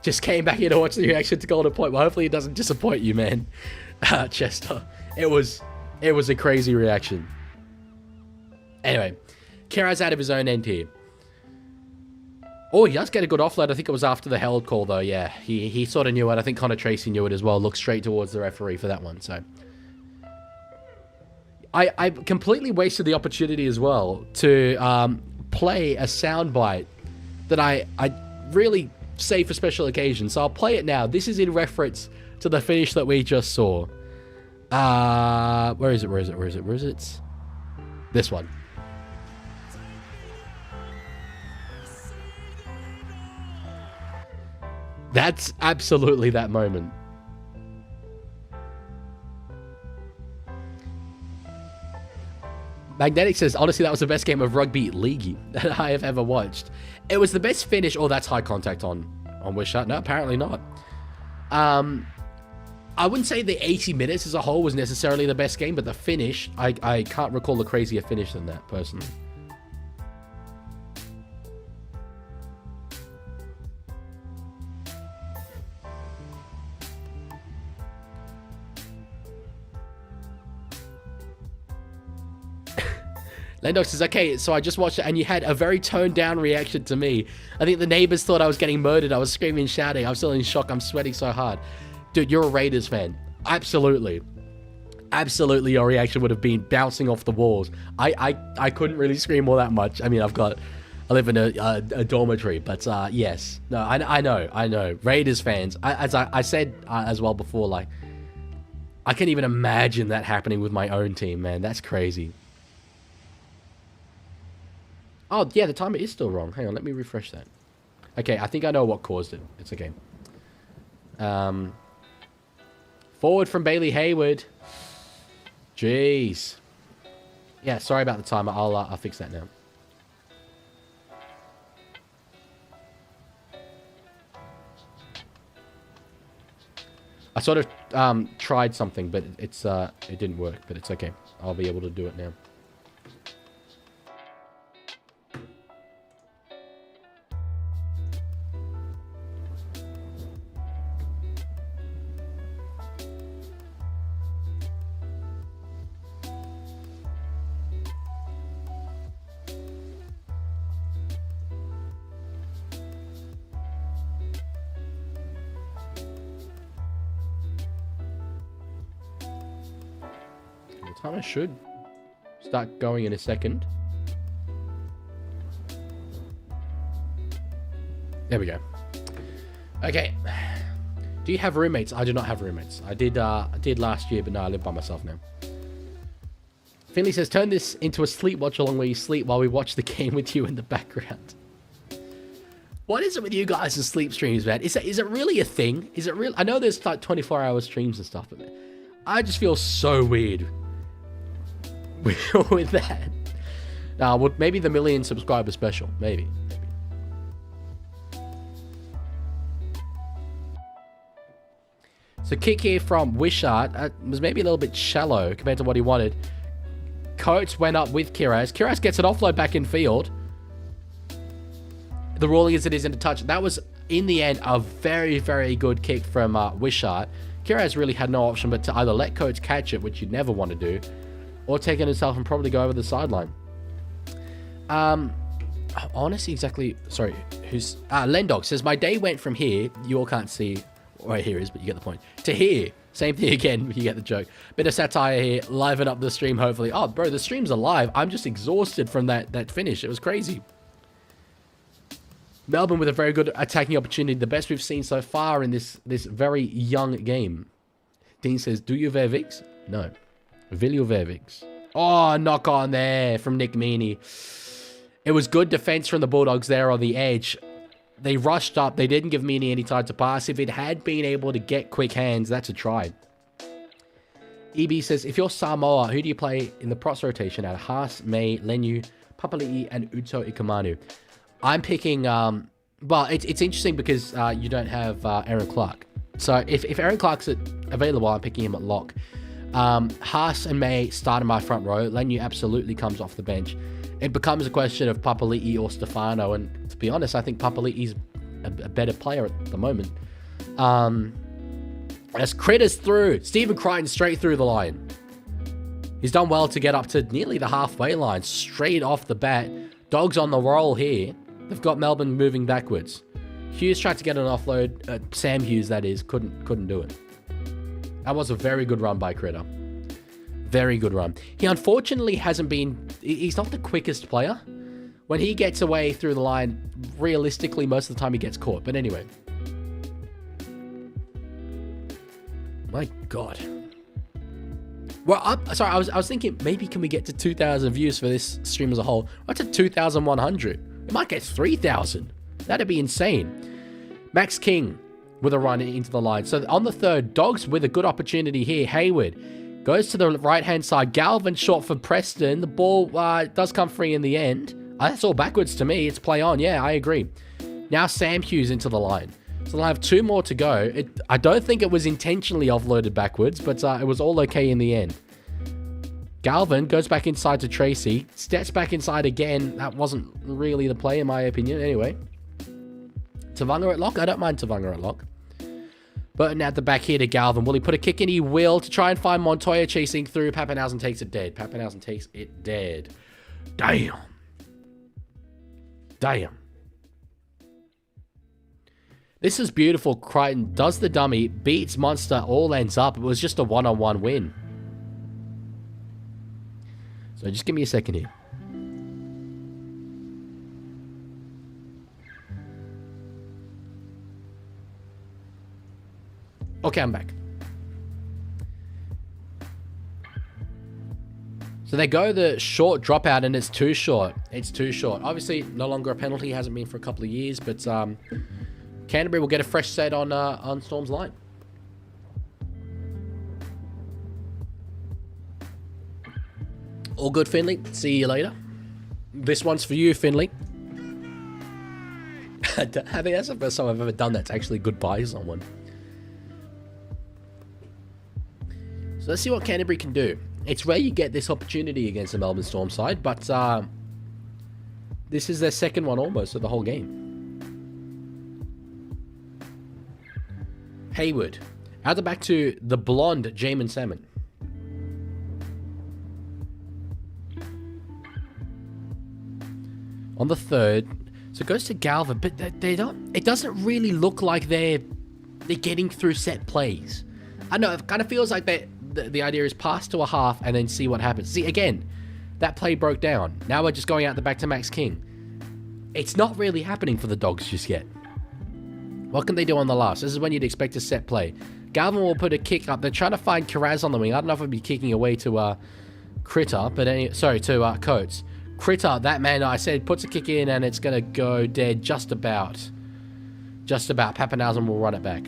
Just came back here to watch the reaction to Golden Point. Well, hopefully it doesn't disappoint you, man. Chester. It was a crazy reaction. Anyway, Kira's out of his own end here. Oh, he does get a good offload. I think it was after the held call, though. Yeah, he sort of knew it. I think Connor Tracy knew it as well. Looked straight towards the referee for that one. So I completely wasted the opportunity as well to play a soundbite that I really save for special occasions. So I'll play it now. This is in reference to the finish that we just saw. Where is it? This one. That's absolutely that moment. Magnetic says, honestly, that was the best game of rugby league that I have ever watched. It was the best finish. Oh, that's high contact on Wishart. No, apparently not. I wouldn't say the 80 minutes as a whole was necessarily the best game, but the finish, I can't recall a crazier finish than that, personally. Lendox says, okay, so I just watched it and you had a very toned down reaction to me. I think the neighbors thought I was getting murdered. I was screaming, shouting. I was still in shock. I'm sweating so hard. Dude, you're a Raiders fan. Absolutely. Absolutely, your reaction would have been bouncing off the walls. I couldn't really scream all that much. I mean, I live in a dormitory, but yes. No, I know. Raiders fans, as I said as well before, like, I can't even imagine that happening with my own team, man. That's crazy. Oh, yeah, the timer is still wrong. Hang on, let me refresh that. Okay, I think I know what caused it. It's okay. Forward from Bailey Hayward. Jeez. Yeah, sorry about the timer. I'll fix that now. I sort of tried something, but it didn't work. But it's okay. I'll be able to do it now. The timer should start going in a second. There we go. Okay. Do you have roommates? I do not have roommates. I did last year, but no, I live by myself now. Finley says, turn this into a sleep watch along where you sleep while we watch the game with you in the background. What is it with you guys and sleep streams, man? Is it really a thing? Is it real? I know there's like 24-hour streams and stuff, but I just feel so weird with that. Well, maybe the 1 million subscriber special. Maybe. So kick here from Wishart was maybe a little bit shallow compared to what he wanted. Coates went up with Kiraz. Kiraz gets an offload back in field. The ruling is it is into touch. That was, in the end, a very, very good kick from Wishart. Kiraz really had no option but to either let Coates catch it, which you'd never want to do, or take it himself and probably go over the sideline. Honestly, exactly. Sorry, who's Lendog says my day went from here. You all can't see where here is, but you get the point. To here, same thing again. You get the joke. Bit of satire here. Liven up the stream. Hopefully. Oh, bro, the stream's alive. I'm just exhausted from that finish. It was crazy. Melbourne with a very good attacking opportunity. The best we've seen so far in this very young game. Dean says, do you Vervix? No. Will you Vervix? Oh, knock on there from Nick Meaney. It was good defense from the Bulldogs there on the edge. They rushed up. They didn't give Meaney any time to pass. If it had been able to get quick hands, that's a try. EB says, if you're Samoa, who do you play in the props rotation out of Haas, May, Lenu, Papali'i, and Uto Ikamanu? I'm picking, well, it's interesting because you don't have Aaron Clark. So if Aaron Clark's available, I'm picking him at lock. Haas and May start in my front row. Lenu absolutely comes off the bench. It becomes a question of Papali'i or Stefano, and to be honest, I think Papali'i's a better player at the moment. As Critters through, Stephen Crichton straight through the line. He's done well to get up to nearly the halfway line, straight off the bat. Dogs on the roll here. They've got Melbourne moving backwards. Hughes tried to get an offload. Sam Hughes, that is, couldn't do it. That was a very good run by Critter. Very good run. He unfortunately hasn't been... He's not the quickest player. When he gets away through the line, realistically, most of the time he gets caught. But anyway. My God. Well, sorry, I was thinking, maybe can we get to 2,000 views for this stream as a whole? What's at 2,100? It might get 3,000. That'd be insane. Max King with a run into the line. So on the third, Dogs with a good opportunity here. Hayward goes to the right-hand side. Galvin short for Preston. The ball does come free in the end. That's all backwards to me. It's play on. Yeah, I agree. Now Sam Hughes into the line. So they'll have 2 more to go. I don't think it was intentionally offloaded backwards, but it was all okay in the end. Galvin goes back inside to Tracy. Steps back inside again. That wasn't really the play in my opinion. Anyway. Tavanga at lock. I don't mind Tavanga at lock. Burton at the back here to Galvin. Will he put a kick in? He will to try and find Montoya chasing through. Pappenhausen takes it dead. Pappenhausen takes it dead. Damn. Damn. This is beautiful. Crichton does the dummy. Beats Monster. All ends up. It was just a one-on-one win. So just give me a second here. Okay, I'm back. So they go the short dropout, and it's too short. It's too short. Obviously, no longer a penalty. Hasn't been for a couple of years, but Canterbury will get a fresh set on Storm's line. All good, Finley. See you later. This one's for you, Finley. I think that's the first time I've ever done that to actually goodbye someone. So let's see what Canterbury can do. It's rare you get this opportunity against the Melbourne Storm side, but this is their second one almost of the whole game. Hayward. Out the back to the blonde Jamin Salmon. On the third, so it goes to Galvin, but they don't. It doesn't really look like they're getting through set plays. I know it kind of feels like the idea is pass to a half and then see what happens. See, again, that play broke down. Now we're just going out the back to Max King. It's not really happening for the Dogs just yet. What can they do on the last? This is when you'd expect a set play. Galvin will put a kick up. They're trying to find Kiraz on the wing. I don't know if it'd be kicking away to Critter, but to Coates. Critter, that man I said, puts a kick in and it's going to go dead just about. Just about. Pappenhausen will run it back.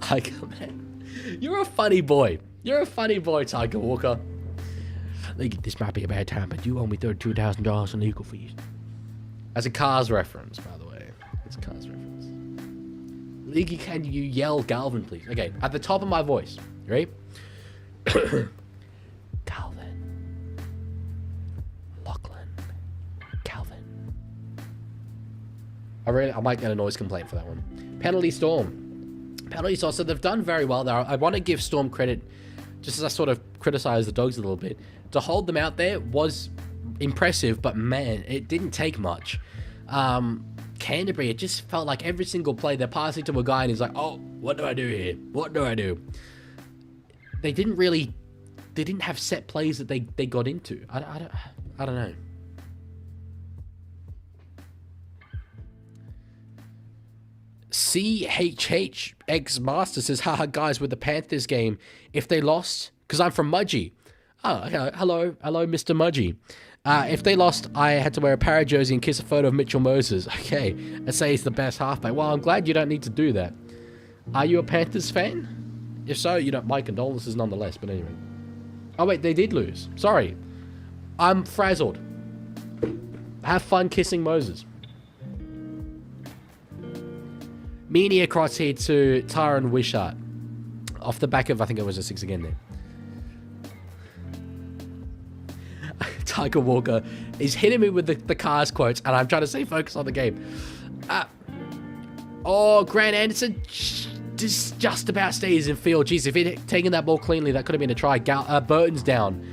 Tiger, man. You're a funny boy. You're a funny boy, Tiger Walker. League, this might be a bad time, but you owe me $32,000 on legal fees. That's a Cars reference, by the way. It's a Cars reference. League, can you yell Galvin, please? Okay, at the top of my voice. You ready? Calvin. Lachlan. Calvin. I might get a noise complaint for that one. Penalty Storm. Penalty Storm. So they've done very well there. I want to give Storm credit, just as I sort of criticize the Dogs a little bit. To hold them out there was impressive, but man, it didn't take much. Canterbury, it just felt like every single play they're passing to a guy and he's like, oh, what do I do here? What do I do? They didn't have set plays that they got into. I don't know. CHHX Master says, haha, guys, with the Panthers game, if they lost, because I'm from Mudgee. Oh, okay. Hello, Mr. Mudgee. If they lost, I had to wear a para jersey and kiss a photo of Mitchell Moses. Okay, and say he's the best halfback. Well, I'm glad you don't need to do that. Are you a Panthers fan? If so, you don't. My condolences nonetheless, but anyway. Oh, wait, they did lose. Sorry. I'm frazzled. Have fun kissing Moses. Meanie across here to Tyron Wishart. Off the back of, I think it was a 6 again there. Tiger Walker is hitting me with the Cars quotes, and I'm trying to stay focused on the game. Grant Anderson just about stays in field. Jeez, if he'd taken that ball cleanly, that could have been a try. Burton's down.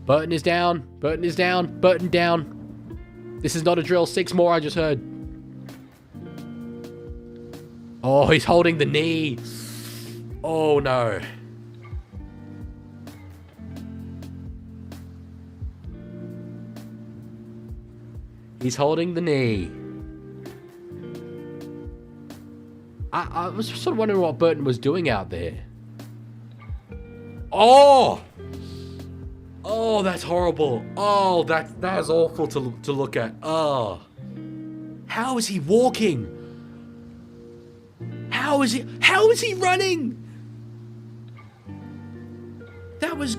Burton is down. Burton is down. Burton down. This is not a drill. 6 more, I just heard. Oh, he's holding the knee. Oh, no. He's holding the knee. I was sort of wondering what Burton was doing out there. Oh! Oh, that's horrible. Oh, that is awful to look at. Oh. How is he walking? How is he running? That was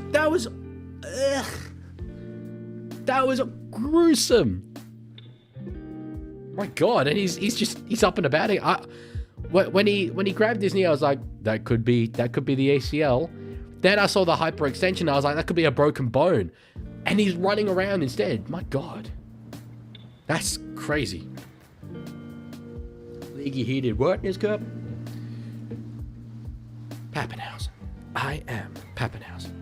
gruesome. My God, and he's up and about it. When he grabbed his knee, I was like, that could be the ACL. Then I saw the hyperextension. I was like, that could be a broken bone. And he's running around instead. My God. That's crazy. Leaguie heated what in his cup? Pappenhausen. I am Pappenhausen.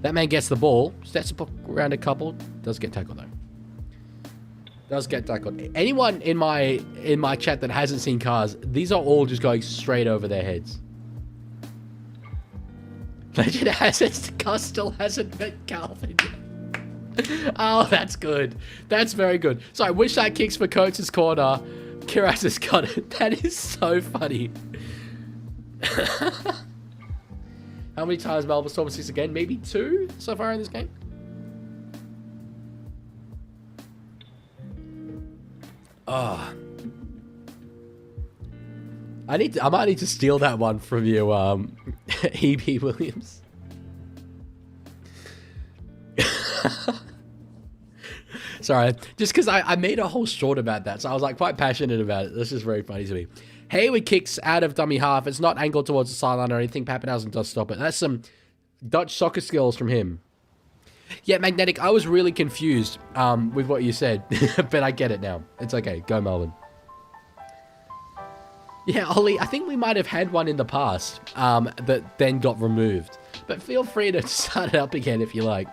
That man gets the ball. Steps up around a couple. Does get tackled though. Does get tackled. Anyone in my chat that hasn't seen Cars, these are all just going straight over their heads. Legend has it. Gus still hasn't met Calvin yet. Oh, that's good. That's very good. So I wish that kicks for Coates' corner. Kiraz has got it. That is so funny. How many times Melbourne Storm assist again? Maybe 2 so far in this game. Oh. I might need to steal that one from you, E.B. Williams. Sorry, just because I made a whole short about that, so I was like quite passionate about it. This is very funny to me. Hayward kicks out of dummy half. It's not angled towards the sideline or anything. Pappenhausen does stop it. That's some Dutch soccer skills from him. Yeah, Magnetic, I was really confused with what you said, but I get it now. It's okay. Go Melbourne. Yeah, Ollie, I think we might have had one in the past that then got removed. But feel free to start it up again if you like.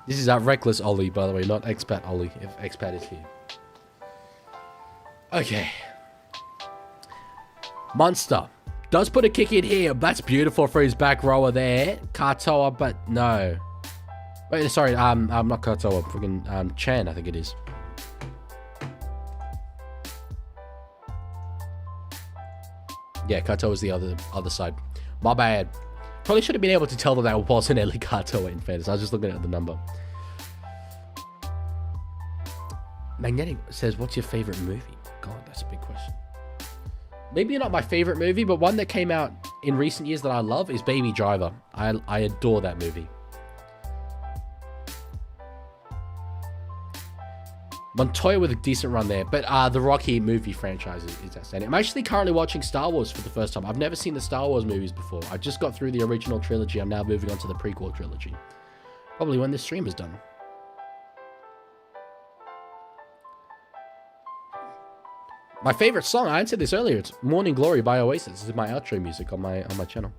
This is our reckless Ollie, by the way, not expat Ollie, if expat is here. Okay. Munster does put a kick in here. That's beautiful for his back rower there. Katoa, but no. Wait, sorry, I'm not Katoa. Freaking Chan, I think it is. Yeah, Katoa is the other side. My bad. Probably should have been able to tell that that wasn't Eli Katoa in fairness. I was just looking at the number. Magnetic says, what's your favorite movie? God, that's a big question. Maybe not my favorite movie, but one that came out in recent years that I love is Baby Driver. I adore that movie. Montoya with a decent run there, but the Rocky movie franchise is outstanding. I'm actually currently watching Star Wars for the first time. I've never seen the Star Wars movies before. I just got through the original trilogy. I'm now moving on to the prequel trilogy. Probably when this stream is done. My favorite song, I answered this earlier, it's Morning Glory by Oasis. This is my outro music on my channel.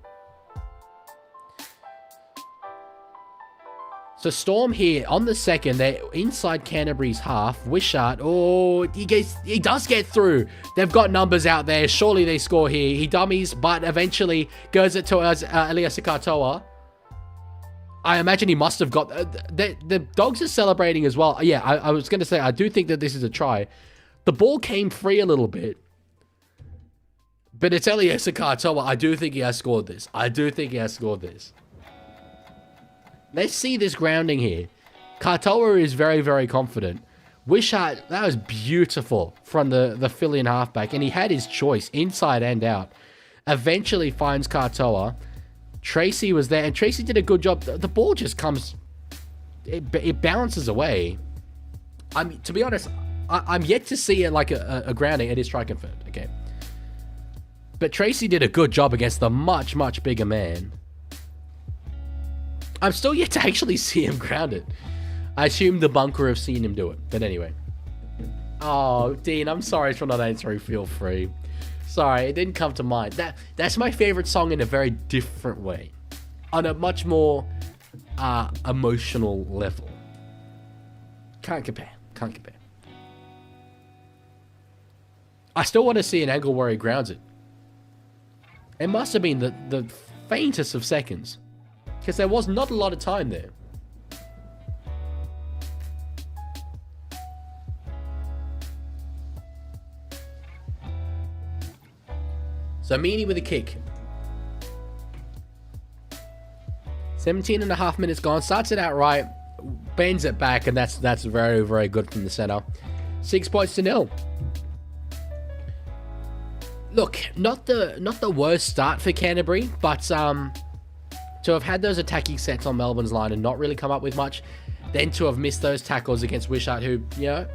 So Storm here on the second, they're inside Canterbury's half. Wishart, oh, he does get through. They've got numbers out there. Surely they score here. He dummies, but eventually goes it towards Elias Katoa. I imagine he must have got... the Dogs are celebrating as well. Yeah, I was going to say, I do think that this is a try. The ball came free a little bit. But it's Elias Katoa. I do think he has scored this. Let's see this grounding here. Katoa is very, very confident. Wishart, that was beautiful from the Phillian halfback. And he had his choice, inside and out. Eventually finds Katoa. Tracy was there, and Tracy did a good job. The ball just comes... It bounces away. To be honest, I'm yet to see it like a grounding. It is try confirmed, okay. But Tracy did a good job against the much, much bigger man. I'm still yet to actually see him grounded. I assume the bunker have seen him do it. But anyway. Oh, Dean, I'm sorry for not answering. Feel free. Sorry, it didn't come to mind. That's my favorite song in a very different way. On a much more emotional level. Can't compare. I still want to see an angle where he grounds it. It must have been the faintest of seconds. Because there was not a lot of time there. So Meany with a kick. 17 and a half minutes gone. Starts it out right. Bends it back. And that's very, very good from the center. 6 points to 0. Look, not the worst start for Canterbury. But to have had those attacking sets on Melbourne's line and not really come up with much, then to have missed those tackles against Wishart, who, you know,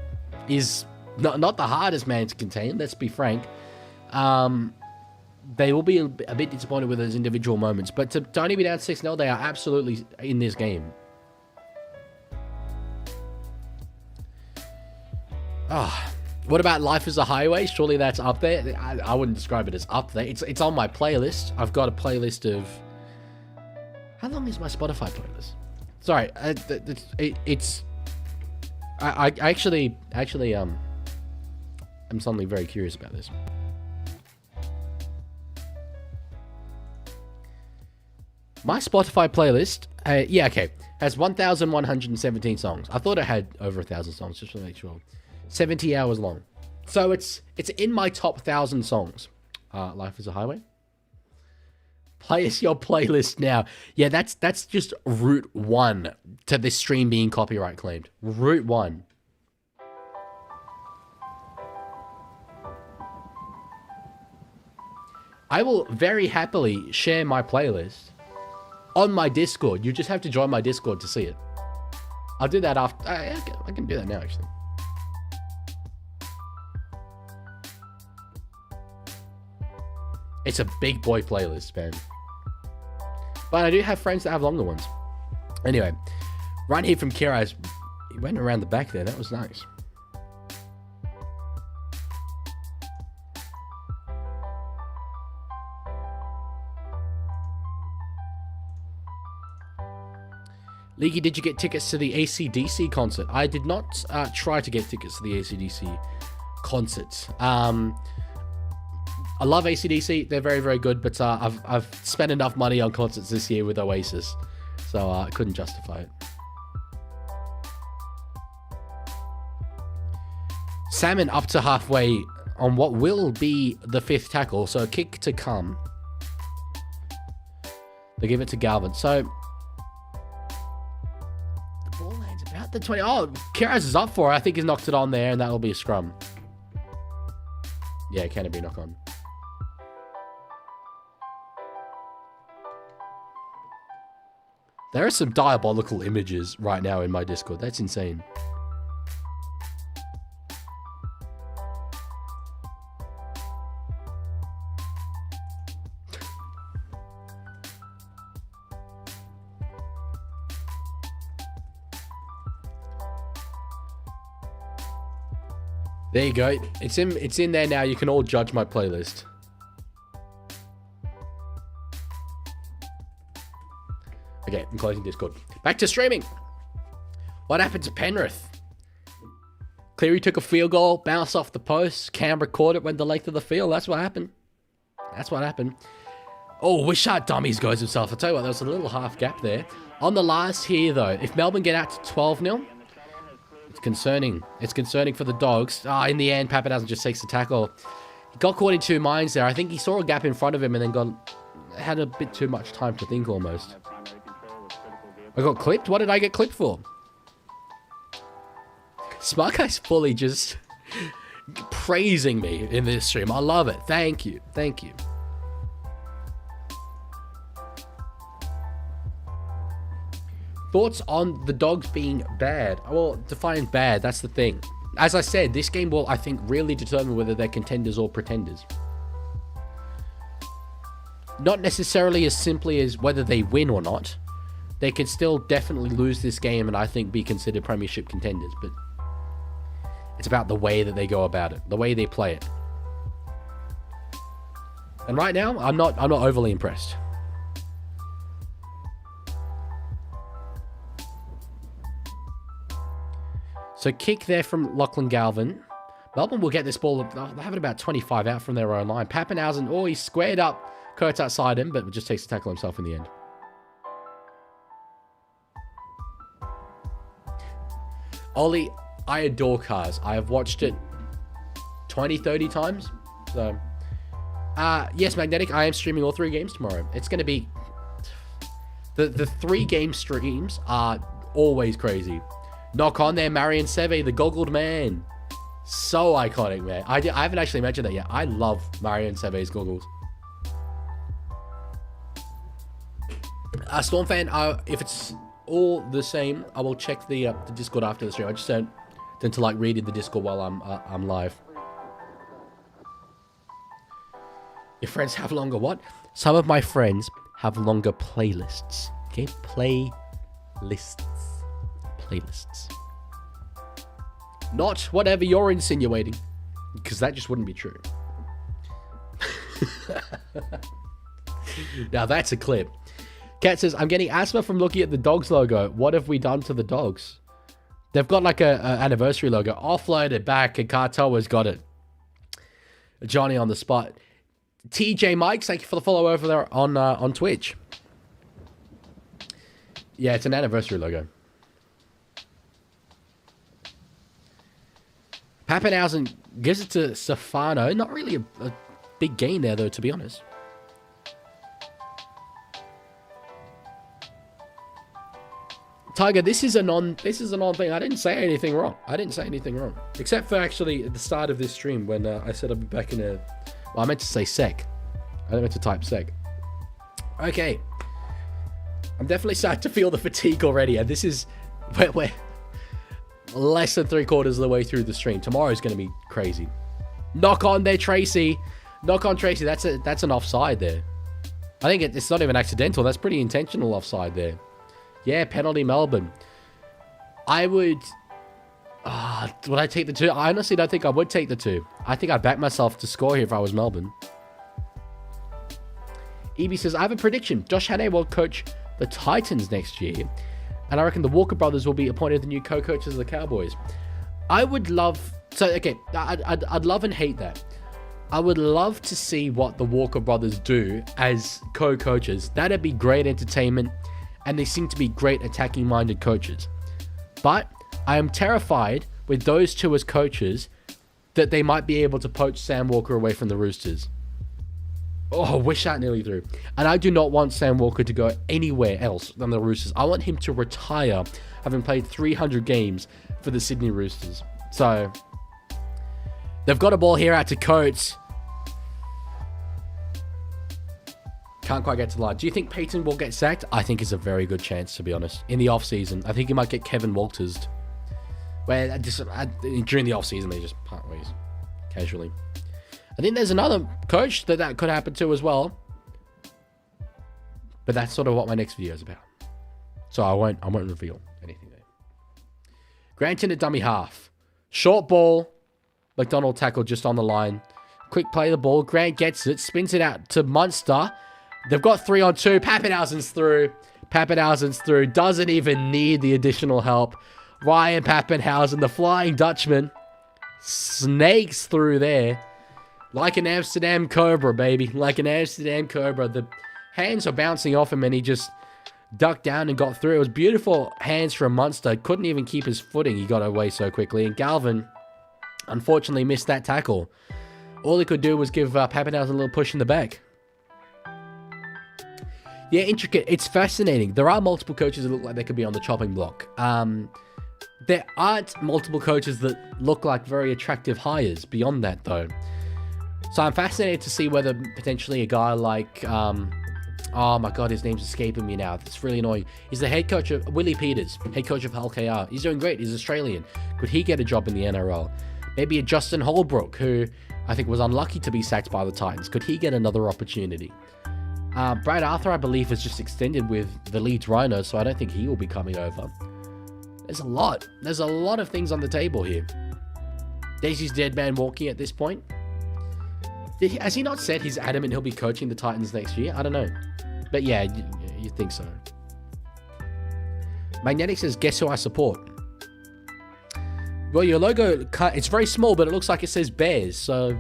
is not the hardest man to contain, let's be frank. They will be a bit disappointed with those individual moments, but to only be down 6-0, they are absolutely in this game. What about Life is a Highway? Surely that's up there. I wouldn't describe it as up there. It's on my playlist. I've got a playlist of... How long is my Spotify playlist? Sorry, I actually, I'm suddenly very curious about this. My Spotify playlist, yeah, okay, has 1,117 songs. I thought it had over 1,000 songs, just to make sure. 70 hours long. So it's in my top 1,000 songs. Life is a Highway. Play us your playlist now. Yeah, that's just route 1 to this stream being copyright claimed. Route 1. I will very happily share my playlist on my Discord. You just have to join my Discord to see it. I'll do that after. I can do that now, actually. It's a big boy playlist, man. But I do have friends that have longer ones. Anyway, right here from Kiraz. He went around the back there. That was nice. Leaguie, did you get tickets to the AC/DC concert? I did not try to get tickets to the AC/DC concert. I love AC/DC. They're very, very good, but I've spent enough money on concerts this year with Oasis, so I couldn't justify it. Salmon up to halfway on what will be the 5th tackle, so a kick to come. They give it to Galvin. So the ball lands about the 20. Oh, Kiraz is up for it. I think he's knocked it on there, and that'll be a scrum. Yeah, Canterbury knock on. There are some diabolical images right now in my Discord. That's insane. There you go. It's in there now. You can all judge my playlist. Okay, I'm closing Discord. Back to streaming. What happened to Penrith? Cleary took a field goal, bounced off the post. Canberra caught it, went the length of the field. That's what happened. That's what happened. Oh, Wishart dummies goes himself. I'll tell you what, there was a little half gap there. On the last here, though, if Melbourne get out to 12-0, it's concerning. It's concerning for the Dogs. In the end, Pappenhausen just takes the tackle. He got caught in two minds there. I think he saw a gap in front of him and then had a bit too much time to think almost. I got clipped? What did I get clipped for? Smart Guy's fully just praising me in this stream. I love it. Thank you. Thank you. Thoughts on the Dogs being bad? Well, define bad, that's the thing. As I said, this game will, I think, really determine whether they're contenders or pretenders. Not necessarily as simply as whether they win or not. They can still definitely lose this game and I think be considered premiership contenders, but it's about the way that they go about it, the way they play it. And right now, I'm not overly impressed. So kick there from Lachlan Galvin. Melbourne will get this ball. They'll have it about 25 out from their own line. Pappenhausen, he's squared up. Kurtz outside him, but just takes the tackle himself in the end. Ollie, I adore Cars. I have watched it 20, 30 times. So, yes, Magnetic, I am streaming all 3 games tomorrow. It's going to be... The 3 game streams are always crazy. Knock on there, Marion Seve, the goggled man. So iconic, man. I haven't actually mentioned that yet. I love Marion Seve's goggles. Stormfan, if it's all the same, I will check the Discord after the stream. I just don't to like read in the Discord while I'm live. Your friends have longer what? Some of my friends have longer playlists. Okay, playlists. Not whatever you're insinuating, because that just wouldn't be true. Now that's a clip. Kat says, I'm getting asthma from looking at the Dogs logo. What have we done to the Dogs? They've got like a anniversary logo. Offloaded back, and Cartoa's got it. Johnny on the spot. TJ Mikes, thank you for the follow over there on Twitch. Yeah, it's an anniversary logo. Pappenhausen gives it to Stefano. Not really a big gain there, though, to be honest. Tiger, this is a non thing. I didn't say anything wrong. Except for actually at the start of this stream when I said I'd be back in a... Well, I meant to say sec. I meant to type sec. Okay. I'm definitely starting to feel the fatigue already. And this is... We're less than 3/4 of the way through the stream. Tomorrow's going to be crazy. Knock on there, Tracy. Knock on, Tracy. That's an offside there. I think it's not even accidental. That's pretty intentional offside there. Yeah, penalty Melbourne. I would... would I take the 2? I honestly don't think I would take the 2. I think I'd back myself to score here if I was Melbourne. EB says, I have a prediction. Josh Hannay will coach the Titans next year. And I reckon the Walker brothers will be appointed the new co-coaches of the Cowboys. I would love... So, okay, I'd love and hate that. I would love to see what the Walker brothers do as co-coaches. That'd be great entertainment. And they seem to be great attacking-minded coaches. But I am terrified with those two as coaches that they might be able to poach Sam Walker away from the Roosters. Oh, wish that nearly through. And I do not want Sam Walker to go anywhere else than the Roosters. I want him to retire, having played 300 games for the Sydney Roosters. So, they've got a ball here out to Coates. Can't quite get to the line. Do you think Payton will get sacked? I think it's a very good chance, to be honest. In the off-season, I think he might get Kevin Walters. Where during the off-season, they just part ways casually. I think there's another coach that could happen to as well. But that's sort of what my next video is about. So I won't reveal anything there. Grant in a dummy half. Short ball. McDonald tackle just on the line. Quick play the ball. Grant gets it. Spins it out to Munster. They've got 3-on-2. Pappenhausen's through. Doesn't even need the additional help. Ryan Pappenhausen, the Flying Dutchman, snakes through there. Like an Amsterdam Cobra, baby. Like an Amsterdam Cobra. The hands are bouncing off him and he just ducked down and got through. It was beautiful hands from Munster. Couldn't even keep his footing. He got away so quickly. And Galvin, unfortunately, missed that tackle. All he could do was give Pappenhausen a little push in the back. Yeah, intricate. It's fascinating. There are multiple coaches that look like they could be on the chopping block. There aren't multiple coaches that look like very attractive hires beyond that, though. So I'm fascinated to see whether potentially a guy like... oh my god, his name's escaping me now. It's really annoying. He's the head coach of... Willie Peters, head coach of Hull KR. He's doing great. He's Australian. Could he get a job in the NRL? Maybe a Justin Holbrook, who I think was unlucky to be sacked by the Titans. Could he get another opportunity? Brad Arthur, I believe, has just extended with the Leeds Rhinos, so I don't think he will be coming over. There's a lot. There's a lot of things on the table here. Daisy's dead man walking at this point. Has he not said he's adamant he'll be coaching the Titans next year? I don't know. But yeah, you think so. Magnetic says, guess who I support? Well, your logo, it's very small, but it looks like it says Bears. So,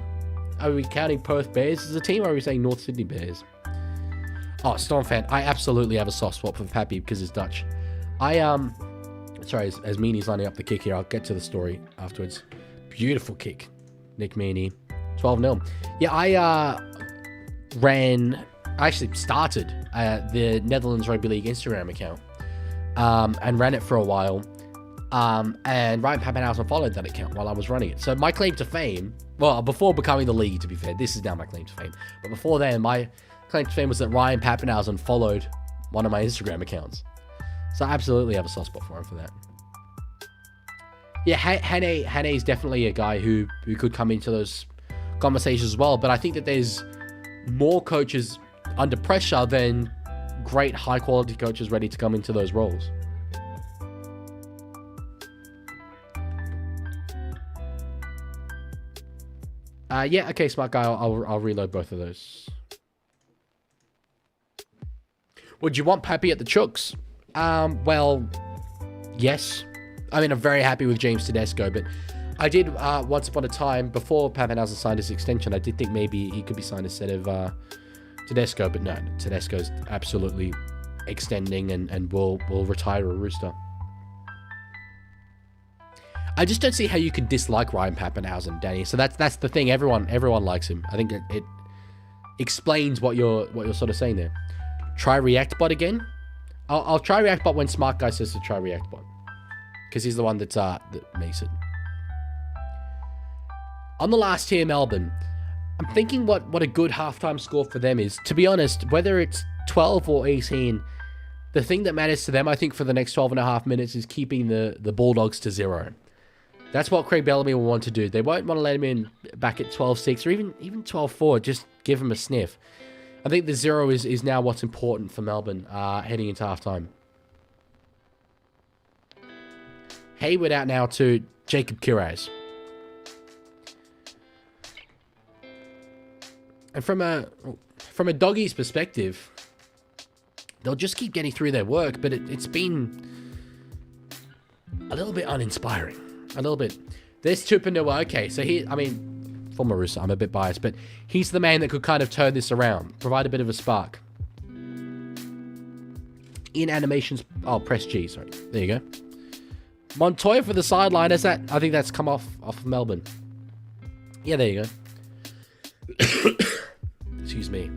are we counting Perth Bears as a team, or are we saying North Sydney Bears? Oh, Storm fan. I absolutely have a soft spot for Pappy because it's Dutch. Sorry, as Meany's lining up the kick here, I'll get to the story afterwards. Beautiful kick, Nick Meany. 12-0. Yeah, I actually started the Netherlands Rugby League Instagram account and ran it for a while. And Ryan Pappenhausen followed that account while I was running it. So my claim to fame, well, before becoming the League, to be fair, this is now my claim to fame. But before then, my claim to fame was that Ryan Pappenhausen followed one of my Instagram accounts. So I absolutely have a soft spot for him for that. Yeah, Hannay is definitely a guy who could come into those conversations as well. But I think that there's more coaches under pressure than great high-quality coaches ready to come into those roles. Yeah, okay, smart guy. I'll reload both of those. Would you want Pappy at the Chooks? Well, yes. I mean, I'm very happy with James Tedesco, but I did, once upon a time, before Pappenhausen signed his extension, I did think maybe he could be signed instead of Tedesco, but no, Tedesco's absolutely extending and will retire a Rooster. I just don't see how you could dislike Ryan Pappenhausen, Danny. So that's the thing. Everyone likes him. I think it explains what you're sort of saying there. Try React Bot again. I'll try react bot when Smart Guy says to try react bot. Because he's the one that makes it. On the last tier, Melbourne. I'm thinking what a good halftime score for them is. To be honest, whether it's 12 or 18, the thing that matters to them, I think, for the next 12 and a half minutes is keeping the Bulldogs to 0. That's what Craig Bellamy will want to do. They won't want to let him in back at 12-6 or even 12-4. Just give him a sniff. I think the 0 is now what's important for Melbourne heading into halftime. Hayward out now to Jacob Kiraz. And from a doggy's perspective, they'll just keep getting through their work, but it's been a little bit uninspiring. A little bit. There's Tupanua. Okay, so for Marusa, I'm a bit biased, but he's the man that could kind of turn this around, provide a bit of a spark. In animations, press G, sorry. There you go. Montoya for the sideline. I think that's come off Melbourne. Yeah, there you go. Excuse me.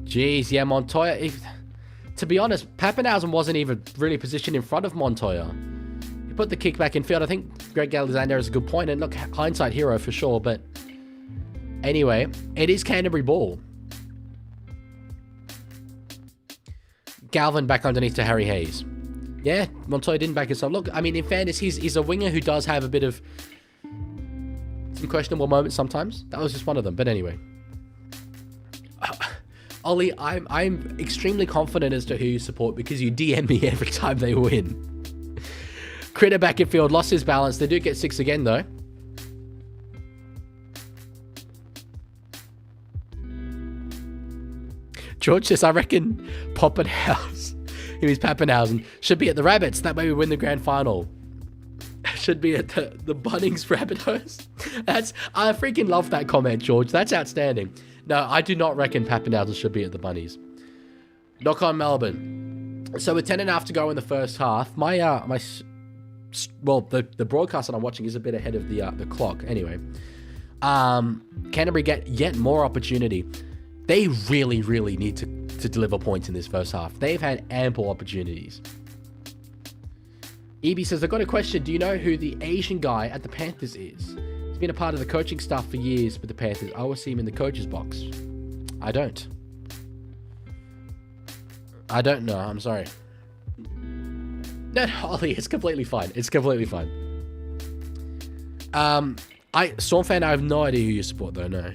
Jeez, yeah, Montoya. To be honest, Pappenhausen wasn't even really positioned in front of Montoya. He put the kick back in field. I think Greg Alexander is a good point, and look, hindsight hero for sure, but anyway, it is Canterbury ball. Galvin back underneath to Harry Hayes. Yeah, Montoya didn't back himself. Look, I mean, in fairness, he's a winger who does have a bit of some questionable moments sometimes. That was just one of them, but anyway. Ollie, I'm extremely confident as to who you support because you DM me every time they win. Critter back in field, lost his balance. They do get 6 again, though. George says, I reckon Pappenhausen, he means Pappenhausen, should be at the Rabbits. That way we win the grand final. Should be at the Bunnings Rabbitohs. I freaking love that comment, George. That's outstanding. No, I do not reckon Pappenhausen should be at the Bunnies. Knock on Melbourne. So with 10.5 to go in the first half, the broadcast that I'm watching is a bit ahead of the clock. Anyway, Canterbury get yet more opportunity. They really, really need to deliver points in this first half. They've had ample opportunities. EB says, I've got a question. Do you know who the Asian guy at the Panthers is? He's been a part of the coaching staff for years with the Panthers. I always see him in the coach's box. I don't know. I'm sorry. No, Ollie, it's completely fine. It's completely fine. Storm fan, I have no idea who you support though, no.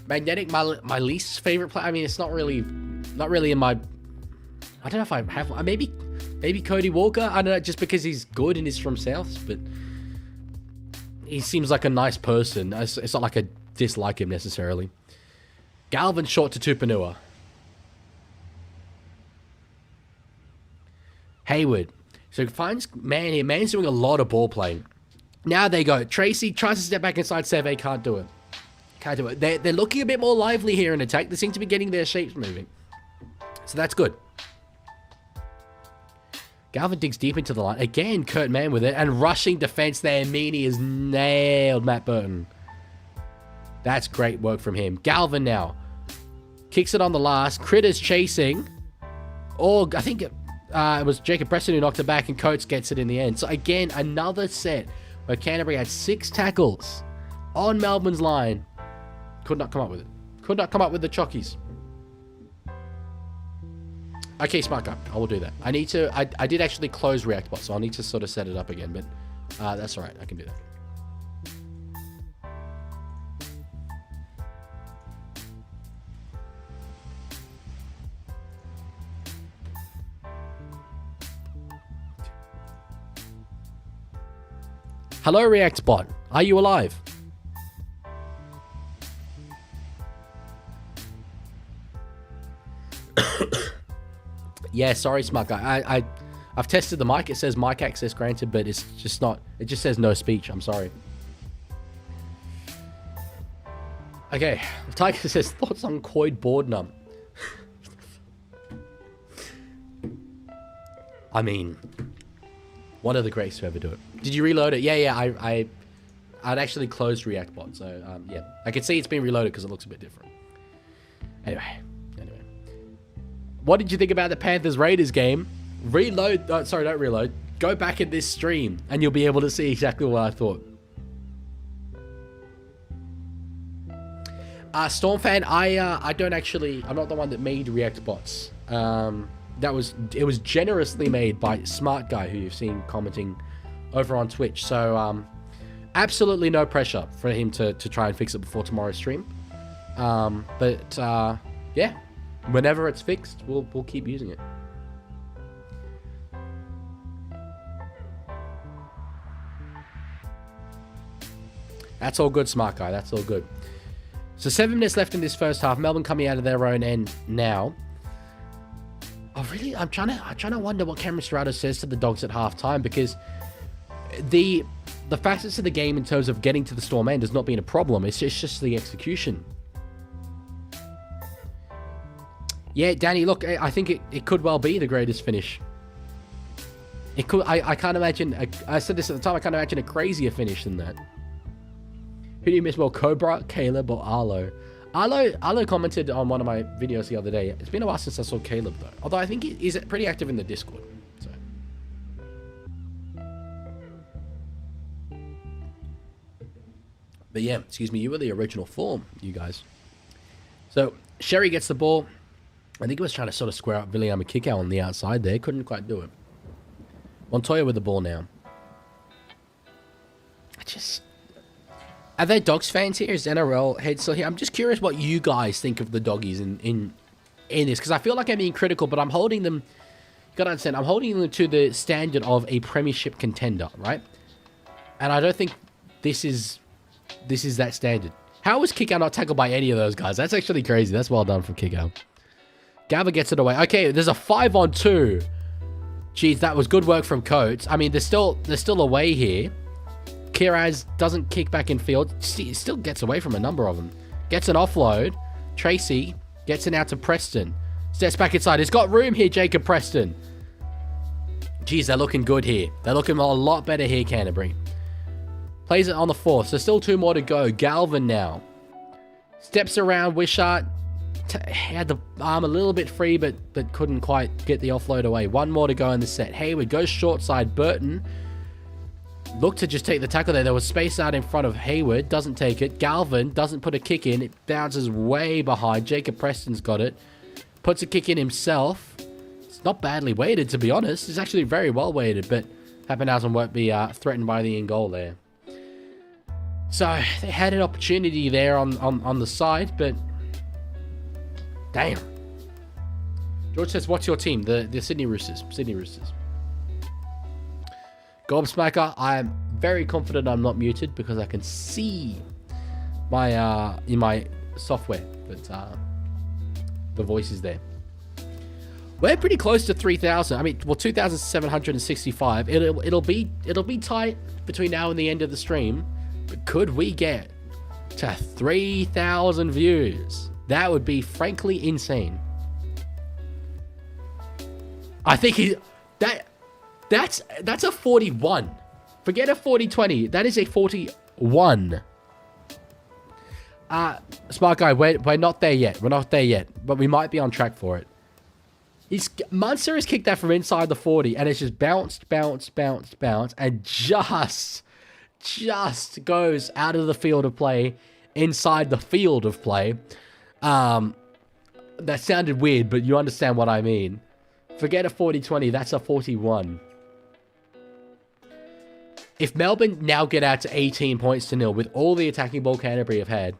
Magnetic, my least favorite player. I mean, it's not really in my. I don't know if I have. Maybe Cody Walker. I don't know, just because he's good and he's from South, but he seems like a nice person. It's not like I dislike him necessarily. Galvin short to Tupanua. Hayward. So finds Man here. Man's doing a lot of ball playing. Now they go. Tracy tries to step back inside Seve. Can't do it. Can't do it. They're looking a bit more lively here in attack. They seem to be getting their shapes moving. So that's good. Galvin digs deep into the line. Again, Kurt Mann with it. And rushing defense there. Meany has nailed Matt Burton. That's great work from him. Galvin now. Kicks it on the last. Critter's chasing. Or I think it was Jacob Preston who knocked it back. And Coates gets it in the end. So again, another set where Canterbury had 6 tackles on Melbourne's line. Could not come up with it. Could not come up with the chockies. Okay, smart guy. I will do that. I need to. I did actually close ReactBot, so I'll need to sort of set it up again. But that's all right. I can do that. Hello, ReactBot. Are you alive? Yeah, sorry, smart guy. I've tested the mic. It says mic access granted, but it's just not. It just says no speech. I'm sorry. Okay. Tiger says thoughts on Coyd Boardnum. I mean, one of the greats to ever do it. Did you reload it? Yeah. I'd actually closed React Bot. So, yeah. I can see it's been reloaded because it looks a bit different. Anyway. What did you think about the Panthers-Raiders game? Reload. Sorry, don't reload. Go back in this stream and you'll be able to see exactly what I thought. Storm fan, I don't actually... I'm not the one that made React Bots. It was generously made by Smart Guy, who you've seen commenting over on Twitch. So, absolutely no pressure for him to try and fix it before tomorrow's stream. Yeah, whenever it's fixed, we'll keep using it. That's all good, Smart Guy. That's all good. So 7 minutes left in this first half. Melbourne coming out of their own end now. Oh, really? I'm trying to wonder what Cameron Serrato says to the Dogs at halftime, because the facets of the game in terms of getting to the Storm end has not been a problem. It's just the execution. Yeah, Danny, look, I think it could well be the greatest finish. It could. I can't imagine. I said this at the time. I can't imagine a crazier finish than that. Who do you miss more, Cobra, Caleb, or Arlo? Arlo commented on one of my videos the other day. It's been a while since I saw Caleb, though. Although I think he's pretty active in the Discord. So. But yeah, excuse me, you were the original form, you guys. So, Sherry gets the ball. I think he was trying to sort of square up William Kikau on the outside there. Couldn't quite do it. Montoya with the ball now. Are there Dogs fans here? Is NRL head still here? I'm just curious what you guys think of the Doggies in this, because I feel like I'm being critical, but I'm holding them. You gotta understand, I'm holding them to the standard of a premiership contender, right? And I don't think this is that standard. How was Kikau not tackled by any of those guys? That's actually crazy. That's well done from Kikau. Gava gets it away. Okay, there's a 5-on-2. Jeez, that was good work from Coates. I mean, they're still away here. Kiraz doesn't kick back in field. Still gets away from a number of them. Gets an offload. Tracy gets it out to Preston. Steps back inside. He's got room here, Jacob Preston. Jeez, they're looking good here. They're looking a lot better here, Canterbury. Plays it on the 4th. So still 2 more to go. Galvin now. Steps around Wishart. Had the arm a little bit free, but couldn't quite get the offload away. 1 more to go in the set. Hayward goes short side. Burton looked to just take the tackle there. There was space out in front of Hayward. Doesn't take it. Galvin doesn't put a kick in. It bounces way behind. Jacob Preston's got it. Puts a kick in himself. It's not badly weighted, to be honest. It's actually very well weighted, but Pappenhausen won't be threatened by the in goal there. So they had an opportunity there on the side, but damn. George says, what's your team? The Sydney Roosters. Sydney Roosters. Gobsmacker, I am very confident I'm not muted because I can see my in my software that the voice is there. We're pretty close to 3,000. I mean, well, 2,765. It'll be tight between now and the end of the stream. But could we get to 3,000 views? That would be frankly insane. I think that's a 41. Forget a 40-20. That is a 41. Smart guy, we're not there yet. We're not there yet. But we might be on track for it. Munster has kicked that from inside the 40, and it's just bounced, and just goes out of the field of play, inside the field of play. That sounded weird, but you understand what I mean. Forget a 40-20, that's a 41. If Melbourne now get out to 18 points to 0 with all the attacking ball Canterbury have had,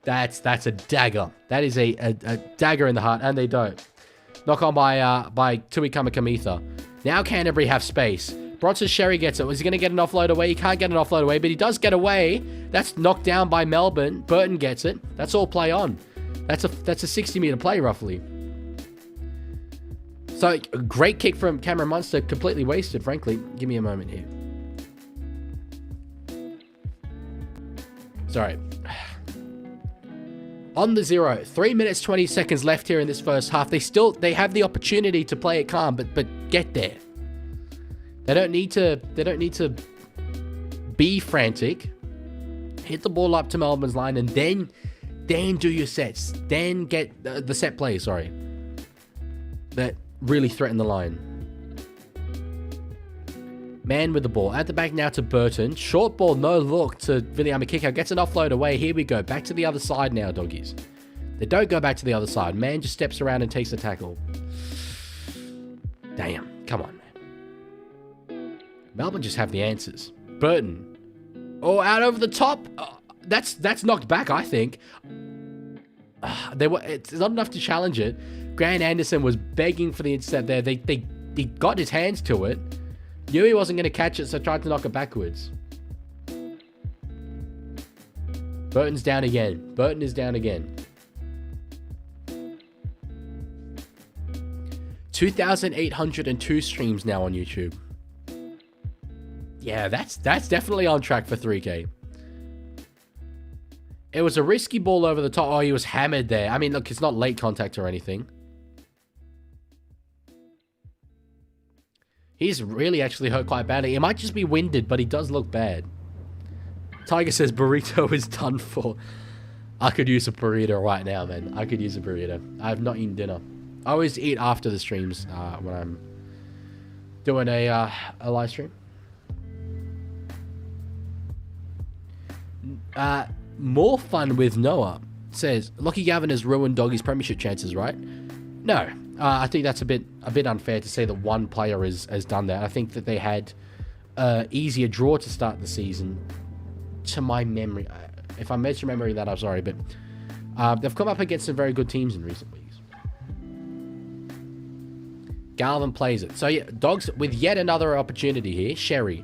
that's a dagger. That is a dagger in the heart, and they don't. Knock on by Tui Kamikamitha. Now Canterbury have space. Bronson Sherry gets it. Was he going to get an offload away? He can't get an offload away, but he does get away. That's knocked down by Melbourne. Burton gets it. That's all play on. That's a 60-meter play, roughly. So, a great kick from Cameron Munster. Completely wasted, frankly. Give me a moment here. Sorry. On the 0, 3 minutes 20 seconds left here in this first half. They have the opportunity to play it calm, but get there. They don't need to be frantic. hit the ball up to Melbourne's line, and then do your sets. Then get the set play, that really threaten the line. Man with the ball. At the back now to Burton. Short ball, no look to Viliame Kikau. Gets an offload away. Here we go. Back to the other side now, doggies. They don't go back to the other side. Man just steps around and takes the tackle. Damn. Come on, man. Melbourne just have the answers. Burton. Oh, out over the top. That's knocked back, I think. It's not enough to challenge it. Grant Anderson was begging for the intercept there. He got his hands to it. Knew he wasn't going to catch it, so tried to knock it backwards. Burton's down again. Burton is down again. 2,802 streams now on YouTube. Yeah, that's definitely on track for 3K. It was a risky ball over the top. Oh, he was hammered there. I mean, look, it's not late contact or anything. He's really actually hurt quite badly. It might just be winded, but he does look bad. Tiger says burrito is done for. I could use a burrito right now, man. I could use a burrito. I have not eaten dinner. I always eat after the streams when I'm doing a live stream. More fun with Noah says Lockie Gavin has ruined Doggy's premiership chances, right? No. I think that's a bit unfair to say that one player has done that. I think that they had easier draw to start the season, to my memory. If I'm misremembering that, I'm sorry, but they've come up against some very good teams in recent weeks. Galvin plays it. So yeah, Dogs with yet another opportunity here. Sherry.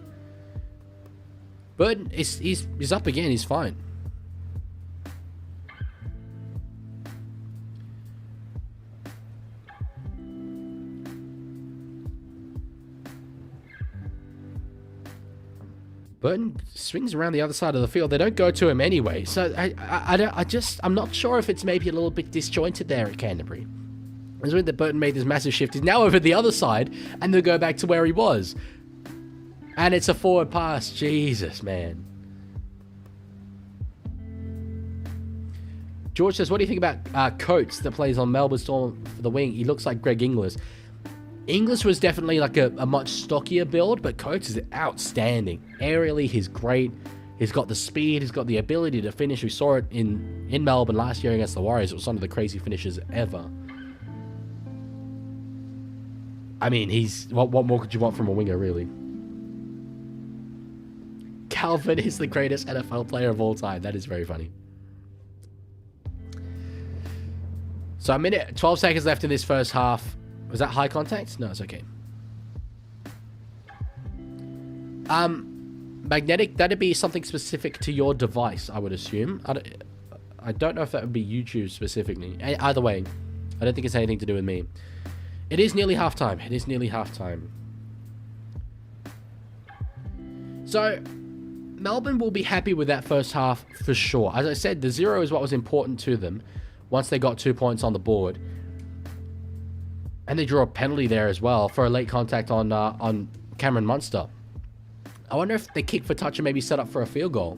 Burton he's up again. He's fine. Burton swings around the other side of the field. They don't go to him anyway. So I'm not sure if it's maybe a little bit disjointed there at Canterbury. It's when that Burton made this massive shift. He's now over the other side, and they'll go back to where he was. And it's a forward pass. Jesus, man. George says, what do you think about Coates that plays on Melbourne Storm for the wing? He looks like Greg Inglis. Inglis was definitely like a much stockier build, but Coates is outstanding. Aerially, he's great. He's got the speed. He's got the ability to finish. We saw it in Melbourne last year against the Warriors. It was one of the crazy finishes ever. I mean, what more could you want from a winger, really? Calvin is the greatest NFL player of all time. That is very funny. So a minute, 12 seconds left in this first half. Was that high contact? No, it's okay. Magnetic, that'd be something specific to your device, I would assume. I don't know if that would be YouTube specifically. Either way, I don't think it's anything to do with me. It is nearly halftime. It is nearly halftime. So, Melbourne will be happy with that first half for sure. As I said, the 0 is what was important to them once they got 2 points on the board. And they draw a penalty there as well for a late contact on Cameron Munster. I wonder if they kick for touch and maybe set up for a field goal.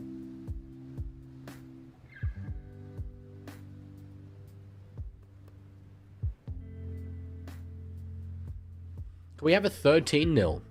Can we have a 13-0?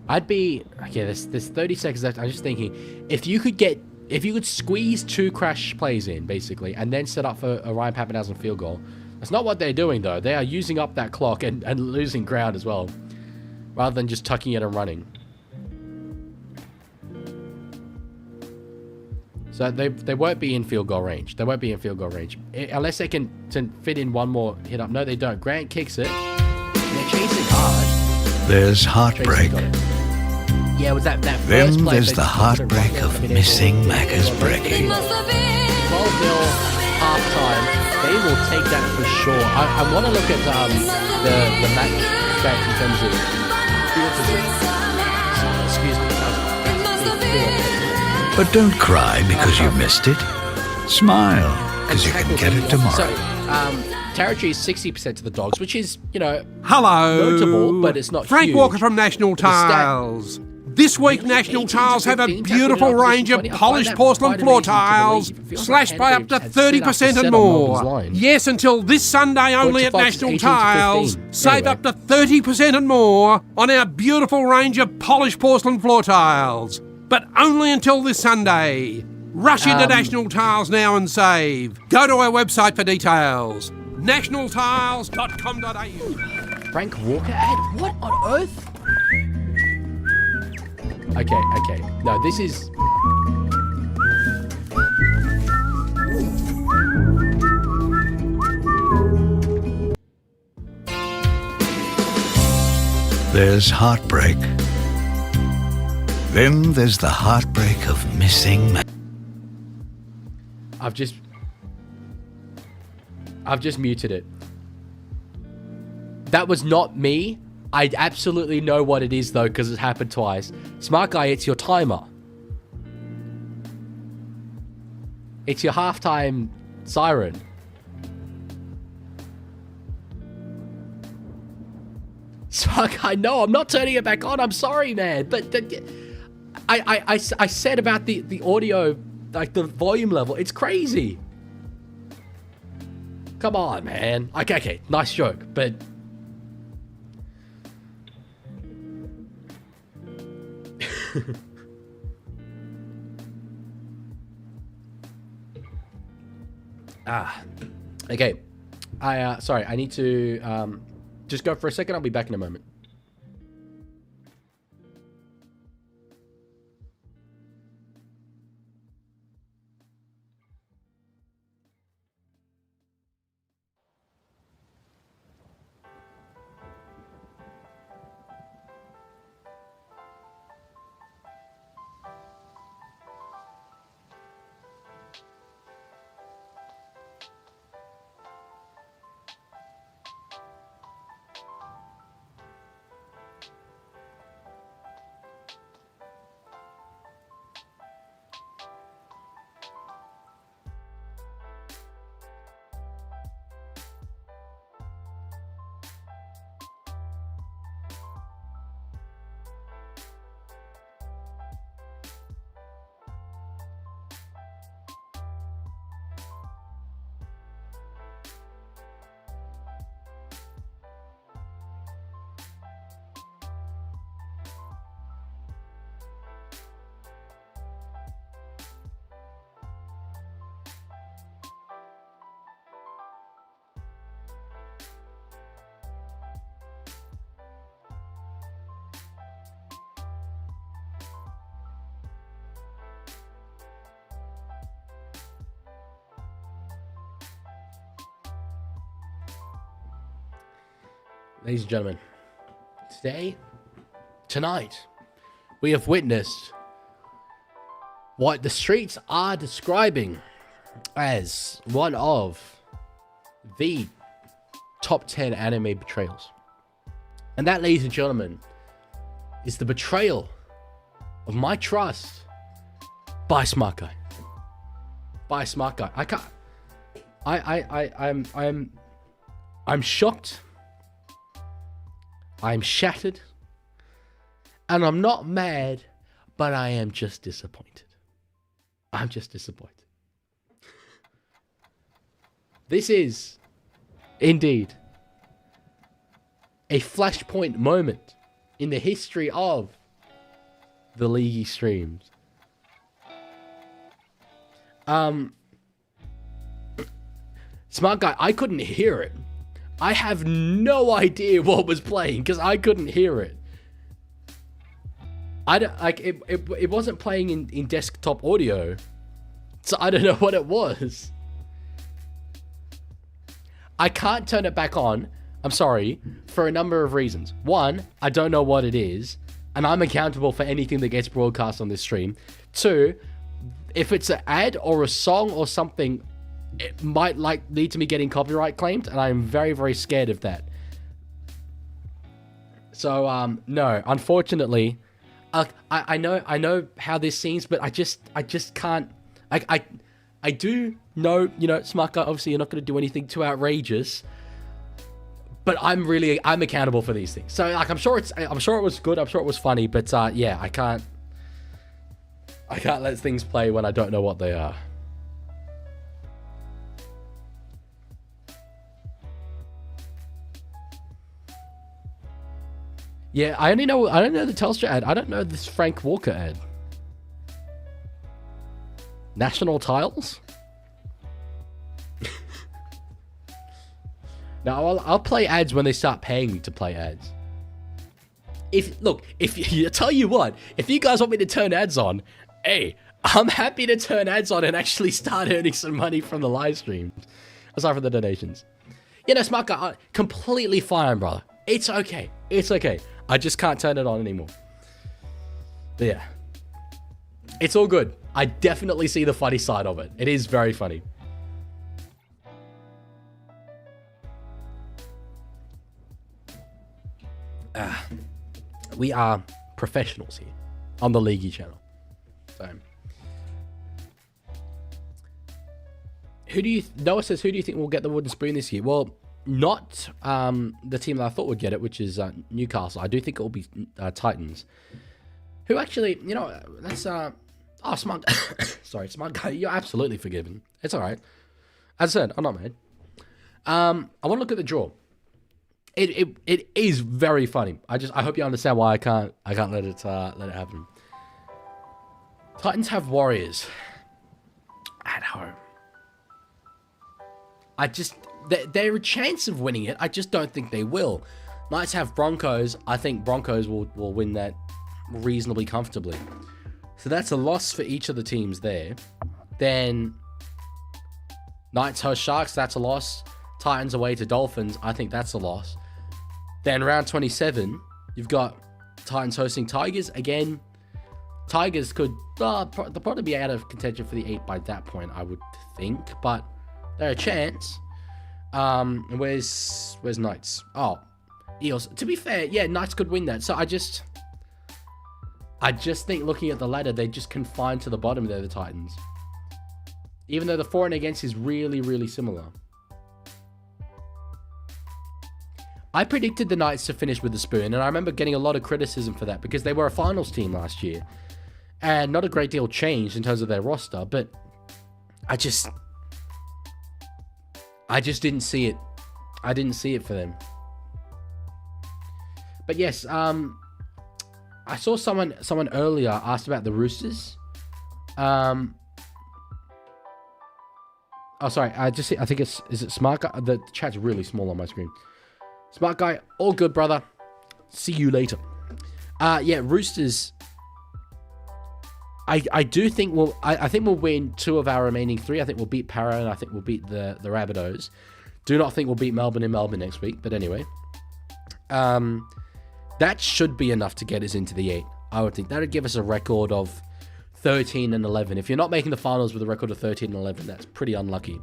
I'd be okay. There's 30 seconds left. I'm just thinking if you could squeeze 2 crash plays in basically, and then set up for a Ryan Papenhuyzen field goal. That's not what they're doing though. They are using up that clock and losing ground as well, rather than just tucking it and running. So they won't be in field goal range. They won't be in field goal range unless they can fit in one more hit up. No, they don't. Grant kicks it. They're chasing hard. There's heartbreak. Yeah, was that first Then play? there's the heartbreak of missing Macca's brekkie. 12-0 halftime. They will take that for sure. I want to look at the match back in terms of field position. Excuse me. But don't cry because you missed it. Smile, because you can get it tomorrow. So, territory is 60% to the Dogs, which is, Hello. notable, but it's not Frank huge. Walker from National The stat- Tiles. This week, National 18 to Tiles have a 15, beautiful tackling range of opposition 20. I polished find that porcelain quite floor amazing to tiles, believe. It feels slashed like by up to Canterbury had 30% set and up more. Melbourne's line. Yes, until this Sunday only to at Fox, National 18 to Tiles. 15. Save Anyway. up to 30% and more on our beautiful range of polished porcelain floor tiles. But only until this Sunday. Rush into National Tiles now and save. Go to our website for details. nationaltiles.com.au. Frank Walker ad? What on earth? Okay. No, this is... There's heartbreak. Then there's the heartbreak of missing I've just muted it. That was not me. I absolutely know what it is, though, because it happened twice. Smart guy, it's your timer. It's your halftime siren. Smart guy, no, I'm not turning it back on. I'm sorry, man. But I said about the audio, like the volume level. It's crazy. Come on, man. Okay, nice joke, but... Okay. Sorry, I need to just go for a second. I'll be back in a moment. Ladies and gentlemen, tonight, we have witnessed what the streets are describing as one of the top 10 anime betrayals. And that, ladies and gentlemen, is the betrayal of my trust by Smart Guy. By Smart Guy. I can't... I'm shocked. I'm shattered. And I'm not mad, but I am just disappointed. I'm just disappointed. This is, indeed, a flashpoint moment in the history of the Leaguie streams. Smart Guy, I couldn't hear it. I have no idea what was playing because I couldn't hear it. I don't like it. It wasn't playing in desktop audio, so I don't know what it was. I can't turn it back on. I'm sorry, for a number of reasons. One, I don't know what it is, and I'm accountable for anything that gets broadcast on this stream. Two, if it's an ad or a song or something, it might lead to me getting copyright claimed, and I'm very, very scared of that. So, no, unfortunately, I know how this seems, but I just can't. I do know, smart guy, obviously you're not going to do anything too outrageous, but I'm accountable for these things. So like, I'm sure it was good. I'm sure it was funny, but yeah, I can't let things play when I don't know what they are. Yeah, I don't know the Telstra ad. I don't know this Frank Walker ad. National Tiles? Now, I'll play ads when they start paying me to play ads. I tell you what, if you guys want me to turn ads on, hey, I'm happy to turn ads on and actually start earning some money from the live streams. Aside from the donations. Smart guy, completely fine, brother. It's okay. It's okay. I just can't turn it on anymore. But yeah. It's all good. I definitely see the funny side of it. It is very funny. We are professionals here on the Leaguie channel. So, Noah says, who do you think will get the wooden spoon this year? Well, not the team that I thought would get it, which is Newcastle. I do think it will be Titans. Who actually, that's smart. Sorry, smart guy. You're absolutely forgiven. It's all right. As I said, I'm not mad. I want to look at the draw. It is very funny. I hope you understand why I can't let it happen. Titans have Warriors at home. They're a chance of winning it. I just don't think they will. Knights have Broncos. I think Broncos will win that reasonably comfortably. So that's a loss for each of the teams there. Then Knights host Sharks. That's a loss. Titans away to Dolphins. I think that's a loss. Then round 27, you've got Titans hosting Tigers. Again, Tigers could they'll probably be out of contention for the 8 by that point, I would think. But they're a chance. Where's Knights? Oh, Eels. To be fair, yeah, Knights could win that. So I just think looking at the ladder, they're just confined to the bottom there, the Titans. Even though the for and against is really, really similar. I predicted the Knights to finish with the spoon, and I remember getting a lot of criticism for that because they were a finals team last year. And not a great deal changed in terms of their roster, but I just didn't see it. I didn't see it for them. But yes, I saw someone earlier asked about the Roosters. Oh, sorry. I think is it Smart Guy? The chat's really small on my screen. Smart Guy, all good, brother. See you later. Yeah, Roosters. I do think I think we'll win 2 of our remaining 3. I think we'll beat Para and I think we'll beat the Rabbitohs. Do not think we'll beat Melbourne in Melbourne next week, but anyway. That should be enough to get us into the 8. I would think that would give us a record of 13 and 11. If you're not making the finals with a record of 13 and 11, that's pretty unlucky.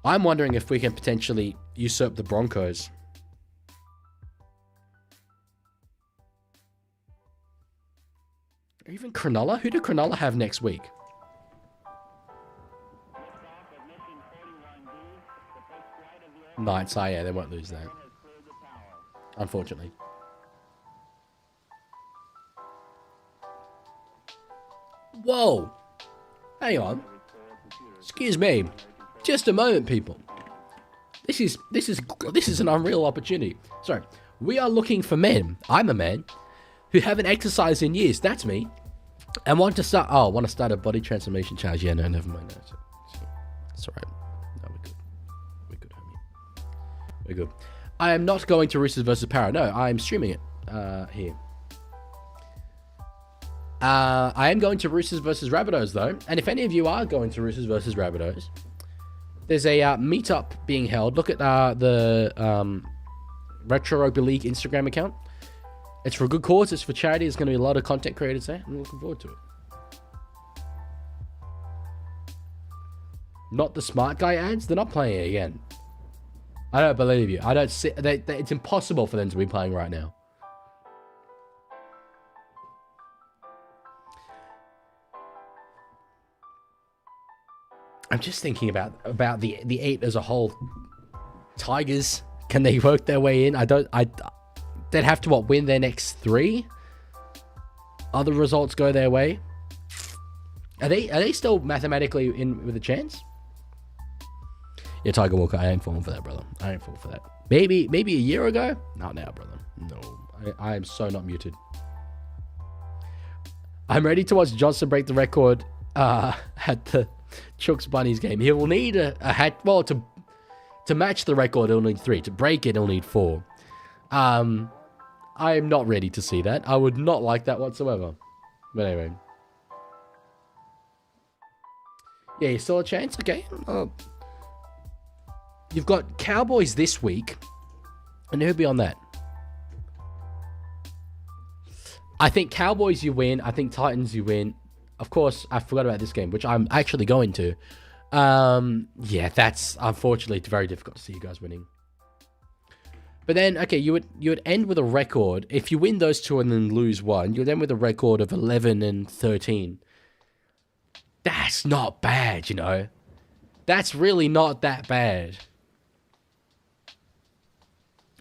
I'm wondering if we can potentially usurp the Broncos. Even Cronulla? Who do Cronulla have next week? Knights. Yeah, they won't lose that. Unfortunately. Whoa! Hang on. Excuse me. Just a moment, people. This is an unreal opportunity. Sorry. We are looking for men. I'm a man who haven't exercised in years. That's me. And want to start a body transformation challenge. Yeah, no, never mind. It's alright. No, we're good. We're good, homie. We're good. I am not going to Roosters versus Para. No, I am streaming it here. I am going to Roosters versus Rabbitohs, though. And if any of you are going to Roosters versus Rabbitohs, there's a meetup being held. Look at the Retro Rugby League Instagram account. It's for a good cause. It's for charity. There's going to be a lot of content creators there. I'm looking forward to it. Not the Smart Guy ads. They're not playing it again. I don't believe you. I don't see. It's impossible for them to be playing right now. I'm just thinking about the 8 as a whole. Tigers, can they work their way in? They'd have to win their next 3. Other results go their way. Are they still mathematically in with a chance? Yeah, Tiger Walker, I ain't falling for that, brother. I ain't falling for that. Maybe a year ago? Not now, brother. No, I am so not muted. I'm ready to watch Johnson break the record at the Chooks Bunnies game. He will need a hat. Well, to match the record, he'll need 3. To break it, he'll need 4. I am not ready to see that. I would not like that whatsoever. But anyway. Yeah, you still a chance? Okay. You've got Cowboys this week. And who'll be on that? I think Cowboys you win. I think Titans you win. Of course, I forgot about this game, which I'm actually going to. Yeah, that's unfortunately very difficult to see you guys winning. But then, okay, you would end with a record. If you win those 2 and then lose 1, you'd end with a record of 11-13. That's not bad, you know. That's really not that bad.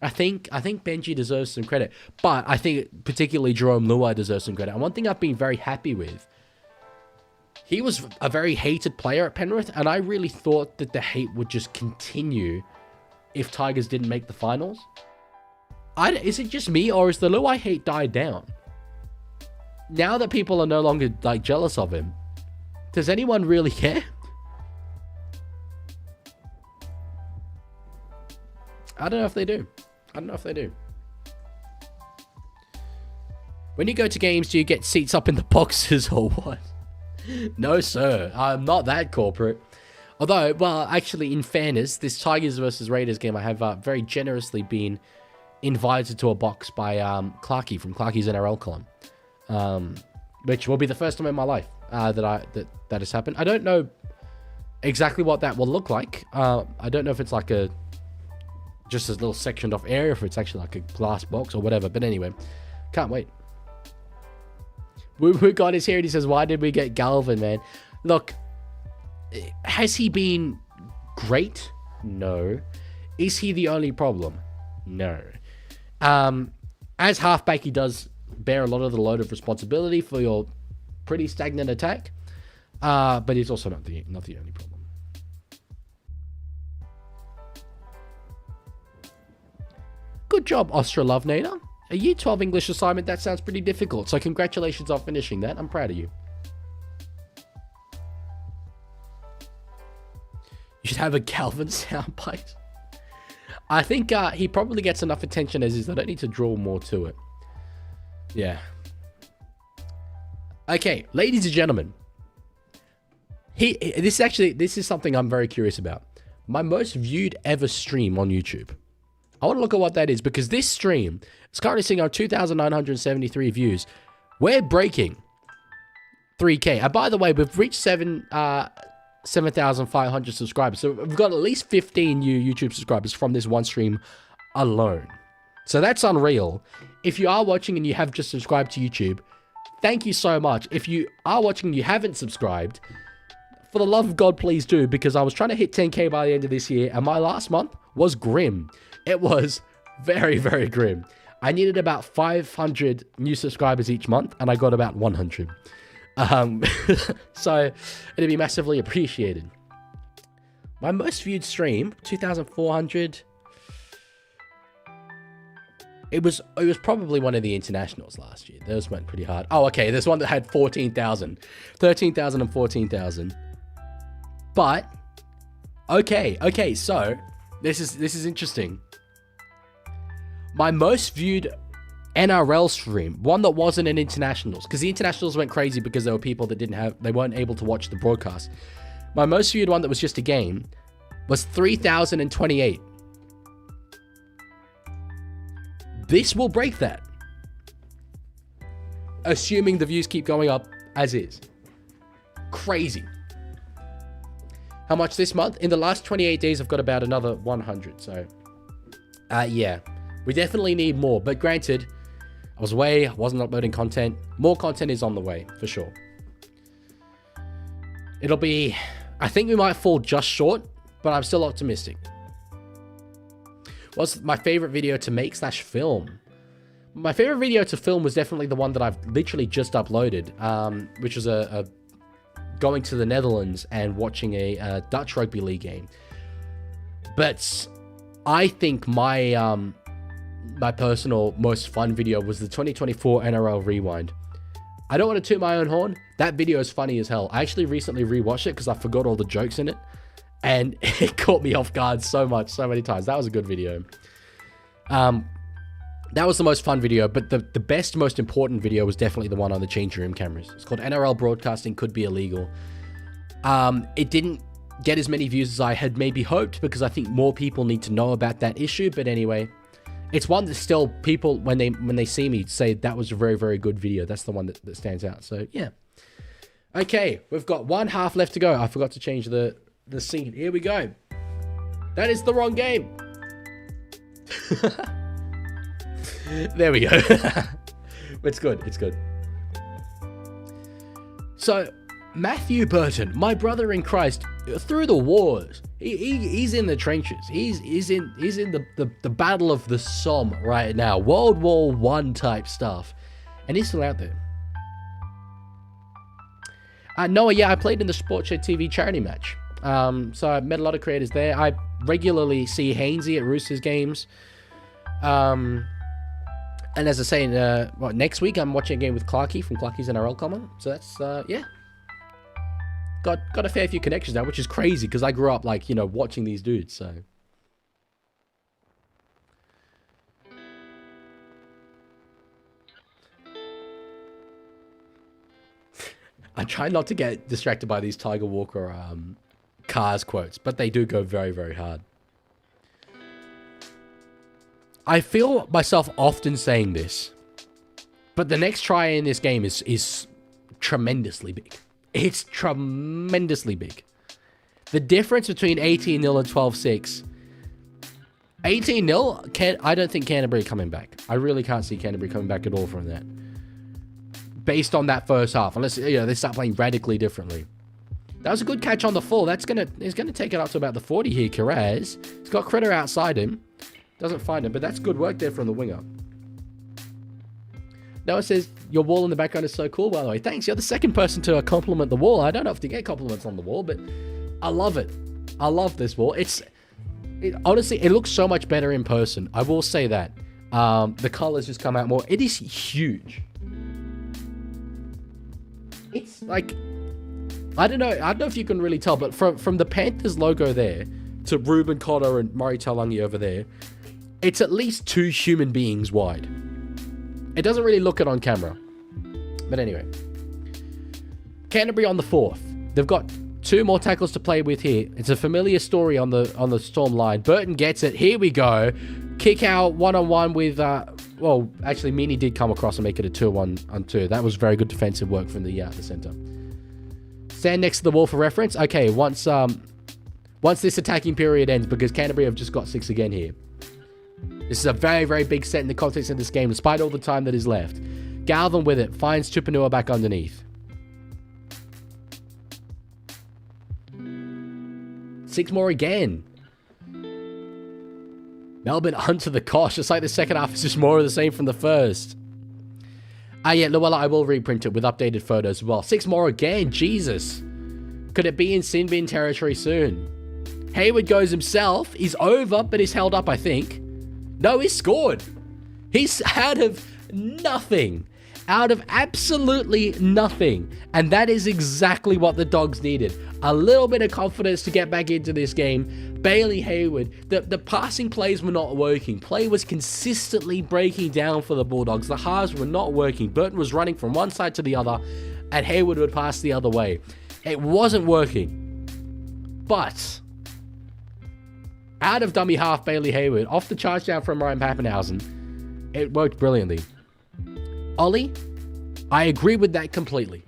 I think Benji deserves some credit, but I think particularly Jerome Luai deserves some credit. And one thing I've been very happy with, he was a very hated player at Penrith, and I really thought that the hate would just continue if Tigers didn't make the finals. Is it just me, or is the Luai hate died down? Now that people are no longer like jealous of him, does anyone really care? I don't know if they do. When you go to games, do you get seats up in the boxes or what? No, sir. I'm not that corporate. Although, well, actually, in fairness, this Tigers versus Raiders game, I have very generously been invited to a box by Clarkey from Clarkey's NRL column, which will be the first time in my life that has happened. I don't know exactly what that will look like. I don't know if it's like just a little sectioned off area, if it's actually like a glass box or whatever. But anyway, can't wait. Woo God is here and he says, why did we get Galvin, man? Look, has he been great? No. Is he the only problem? No. As halfback, he does bear a lot of the load of responsibility for your pretty stagnant attack. But he's also not the only problem. Good job, Australovnator. A Year 12 English assignment, that sounds pretty difficult. So congratulations on finishing that. I'm proud of you. You should have a Calvin soundbite. I think he probably gets enough attention as is. I don't need to draw more to it. Yeah. Okay, ladies and gentlemen. This is something I'm very curious about. My most viewed ever stream on YouTube. I want to look at what that is, because this stream is currently sitting on 2,973 views. We're breaking 3K. And by the way, we've reached 7,500 subscribers. So we've got at least 15 new YouTube subscribers from this one stream alone. So that's unreal. If you are watching and you have just subscribed to YouTube, thank you so much. If you are watching and you haven't subscribed, for the love of God, please do, because I was trying to hit 10K by the end of this year, and my last month was grim. It was very, very grim. I needed about 500 new subscribers each month, and I got about 100. So it'd be massively appreciated. My most viewed stream, 2,400. It was probably one of the internationals last year. Those went pretty hard. Oh, okay. There's one that had 14,000, 13,000 and 14,000. But okay. So this is interesting. My most viewed NRL stream, one that wasn't an internationals, because the internationals went crazy because there were people that they weren't able to watch the broadcast. My most viewed one that was just a game was 3,028. This will break that, assuming the views keep going up as is. Crazy. How much this month? In the last 28 days, I've got about another 100. So, yeah, we definitely need more. But granted, I wasn't uploading content. More content is on the way, for sure. It'll be I think we might fall just short, but I'm still optimistic. What's my favorite video to make / film? My favorite video to film was definitely the one that I've literally just uploaded, which was a going to the Netherlands and watching a Dutch rugby league game. But I think my my personal most fun video was the 2024 NRL Rewind. I don't want to toot my own horn. That video is funny as hell. I actually recently rewatched it because I forgot all the jokes in it. And it caught me off guard so many times. That was a good video. That was the most fun video, but the best, most important video was definitely the one on the changing room cameras. It's called NRL Broadcasting Could Be Illegal. It didn't get as many views as I had maybe hoped because I think more people need to know about that issue. But anyway, it's one that still people, when they see me, say that was a very, very good video. That's the one that stands out. So, yeah. Okay, we've got 1 half left to go. I forgot to change the scene. Here we go. That is the wrong game. There we go. It's good. It's good. So, Matthew Burton, my brother in Christ, through the wars, he's in the trenches. He's in the battle of the Somme right now, World War I type stuff, and he's still out there. Noah, yeah, I played in the Sportshed TV charity match. So I met a lot of creators there. I regularly see Hainsey at Roosters games. And as I say, next week I'm watching a game with Clarkey from Clarkey's NRL Common. So that's, yeah. Got a fair few connections now, which is crazy because I grew up, like, you know, watching these dudes, so. I try not to get distracted by these Tiger Walker Cars quotes, but they do go very, very hard. I feel myself often saying this, but the next try in this game is tremendously big. It's tremendously big. The difference between 18-0 and 12-6. 18-0, I don't think Canterbury coming back. I really can't see Canterbury coming back at all from that. Based on that first half, unless, you know, they start playing radically differently. That was a good catch on the full. He's gonna take it up to about the 40 here, Carraz. He's got Critter outside him. Doesn't find him, but that's good work there from the winger. Noah says, your wall in the background is so cool, by the way. Thanks, you're the second person to compliment the wall. I don't often get compliments on the wall, but I love it. I love this wall. Honestly, it looks so much better in person. I will say that. The colors just come out more. It is huge. It's like, I don't know if you can really tell, but from the Panthers logo there to Ruben Cotter and Murray Taulagi over there, it's at least 2 human beings wide. It doesn't really look it on camera. But anyway. Canterbury on the 4th. They've got 2 more tackles to play with here. It's a familiar story on the Storm line. Burton gets it. Here we go. Kick out 1-on-1 with... well, actually, Meany did come across and make it a 2-1-on-2. That was very good defensive work from the centre. Stand next to the wall for reference. Okay, once this attacking period ends, because Canterbury have just got 6 again here. This is a very, very big set in the context of this game, despite all the time that is left. Galvin with it. Finds Tupanua back underneath. 6 more again. Melbourne onto the cosh. Just like the second half is just more of the same from the first. Yeah, Luella, I will reprint it with updated photos as well. 6 more again. Jesus. Could it be in sin bin territory soon? Hayward goes himself. He's over, but he's held up, I think. No, he scored. He's out of nothing. Out of absolutely nothing. And that is exactly what the Dogs needed. A little bit of confidence to get back into this game. Bailey Hayward, the passing plays were not working. Play was consistently breaking down for the Bulldogs. The halves were not working. Burton was running from one side to the other, and Hayward would pass the other way. It wasn't working. But out of dummy half Bailey Hayward, off the charge down from Ryan Pappenhausen, it worked brilliantly. Ollie, I agree with that completely.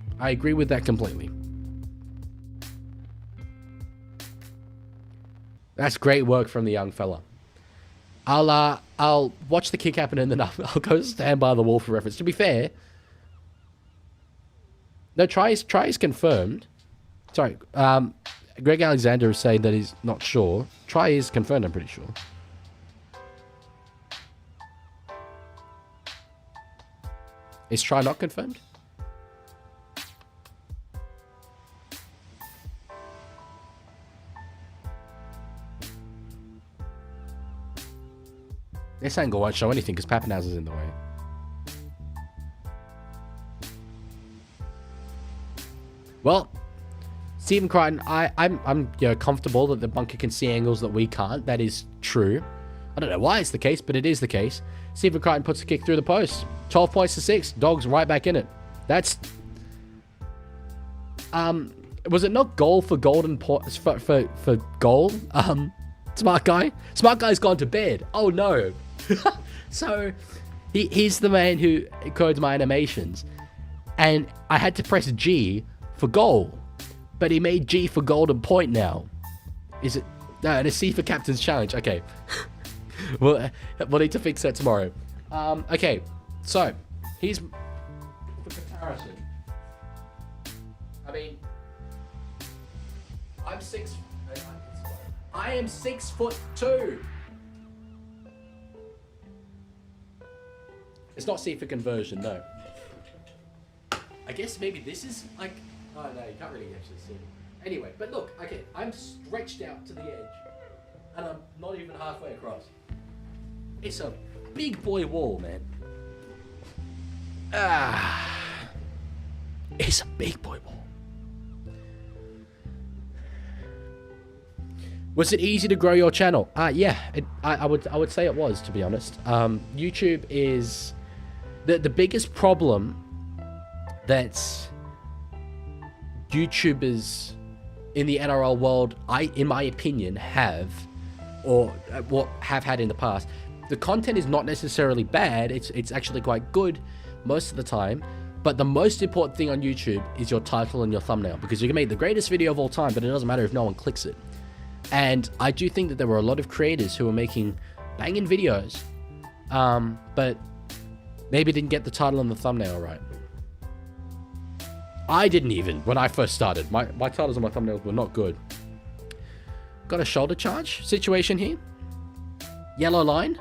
That's great work from the young fella. I'll watch the kick happen and then I'll go stand by the wall for reference. To be fair, no, try is confirmed. Sorry, Greg Alexander is saying that he's not sure. Try is confirmed, I'm pretty sure. Is try not confirmed? This angle won't show anything because Pappenhausen's in the way. Well, Stephen Crichton, I'm comfortable that the bunker can see angles that we can't. That is true. I don't know why it's the case, but it is the case. Stephen Crichton puts a kick through the post. 12 points to 6. Dogs right back in it. That's... was it not goal for golden points for goal? Smart guy? Smart guy's gone to bed. Oh no. So, he's the man who codes my animations. And I had to press G for goal. But he made G for golden point now. Is it... No, and a C for captain's challenge. Okay. we'll need to fix that tomorrow. Okay. So, he's... For comparison. I mean... I am 6'2". It's not C for conversion, no. I guess maybe this is like... Oh no, you can't really actually see it. Anyway, but look, okay, I'm stretched out to the edge. And I'm not even halfway across. It's a big boy wall, man. It's a big boy wall. Was it easy to grow your channel? Yeah, I would say it was, to be honest. YouTube is the biggest problem that YouTubers in the NRL world, in my opinion, have had in the past. The content is not necessarily bad. It's actually quite good most of the time. But the most important thing on YouTube is your title and your thumbnail, because you can make the greatest video of all time, but it doesn't matter if no one clicks it. And I do think that there were a lot of creators who were making banging videos, but maybe didn't get the title and the thumbnail right. I didn't even, when I first started. My titles and my thumbnails were not good. Got a shoulder charge situation here. Yellow line.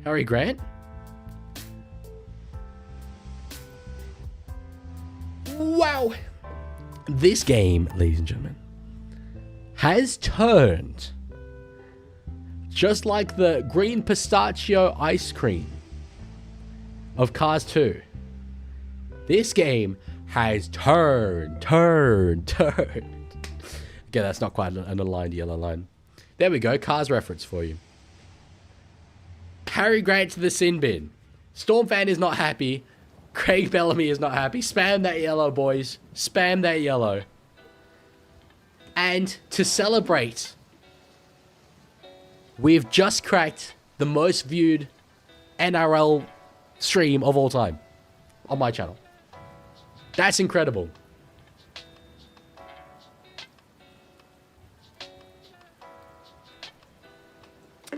Harry Grant. Wow. This game, ladies and gentlemen, has turned just like the green pistachio ice cream of Cars 2. This game has turned. Okay, that's not quite an aligned yellow line. There we go, Cars reference for you. Harry Grant to the sin bin. Storm fan is not happy. Craig Bellamy is not happy. Spam that yellow, boys. Spam that yellow. And to celebrate, we've just cracked the most viewed NRL stream of all time on my channel. That's incredible.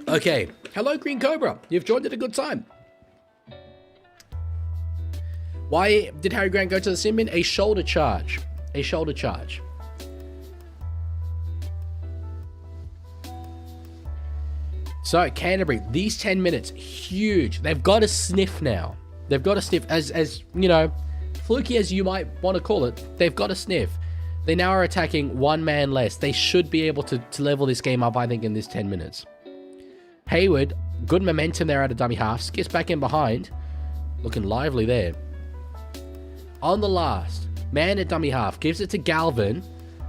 Okay. Hello, Green Cobra. You've joined at a good time. Why did Harry Grant go to the sin bin? A shoulder charge. A shoulder charge. So, Canterbury, these 10 minutes, huge. They've got to sniff now. They've got to sniff, as you know, fluky as you might want to call it, they've got to sniff. They now are attacking one man less. They should be able to level this game up, I think, in this 10 minutes. Hayward, good momentum there at a dummy half. Skips back in behind. Looking lively there. On the last, man at dummy half. Gives it to Galvin.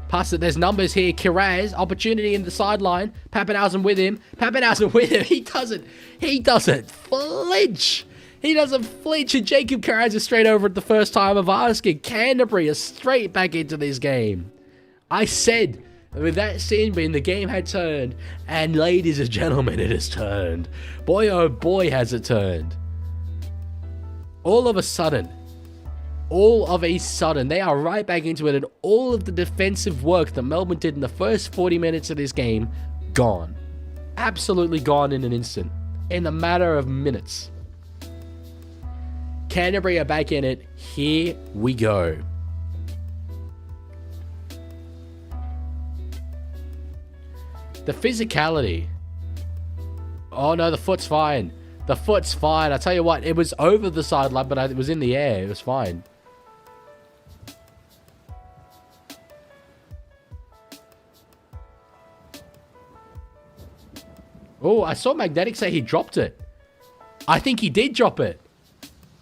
Pass it. There's numbers here. Kiraz, opportunity in the sideline. Pappenhausen with him. He doesn't flinch. He doesn't flinch. And Jacob Kiraz is straight over at the first time of asking. Canterbury is straight back into this game. I said, with that sin bin, the game had turned. And ladies and gentlemen, it has turned. Boy, oh boy, has it turned. All of a sudden, they are right back into it, and all of the defensive work that Melbourne did in the first 40 minutes of this game, gone. Absolutely gone in an instant. In a matter of minutes. Canterbury are back in it. Here we go. The physicality. Oh no, the foot's fine. The foot's fine. I tell you what, it was over the sideline, but it was in the air. It was fine. Oh, I saw Magnetic say he dropped it. I think he did drop it.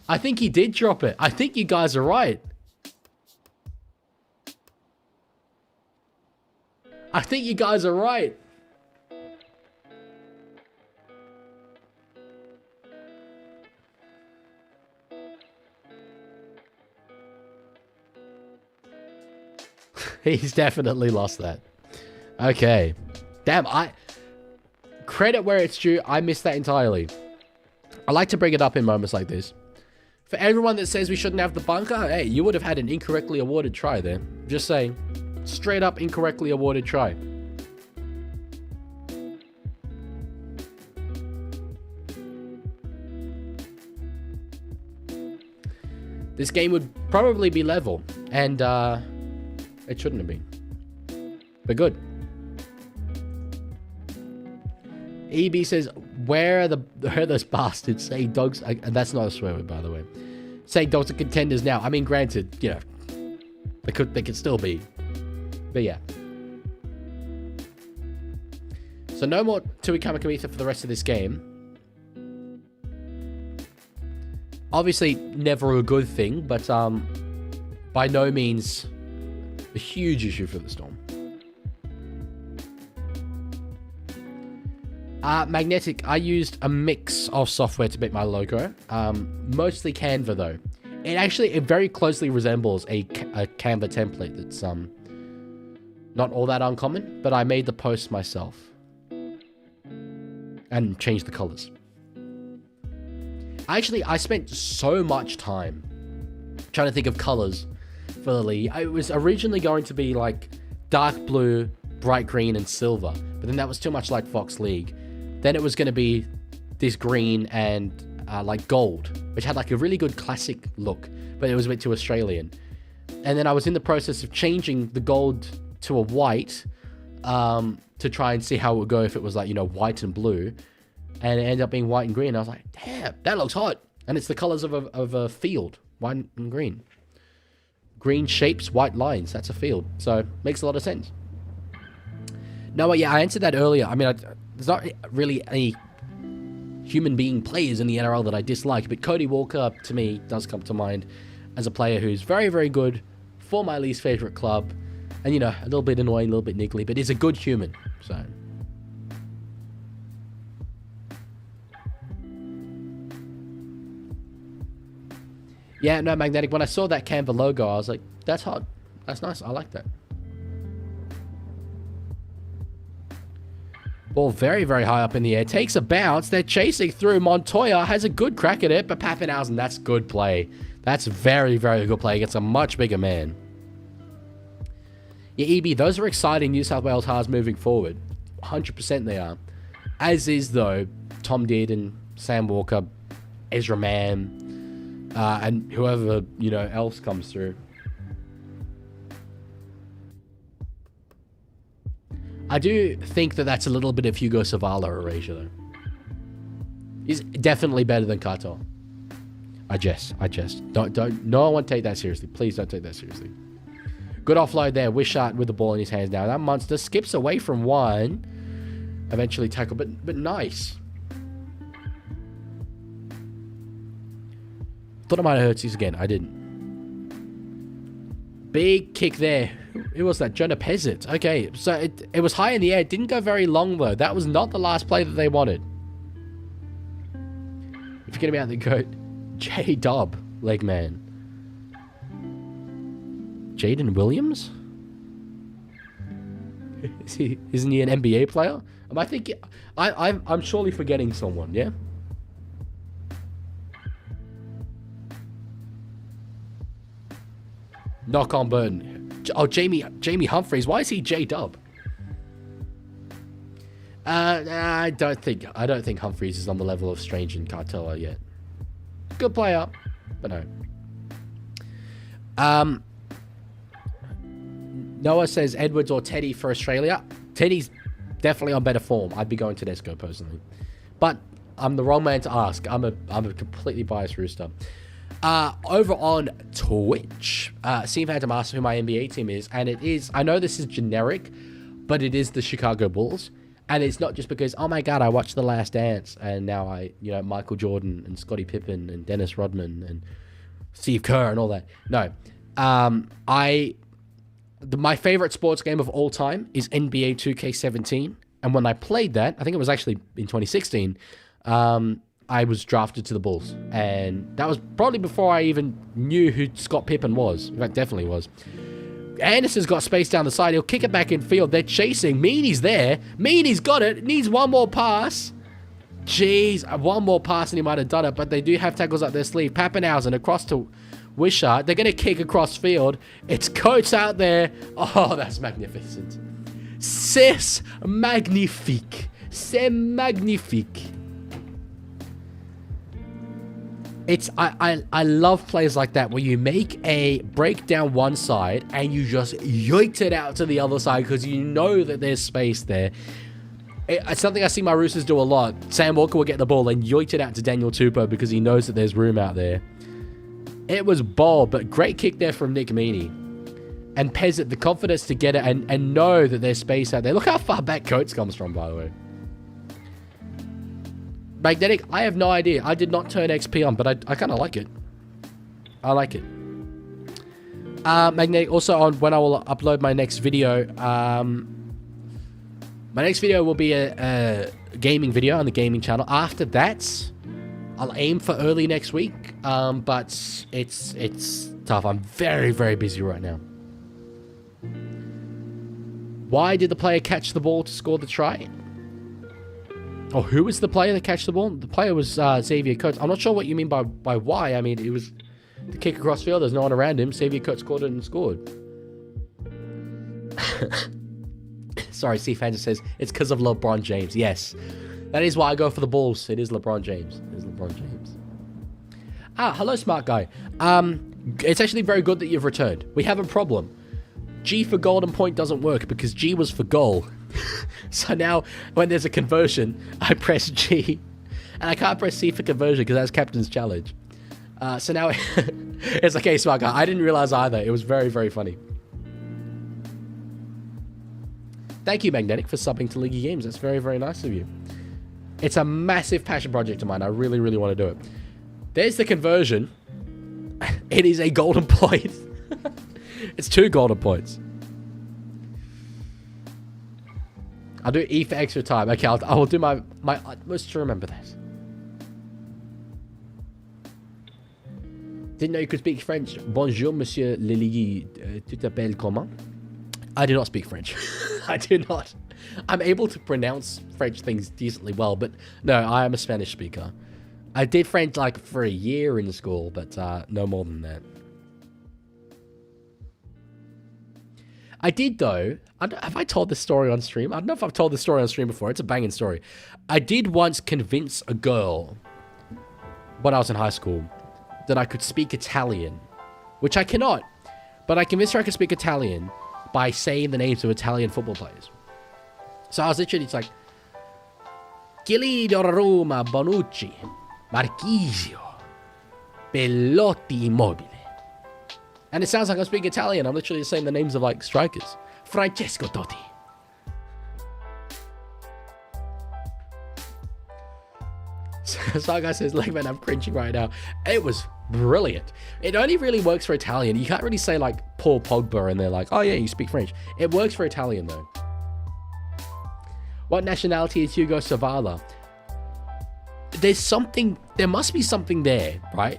I think he did drop it. I think you guys are right. I think you guys are right. He's definitely lost that. Okay. Damn, credit where it's due, I missed that entirely. I like to bring it up in moments like this. For everyone that says we shouldn't have the bunker, hey, you would have had an incorrectly awarded try there. Just saying. Straight up incorrectly awarded try. This game would probably be level, and it shouldn't have been. But good. EB says, where are those bastards saying dogs, and that's not a swear word, by the way, saying dogs are contenders now. I mean, granted, you know, they could still be, but yeah. So no more Tui Kamikamica for the rest of this game. Obviously, never a good thing, but by no means a huge issue for the Storm. Magnetic, I used a mix of software to make my logo. Mostly Canva, though. It very closely resembles a Canva template that's not all that uncommon, but I made the post myself. And changed the colors. I spent so much time trying to think of colors for the league. It was originally going to be like dark blue, bright green, and silver, but then that was too much like Fox League. Then it was going to be this green and like gold, which had like a really good classic look, but it was a bit too Australian. And then I was in the process of changing the gold to a white to try and see how it would go if it was like, you know, white and blue. And it ended up being white and green. I was like, damn, that looks hot. And it's the colors of a field, white and green. Green shapes, white lines. That's a field. So makes a lot of sense. No, yeah, I answered that earlier. I mean, there's not really any human being players in the NRL that I dislike, but Cody Walker, to me, does come to mind as a player who's very, very good for my least favorite club. And, you know, a little bit annoying, a little bit niggly, but is a good human. So... yeah, no, Magnetic, when I saw that Canva logo, I was like, that's hot. That's nice. I like that. Ball very, very high up in the air. Takes a bounce. They're chasing through. Montoya has a good crack at it, but Pappenhausen, that's good play. That's very, very good play against a much bigger man. Yeah, EB, those are exciting New South Wales halves moving forward. 100% they are. As is, though, Tom Dearden, Sam Walker, Ezra Mann, and whoever, you know, else comes through. I do think that that's a little bit of Hugo Savala erasure, though. He's definitely better than Kato. I jest. Don't, no one take that seriously. Please don't take that seriously. Good offload there. Wishart with the ball in his hands now. That monster skips away from one. Eventually tackle, but nice. Thought I might have hurt you again. I didn't. Big kick there. It was that Jonah Peasant. Okay, so it was high in the air. It didn't go very long, though. That was not the last play that they wanted. If you're going to be out the goat, J-Dub, leg man. Jaden Williams? Isn't he an NBA player? Am I thinking... I'm surely forgetting someone, yeah? Knock on Burton. Oh, Jamie Humphreys. Why is he J-Dub? I don't think Humphreys is on the level of Strange and Cartella yet. Good player, but no. Noah says Edwards or Teddy for Australia. Teddy's definitely on better form, I'd be going Tedesco personally. But I'm the wrong man to ask. I'm a completely biased rooster. Over on Twitch, Steve Phantom asked who my NBA team is, and it is, I know this is generic, but it is the Chicago Bulls. And it's not just because, oh my God, I watched The Last Dance, and now Michael Jordan and Scottie Pippen and Dennis Rodman and Steve Kerr and all that. No. My favorite sports game of all time is NBA 2K17. And when I played that, I think it was actually in 2016, I was drafted to the Bulls. And that was probably before I even knew who Scott Pippen was. In fact, definitely was. Anderson's got space down the side. He'll kick it back in field. They're chasing. Meany's there. Meany's got it. Needs one more pass. Jeez, one more pass and he might have done it. But they do have tackles up their sleeve. Pappenhausen across to Wishart. They're going to kick across field. It's Coates out there. Oh, that's magnificent. C'est magnifique. C'est magnifique. I love plays like that where you make a break down one side and you just yoinked it out to the other side because you know that there's space there. It's something I see my Roosters do a lot. Sam Walker will get the ball and yoinked it out to Daniel Tupou because he knows that there's room out there. It was bold, but great kick there from Nick Meaney. And Pez had the confidence to get it and know that there's space out there. Look how far back Coates comes from, by the way. Magnetic, I have no idea. I did not turn XP on, but I kind of like it. I like it. Magnetic, also on when I will upload my next video. My next video will be a gaming video on the gaming channel. After that, I'll aim for early next week. But it's tough. I'm very, very busy right now. Why did the player catch the ball to score the try? Oh, who was the player that catched the ball? The player was Xavier Coates. I'm not sure what you mean by why. I mean, it was the kick across field. There's no one around him. Xavier Coates caught it and scored. Sorry, C Fan just says, it's because of LeBron James. Yes, that is why I go for the Bulls. It is LeBron James. It is LeBron James. Hello, smart guy. It's actually very good that you've returned. We have a problem. G for golden point doesn't work because G was for goal. So now, when there's a conversion, I press G. And I can't press C for conversion because that's Captain's Challenge. So now, it's okay, smart guy. I didn't realize either. It was very, very funny. Thank you, Magnetic, for subbing to Leaguie Games. That's very, very nice of you. It's a massive passion project of mine. I really, really want to do it. There's the conversion. It is a golden point. It's 2 golden points. I'll do E for extra time. Okay, I will do my utmost to remember that. Didn't know you could speak French. Bonjour, monsieur le Leaguie. Tu t'appelles comment? I do not speak French. I do not. I'm able to pronounce French things decently well, but no, I am a Spanish speaker. I did French like for a year in school, but no more than that. I did, though. Have I told this story on stream? I don't know if I've told this story on stream before. It's a banging story. I did once convince a girl when I was in high school that I could speak Italian, which I cannot. But I convinced her I could speak Italian by saying the names of Italian football players. So I was literally, it's like, Chiellini Roma, Bonucci, Marchisio, Bellotti Immobile. And it sounds like I'm speaking Italian. I'm literally saying the names of, like, strikers. Francesco Totti. So guy says, like, man, I'm cringing right now. It was brilliant. It only really works for Italian. You can't really say, like, Paul Pogba and they're like, oh, yeah, you speak French. It works for Italian, though. What nationality is Hugo Savala? There must be something there, right?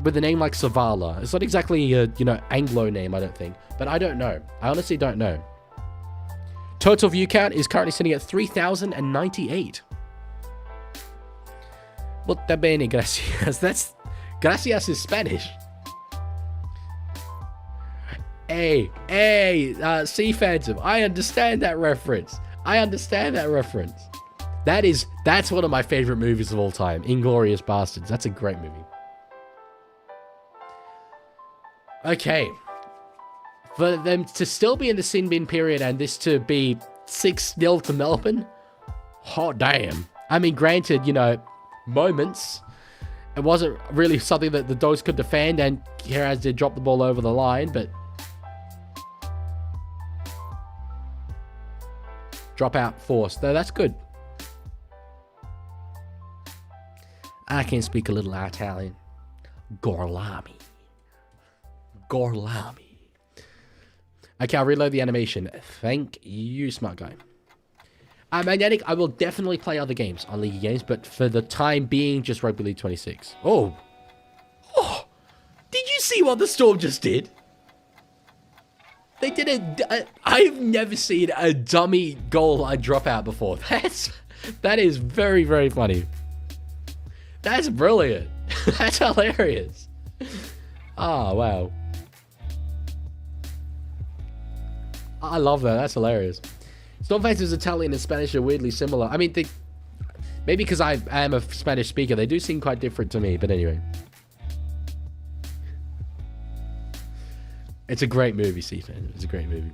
With a name like Savala. It's not exactly a, Anglo name, I don't think. But I don't know. I honestly don't know. Total view count is currently sitting at 3,098. Muito bene, gracias. Gracias is Spanish. Hey, Sea Phantom. I understand that reference. That's one of my favorite movies of all time. Inglourious Bastards. That's a great movie. Okay. For them to still be in the sin bin period and this to be 6-0 to Melbourne. Hot damn. I mean, granted, moments. It wasn't really something that the Dogs could defend, and Heraz did drop the ball over the line, but drop out forced. Though that's good. I can speak a little Italian. Gorlami. Okay, I'll reload the animation. Thank you, smart guy. Magnetic, I will definitely play other games on League games, but for the time being, just Rugby League 26. Oh! Did you see what the Storm just did? They did I've never seen a dummy goal drop out before. That is very, very funny. That's brilliant. That's hilarious. Oh, wow. I love that. That's hilarious. Stormface's Italian and Spanish are weirdly similar. I mean, maybe because I am a Spanish speaker, they do seem quite different to me. But anyway. It's a great movie, C-Fan. It's a great movie.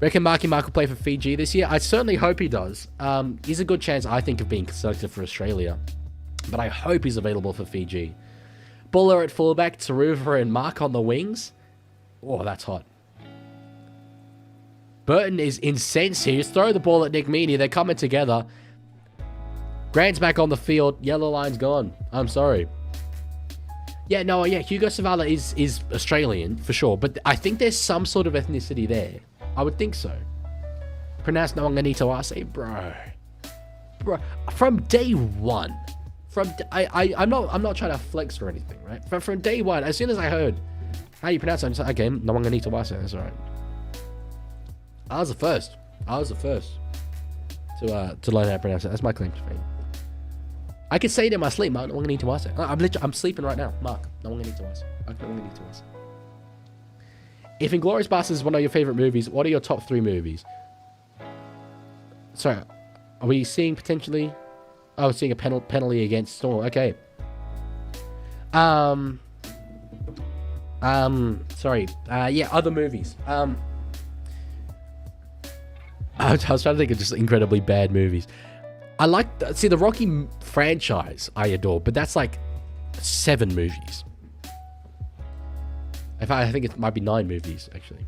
Reckon Marky Mark will play for Fiji this year? I certainly hope he does. He's a good chance, I think, of being selected for Australia. But I hope he's available for Fiji. Buller at fullback, Taruva and Mark on the wings. Oh, that's hot. Burton is incensed here. Just throw the ball at Nick Meaney. They're coming together. Grant's back on the field. Yellow line's gone. I'm sorry. Yeah, Hugo Savala is Australian, for sure. But I think there's some sort of ethnicity there. I would think so. Pronounced Nwanganitawase, bro. From day one. I'm not trying to flex or anything, right? From day one, as soon as I heard how you pronounce it, I'm just like, okay, Nwanganitawase, that's alright. I was the first to learn how to pronounce it. That's my claim to fame. I could say it in my sleep, Mark. I'm sleeping right now, Mark. If Inglourious Basterds is one of your favorite movies, what are your top 3 movies? So, are we seeing potentially? Oh, seeing a penalty against Storm. Okay. Sorry. Other movies. I was trying to think of just incredibly bad movies. I the Rocky franchise I adore, but that's like 7 movies. I think it might be 9 movies, actually.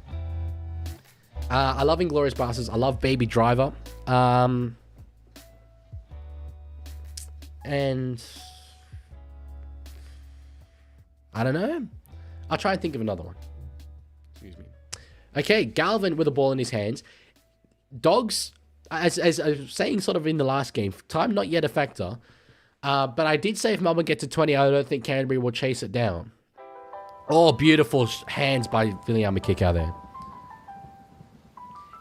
I love Inglourious Basterds. I love Baby Driver. And I don't know. I'll try and think of another one. Excuse me. Okay, Galvin with a ball in his hands. Dogs, as I was saying sort of in the last game, time not yet a factor. But I did say if Melbourne get to 20, I don't think Canterbury will chase it down. Oh, beautiful hands by Viliame Kikau there.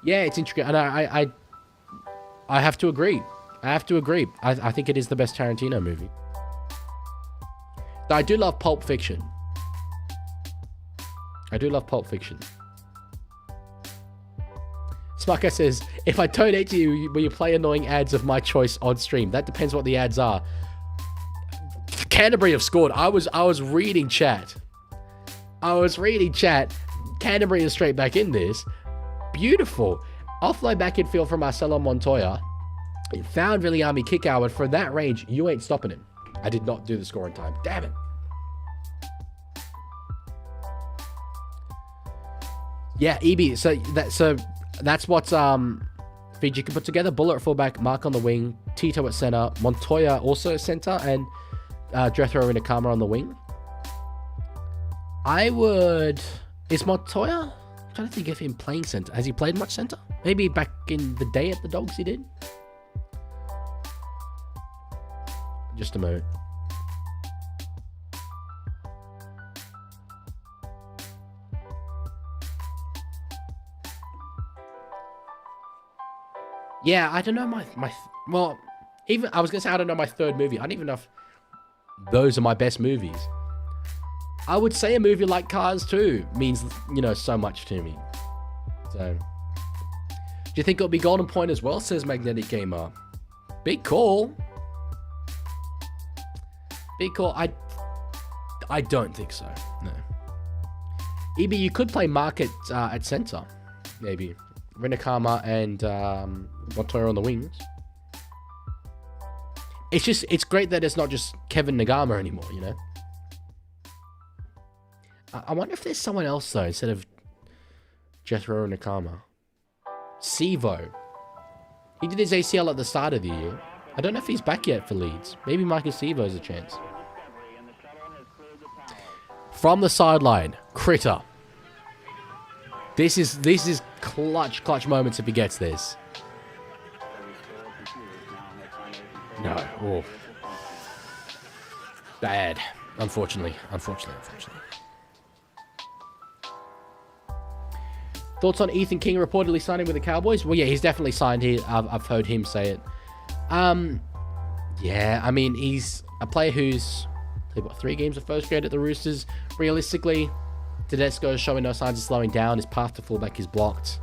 Yeah, it's intricate. And I have to agree. I think it is the best Tarantino movie. Though I do love Pulp Fiction. Smucker says, if I donate to you, will you play annoying ads of my choice on stream? That depends what the ads are. Canterbury have scored. I was reading chat. Canterbury is straight back in this. Beautiful. Offload back in field from Marcelo Montoya. It found Viliame Kikau, and from that range, you ain't stopping him. I did not do the score in time. Damn it. Yeah, EB. So that's what Fiji can put together. Buller at fullback, Mark on the wing, Tito at center, Montoya also at center, and Jethro and Nakama on the wing. Is Montoya? I'm trying to think of him playing center. Has he played much center? Maybe back in the day at the Dogs he did. Just a moment. Yeah, I don't know even I was gonna say I don't know my third movie. I don't even know if those are my best movies. I would say a movie like Cars 2 means, so much to me. So, do you think it'll be Golden Point as well? Says Magnetic Gamer. Big call. I don't think so. No. EB, you could play Mark at center, maybe. Rinakama and Montoya on the wings. It's great that it's not just Kevin Nagama anymore, you know? I wonder if there's someone else, though, instead of Jethro Nakama. Sivo. He did his ACL at the start of the year. I don't know if he's back yet for Leeds. Maybe Marcus Sivo has a chance. From the sideline, Critter. This is clutch moments if he gets this. No. Oh. Bad. Unfortunately. Thoughts on Ethan King reportedly signing with the Cowboys? Well, yeah, he's definitely signed here. I've heard him say it. Yeah, I mean, he's a player who's played, 3 games of first grade at the Roosters. Realistically, Tedesco is showing no signs of slowing down. His path to fullback is blocked.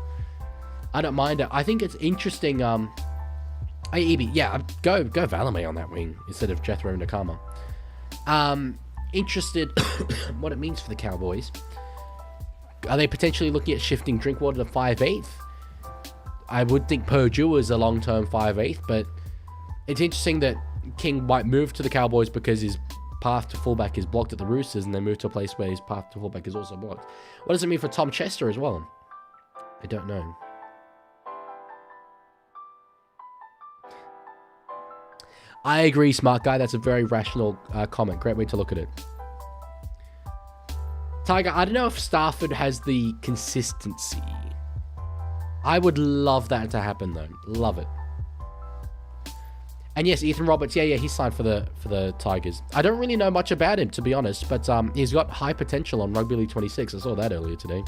I don't mind it. I think it's interesting. Hey, EB, yeah, go Valame on that wing instead of Jethro Nakama. Interested what it means for the Cowboys. Are they potentially looking at shifting Drinkwater to 5'8"? I would think Purdue is a long-term 5'8", but it's interesting that King might move to the Cowboys because his path to fullback is blocked at the Roosters, and then move to a place where his path to fullback is also blocked. What does it mean for Tom Chester as well? I don't know. I agree, smart guy. That's a very rational comment. Great way to look at it. Tiger, I don't know if Stafford has the consistency. I would love that to happen, though. Love it. And yes, Ethan Roberts, yeah, he's signed for the Tigers. I don't really know much about him, to be honest, but he's got high potential on Rugby League 26. I saw that earlier today.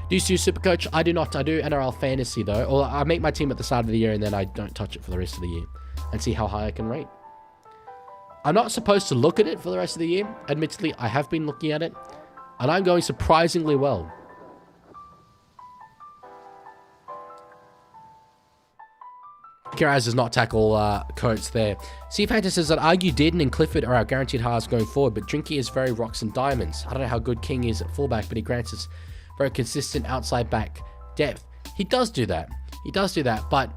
Do you do Supercoach? I do not. I do NRL Fantasy, though. Or I make my team at the start of the year, and then I don't touch it for the rest of the year and see how high I can rate. I'm not supposed to look at it for the rest of the year. Admittedly, I have been looking at it, and I'm going surprisingly well. Kiraz does not tackle Coates there. Steve Hunter says that argue Dearden and Clifford are our guaranteed halves going forward, but Drinky is very rocks and diamonds. I don't know how good King is at fullback, but he grants us very consistent outside back depth. He does do that. But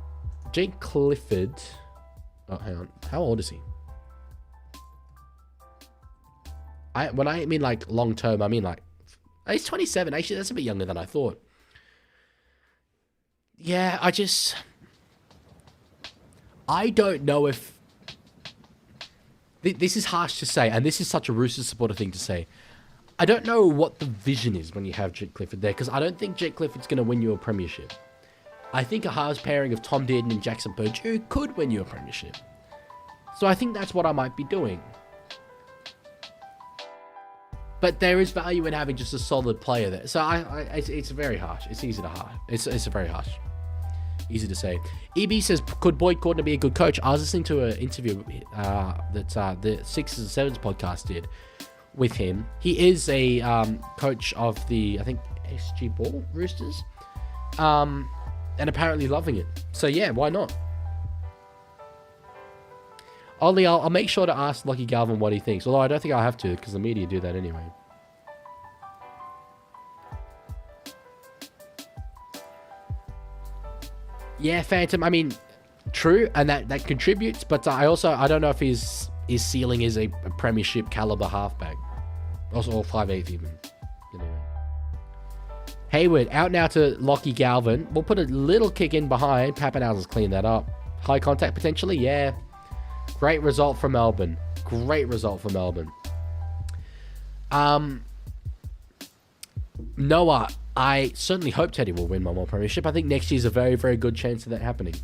Jake Clifford... Oh, hang on. How old is he? When I mean like long term, I mean like... He's 27. Actually, that's a bit younger than I thought. Yeah, I don't know if... This is harsh to say, and this is such a Roosters supporter thing to say. I don't know what the vision is when you have Jake Clifford there, because I don't think Jake Clifford's going to win you a premiership. I think a halves pairing of Tom Dearden and Jackson Purdue could win you a premiership. So I think that's what I might be doing. But there is value in having just a solid player there. So it's very harsh. It's easy to harsh. It's very harsh. Easy to say. EB says, could Boyd Cordner be a good coach? I was listening to an interview that the 6s and 7s podcast did with him. He is a coach of the, I think, SG Ball Roosters. And apparently loving it. So yeah, why not? Ollie, I'll make sure to ask Lockie Galvin what he thinks. Although I don't think I'll have to, because the media do that anyway. Yeah, Phantom, I mean, true, and that contributes, but I don't know if his ceiling is a premiership caliber halfback. Also, or 5'8" even. Anyway. Hayward, out now to Lockie Galvin. We'll put a little kick in behind. Pappenhausen's cleaned that up. High contact potentially, yeah. Great result for Melbourne. Noah, I certainly hope Teddy will win one more premiership. I think next year's a very, very good chance of that happening.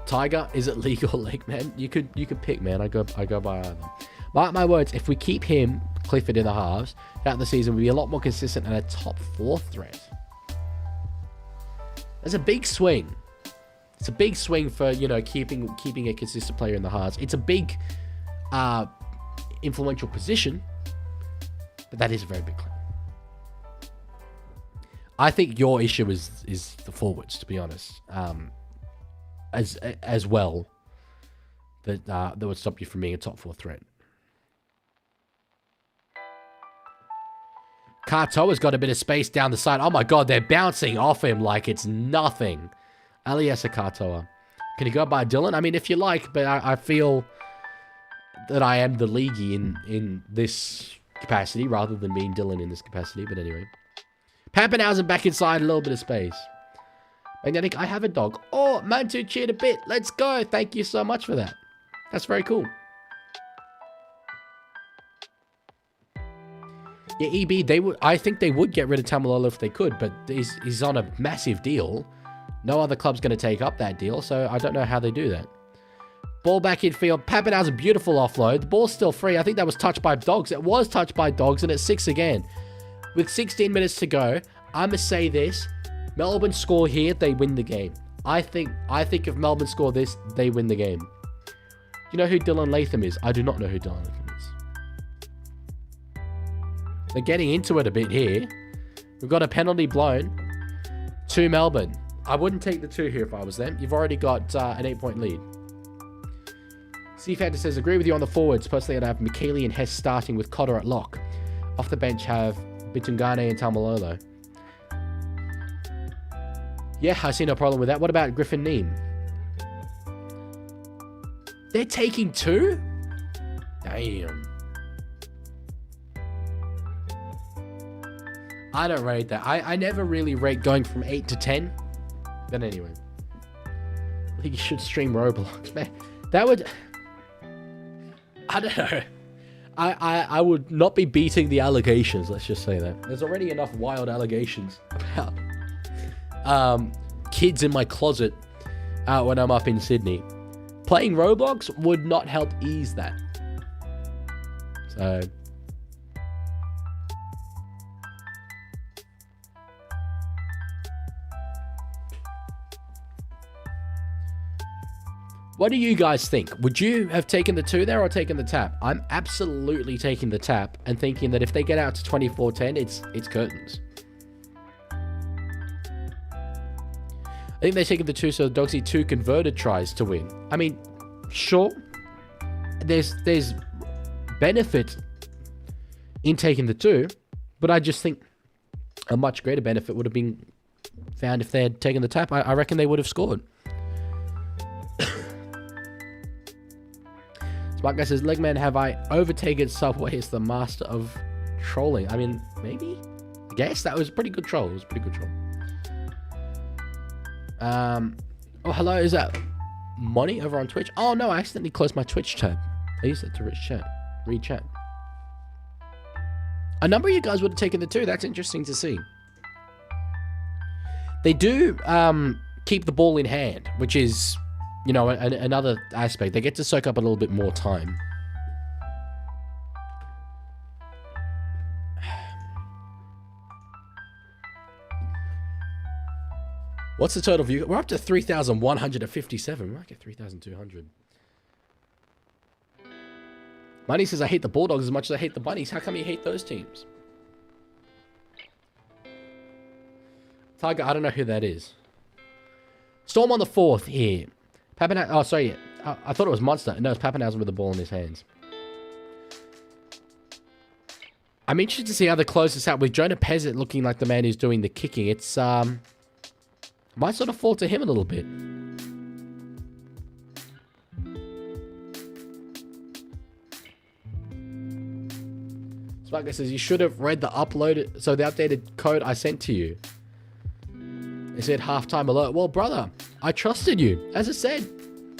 Tiger, is it league or leg, man? You could pick, man. I go by either. Mark my words, if we keep him, Clifford, in the halves, throughout the season, we'll be a lot more consistent and a top 4 threat. That's a big swing. It's a big swing for, keeping a consistent player in the halves. It's a big influential position, but that is a very big claim. I think your issue is the forwards, to be honest. As well, that would stop you from being a top 4 threat. Katoa's got a bit of space down the side. Oh my god, they're bouncing off him like it's nothing. Aliasa Katoa. Can you go by Dylan? I mean, if you like, but I feel that I am the Leaguie in this capacity rather than being Dylan in this capacity. But anyway. Pappenhausen back inside, a little bit of space. Magnetic, I have a dog. Oh, Mantu cheered a bit. Let's go. Thank you so much for that. That's very cool. Yeah, EB, I think they would get rid of Tamalolo if they could, but he's on a massive deal. No other club's going to take up that deal, so I don't know how they do that. Ball back in field. Pappenhausen, beautiful offload. The ball's still free. I think that was touched by Dogs. It was touched by Dogs, and it's 6 again. With 16 minutes to go, I'm going to say this. Melbourne score here, they win the game. I think if Melbourne score this, they win the game. Do you know who Dylan Latham is? I do not know who Dylan Latham is. They're getting into it a bit here. We've got a penalty blown to Melbourne. I wouldn't take the 2 here if I was them. You've already got an 8-point lead. Seafanter says, agree with you on the forwards. Personally, I'd have McKeely and Hess starting with Cotter at lock. Off the bench, have Bitungane and Tamalolo. Yeah, I see no problem with that. What about Griffin Neem? They're taking 2? Damn. I don't rate that. I never really rate going from 8 to 10. But anyway. I think you should stream Roblox, man. That would... I don't know. I would not be beating the allegations, let's just say that. There's already enough wild allegations about kids in my closet when I'm up in Sydney. Playing Roblox would not help ease that. So... what do you guys think? Would you have taken the 2 there or taken the tap? I'm absolutely taking the tap and thinking that if they get out to 24-10, it's curtains. I think they're taking the 2 so the Dogs need 2 converted tries to win. I mean, sure, there's benefit in taking the 2, but I just think a much greater benefit would have been found if they had taken the tap. I reckon they would have scored. Smart Guy says, Legman, have I overtaken Subway as the master of trolling? I mean, maybe? I guess that was a pretty good troll. It was a pretty good troll. Oh, hello, is that Money over on Twitch? Oh, no, I accidentally closed my Twitch tab. I used it to read chat. A number of you guys would have taken the 2. That's interesting to see. They do keep the ball in hand, which is... you know, another aspect. They get to soak up a little bit more time. What's the total view? We're up to 3,157. We might get 3,200. Money says, I hate the Bulldogs as much as I hate the Bunnies. How come you hate those teams? Tiger, I don't know who that is. Storm on the 4th here. Pappenhausen, oh, sorry. I thought it was Monster. No, it's Pappenhausen with the ball in his hands. I'm interested to see how they close this out with Jonah Pezzett looking like the man who's doing the kicking. It's, might sort of fall to him a little bit. Sparker says, you should have read the updated code I sent to you. It said halftime alert. Well, brother, I trusted you. As I said,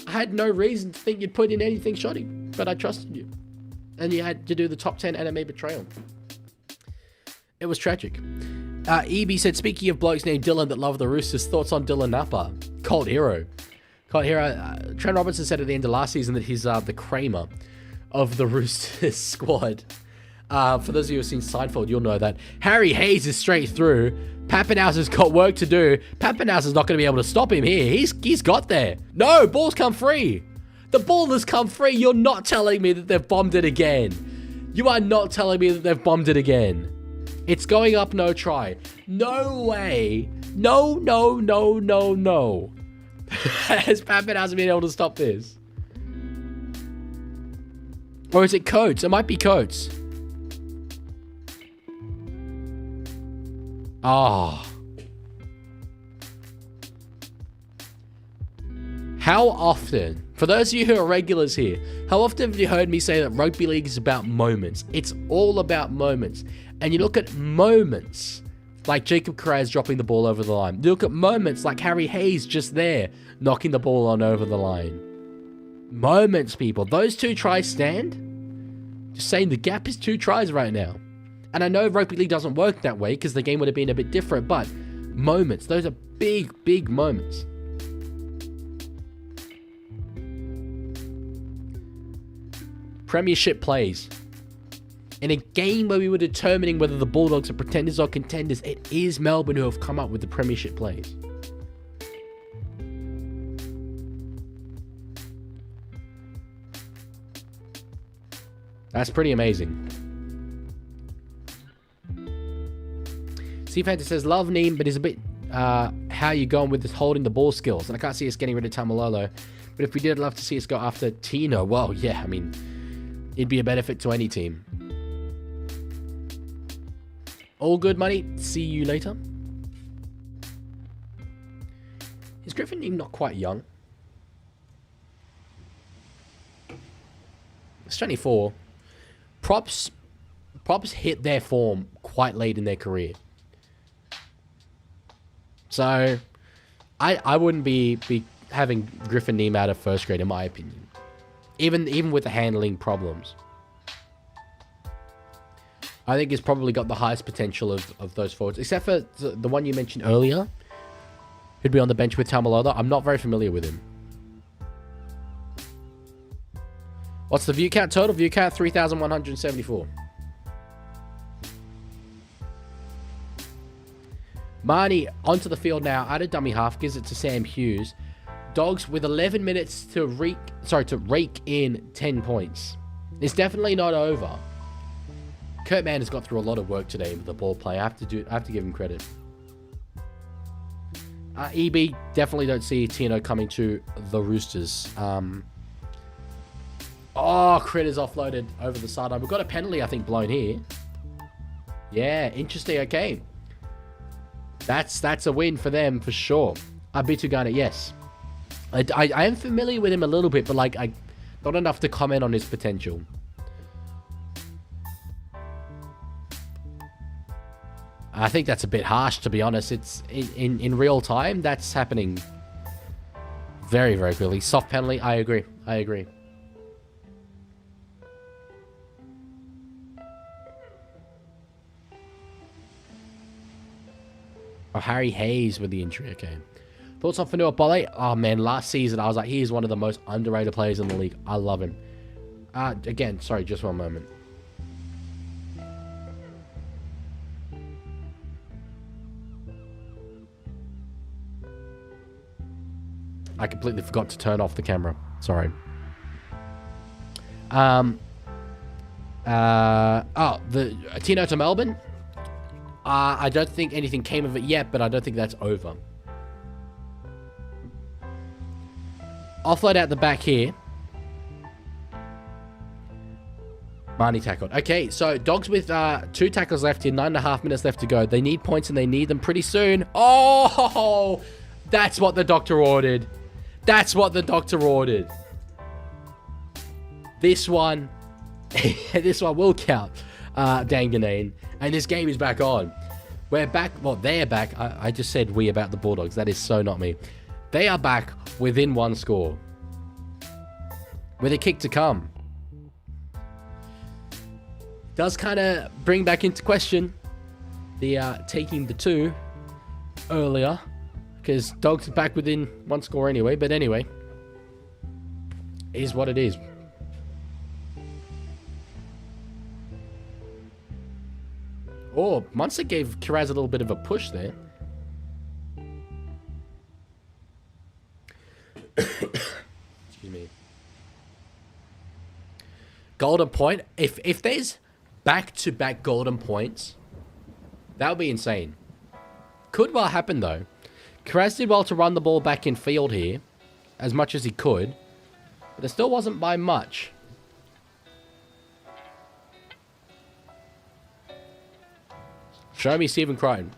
I had no reason to think you'd put in anything shoddy, but I trusted you. And you had to do the top 10 anime betrayal. It was tragic. EB said, speaking of blokes named Dylan that love the Roosters, thoughts on Dylan Napa? Cold hero. Trent Robinson said at the end of last season that he's the Kramer of the Roosters squad. For those of you who have seen Seinfeld, you'll know that. Harry Hayes is straight through. Pappenhausen's got work to do. Pappenhausen's not going to be able to stop him here. He's got there. No, ball's come free. The ball has come free. You're not telling me that they've bombed it again. You are not telling me that they've bombed it again. It's going up, no try. No way. No. Has Pappenhausen been able to stop this? Or is it Coates? It might be Coates. Oh. How often, for those of you who are regulars here, how often have you heard me say that rugby league is about moments? It's all about moments. And you look at moments like Jacob Kiraz dropping the ball over the line. You look at moments like Harry Hayes just there, knocking the ball on over the line. Moments, people. Those 2 tries stand. Just saying the gap is 2 tries right now. And I know rugby league doesn't work that way because the game would have been a bit different, but moments. Those are big, big moments. Premiership plays. In a game where we were determining whether the Bulldogs are pretenders or contenders, it is Melbourne who have come up with the premiership plays. That's pretty amazing. Seafanter says, love Neem, but he's a bit, how you going with this holding the ball skills? And I can't see us getting rid of Tamalolo. But if we did, I'd love to see us go after Tino. Well, yeah, I mean, it'd be a benefit to any team. All good, money. See you later. Is Griffin Neem not quite young? It's 24. Props hit their form quite late in their career. So, I wouldn't be having Griffin Neem out of first grade, in my opinion. Even with the handling problems. I think he's probably got the highest potential of those forwards. Except for the one you mentioned earlier, who'd be on the bench with Tamalolo. I'm not very familiar with him. What's the view count total? View count 3,174. Marnie onto the field now. Out of dummy half. Gives it to Sam Hughes. Dogs with 11 minutes to rake in 10 points. It's definitely not over. Kurt Mann has got through a lot of work today with the ball play. I have to give him credit. EB, definitely don't see Tino coming to the Roosters. Critter's offloaded over the sideline. We've got a penalty, I think, blown here. Yeah, interesting. Okay. That's a win for them, for sure. Abitu Ghana, yes. I am familiar with him a little bit, but like, not enough to comment on his potential. I think that's a bit harsh, to be honest. It's in real time, that's happening very, very quickly. Soft penalty, I agree. Oh, Harry Hayes with the injury, okay. Thoughts on Fanua Bole? Oh, man, last season, I was like, he is one of the most underrated players in the league. I love him. Again, sorry, just one moment. I completely forgot to turn off the camera. Sorry. The Tino to Melbourne? I don't think anything came of it yet, but I don't think that's over. Offload out the back here. Marnie tackled. Okay, so Dogs with 2 tackles left here, 9.5 minutes left to go. They need points and they need them pretty soon. Oh, that's what the doctor ordered. That's what the doctor ordered. This one, this one will count, Danganane. And this game is back on. We're back. Well, they're back. I just said we about the Bulldogs. That is so not me. They are back within 1 score. With a kick to come. Does kind of bring back into question the taking the 2 earlier. Because Dogs are back within 1 score anyway. But anyway. Is what it is. Oh, Munster gave Kiraz a little bit of a push there. Excuse me. Golden point. If there's back-to-back golden points, that would be insane. Could well happen, though. Kiraz did well to run the ball back in field here, as much as he could. But it still wasn't by much. Show me Stephen Crichton.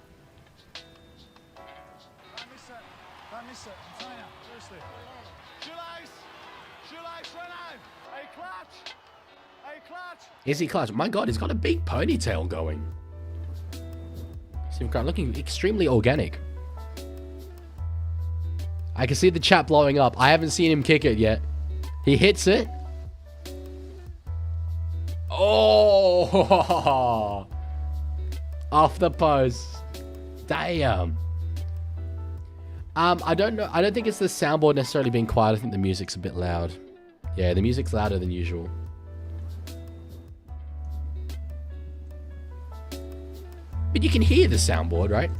Is he clutch? My God, he's got a big ponytail going. See, looking extremely organic. I can see the chat blowing up. I haven't seen him kick it yet. He hits it. Oh! Off the post. Damn. I don't know. I don't think it's the soundboard necessarily being quiet. I think the music's a bit loud. Yeah, the music's louder than usual. But you can hear the soundboard, right?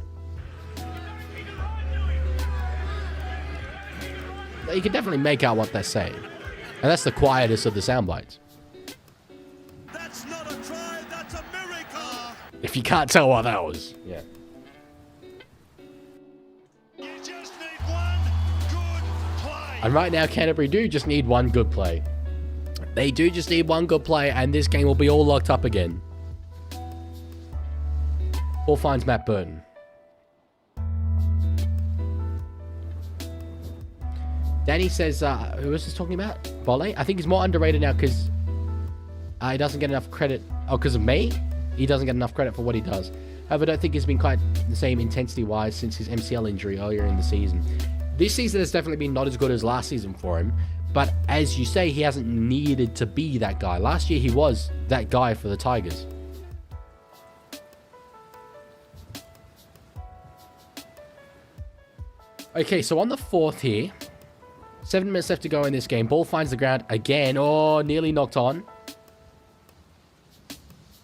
You can definitely make out what they're saying. And that's the quietest of the sound bites. That's not a try, that's a miracle. If you can't tell what that was. Yeah. You just need one good play. And right now, Canterbury do just need one good play. They do just need one good play, and this game will be all locked up again. Ball finds Matt Burton. Danny says, who was this talking about? Bolle? I think he's more underrated now because he doesn't get enough credit. Oh, because of me? He doesn't get enough credit for what he does. However, I don't think he's been quite the same intensity-wise since his MCL injury earlier in the season. This season has definitely been not as good as last season for him. But as you say, he hasn't needed to be that guy. Last year, he was that guy for the Tigers. Okay, so on the fourth here. 7 minutes left to go in this game. Ball finds the ground again. Oh, nearly knocked on.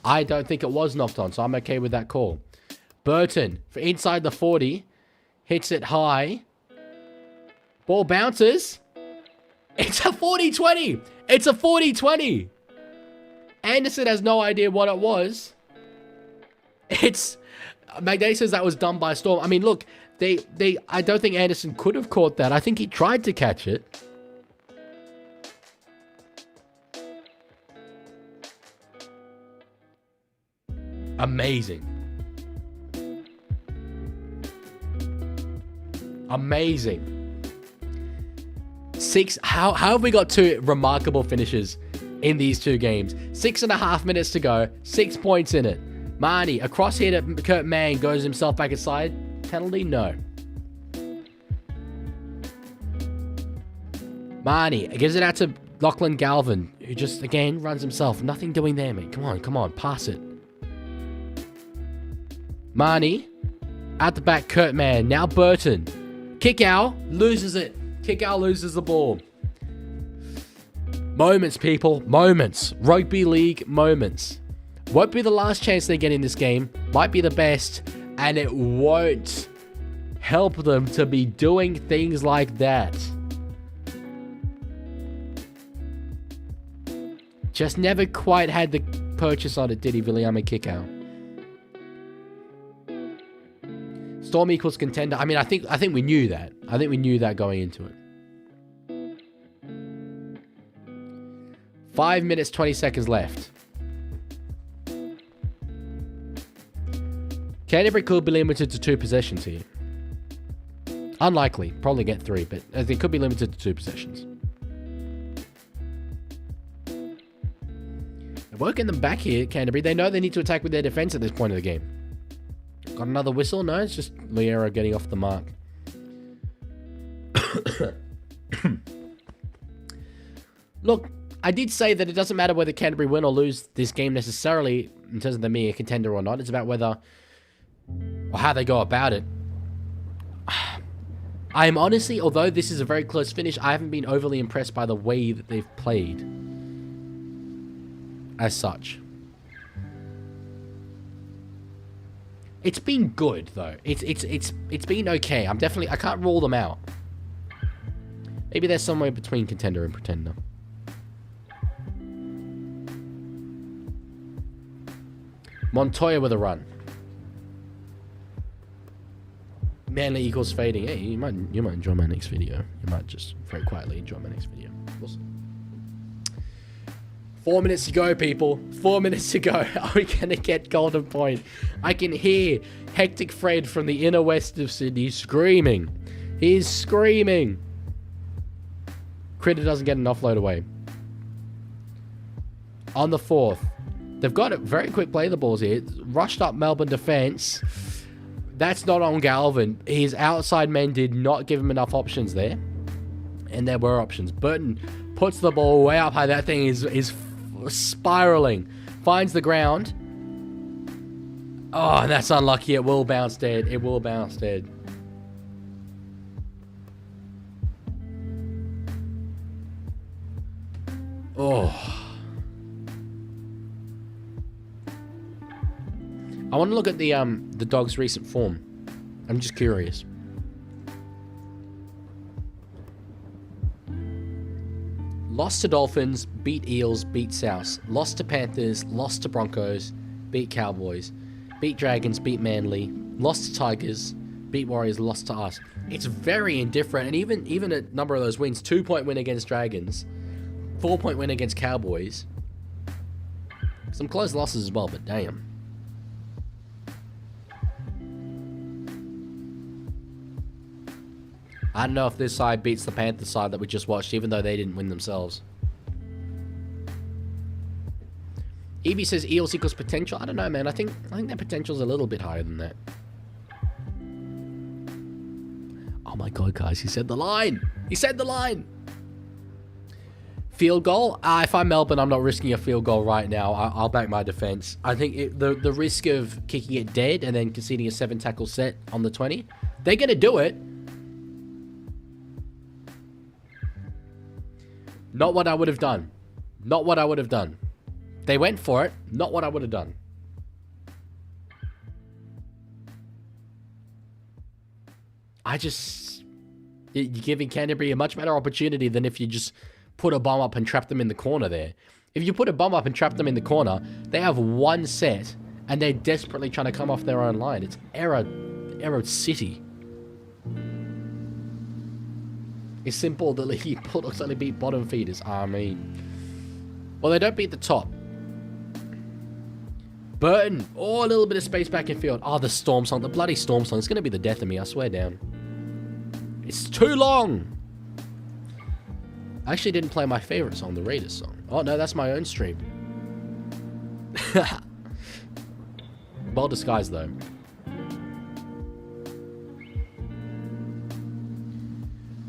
I don't think it was knocked on, so I'm okay with that call. Burton, for inside the 40. Hits it high. Ball bounces. It's a 40-20. It's a 40-20. Anderson has no idea what it was. It's... McDay says that was done by Storm. I mean, look... I don't think Anderson could have caught that. I think he tried to catch it. Amazing. Amazing. How have we got two remarkable finishes in these two games? 6.5 minutes to go. 6 points in it. Marnie, across here to Kurt Mann, goes himself back aside. Penalty? No. Marnie gives it out to Lachlan Galvin, who just, again, runs himself. Nothing doing there, mate. Come on, pass it. Marnie, out the back, Kurt Mann. Now Burton. Kickout, loses it. Kickout loses the ball. Moments, people. Moments. Rugby league moments. Won't be the last chance they get in this game. Might be the best. And it won't help them to be doing things like that. Just never quite had the purchase on it, did he, Viliame kick out? Storm equals contender. I mean, I think we knew that. I think we knew that going into it. 5 minutes, 20 seconds left. Canterbury could be limited to 2 possessions here. Unlikely. Probably get 3, but they could be limited to 2 possessions. They're working them back here, Canterbury. They know they need to attack with their defense at this point of the game. Got another whistle? No, it's just Liera getting off the mark. Look, I did say that it doesn't matter whether Canterbury win or lose this game necessarily in terms of them being a contender or not. It's about whether... or how they go about it. I am honestly, although this is a very close finish, I haven't been overly impressed by the way that they've played. As such. It's been good though. It's been okay. I can't rule them out. Maybe they're somewhere between contender and pretender. Montoya with a run. Manly Eagles fading. Hey, you might enjoy my next video. You might just very quietly enjoy my next video. We'll see. 4 minutes to go, people. 4 minutes to go. Are we going to get Golden Point? I can hear Hectic Fred from the inner west of Sydney screaming. He's screaming. Critter doesn't get an offload away. On the 4th. They've got it. Very quick play the balls here. Rushed up Melbourne defence. That's not on Galvin. His outside men did not give him enough options there. And there were options. Burton puts the ball way up high. That thing is spiraling. Finds the ground. Oh, and that's unlucky. It will bounce dead. It will bounce dead. Oh. I want to look at the Dogs' recent form. I'm just curious. Lost to Dolphins, beat Eels, beat South. Lost to Panthers, lost to Broncos, beat Cowboys. Beat Dragons, beat Manly. Lost to Tigers, beat Warriors, lost to us. It's very indifferent. And even a number of those wins, 2-point win against Dragons, 4-point win against Cowboys. Some close losses as well, but damn. I don't know if this side beats the Panthers side that we just watched, even though they didn't win themselves. Evie says Eels equals potential. I don't know, man. I think their potential's a little bit higher than that. Oh my god, guys. He said the line. He said the line. Field goal. If I'm Melbourne, I'm not risking a field goal right now. I'll back my defense. I think the risk of kicking it dead and then conceding a 7-tackle set on the 20, they're going to do it. Not what I would have done. Not what I would have done. They went for it. Not what I would have done. You're giving Canterbury a much better opportunity than if you just put a bomb up and trap them in the corner there. If you put a bomb up and trap them in the corner, they have one set and they're desperately trying to come off their own line. It's error city. It's simple. The League Bulldogs only beat bottom feeders. I mean, well, they don't beat the top. Burton. Oh, a little bit of space back in field. Oh, the Storm song. The bloody Storm song. It's going to be the death of me. I swear down. It's too long. I actually didn't play my favorite song, the Raiders song. Oh, no, that's my own stream. Well disguised, though.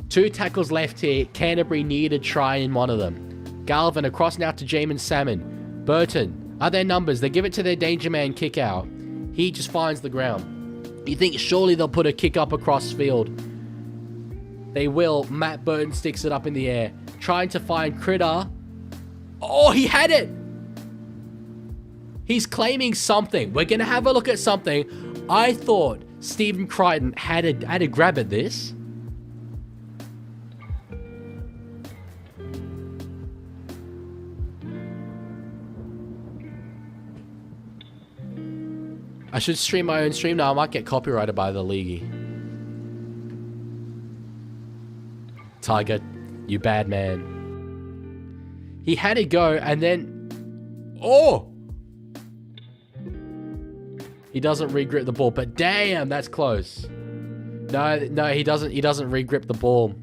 Two tackles left here. Canterbury need a try in one of them. Galvin across now to Jamin Salmon. Burton. Are their numbers? They give it to their danger man kick out. He just finds the ground. You think surely they'll put a kick up across field. They will. Matt Burton sticks it up in the air. Trying to find Critter. Oh, he had it. He's claiming something. We're going to have a look at something. I thought Stephen Crichton had a grab at this. I should stream my own stream now. I might get copyrighted by the Leaguie. Tiger, you bad man. He had to go and then... Oh! He doesn't regrip the ball, but damn, that's close. No, he doesn't regrip the ball.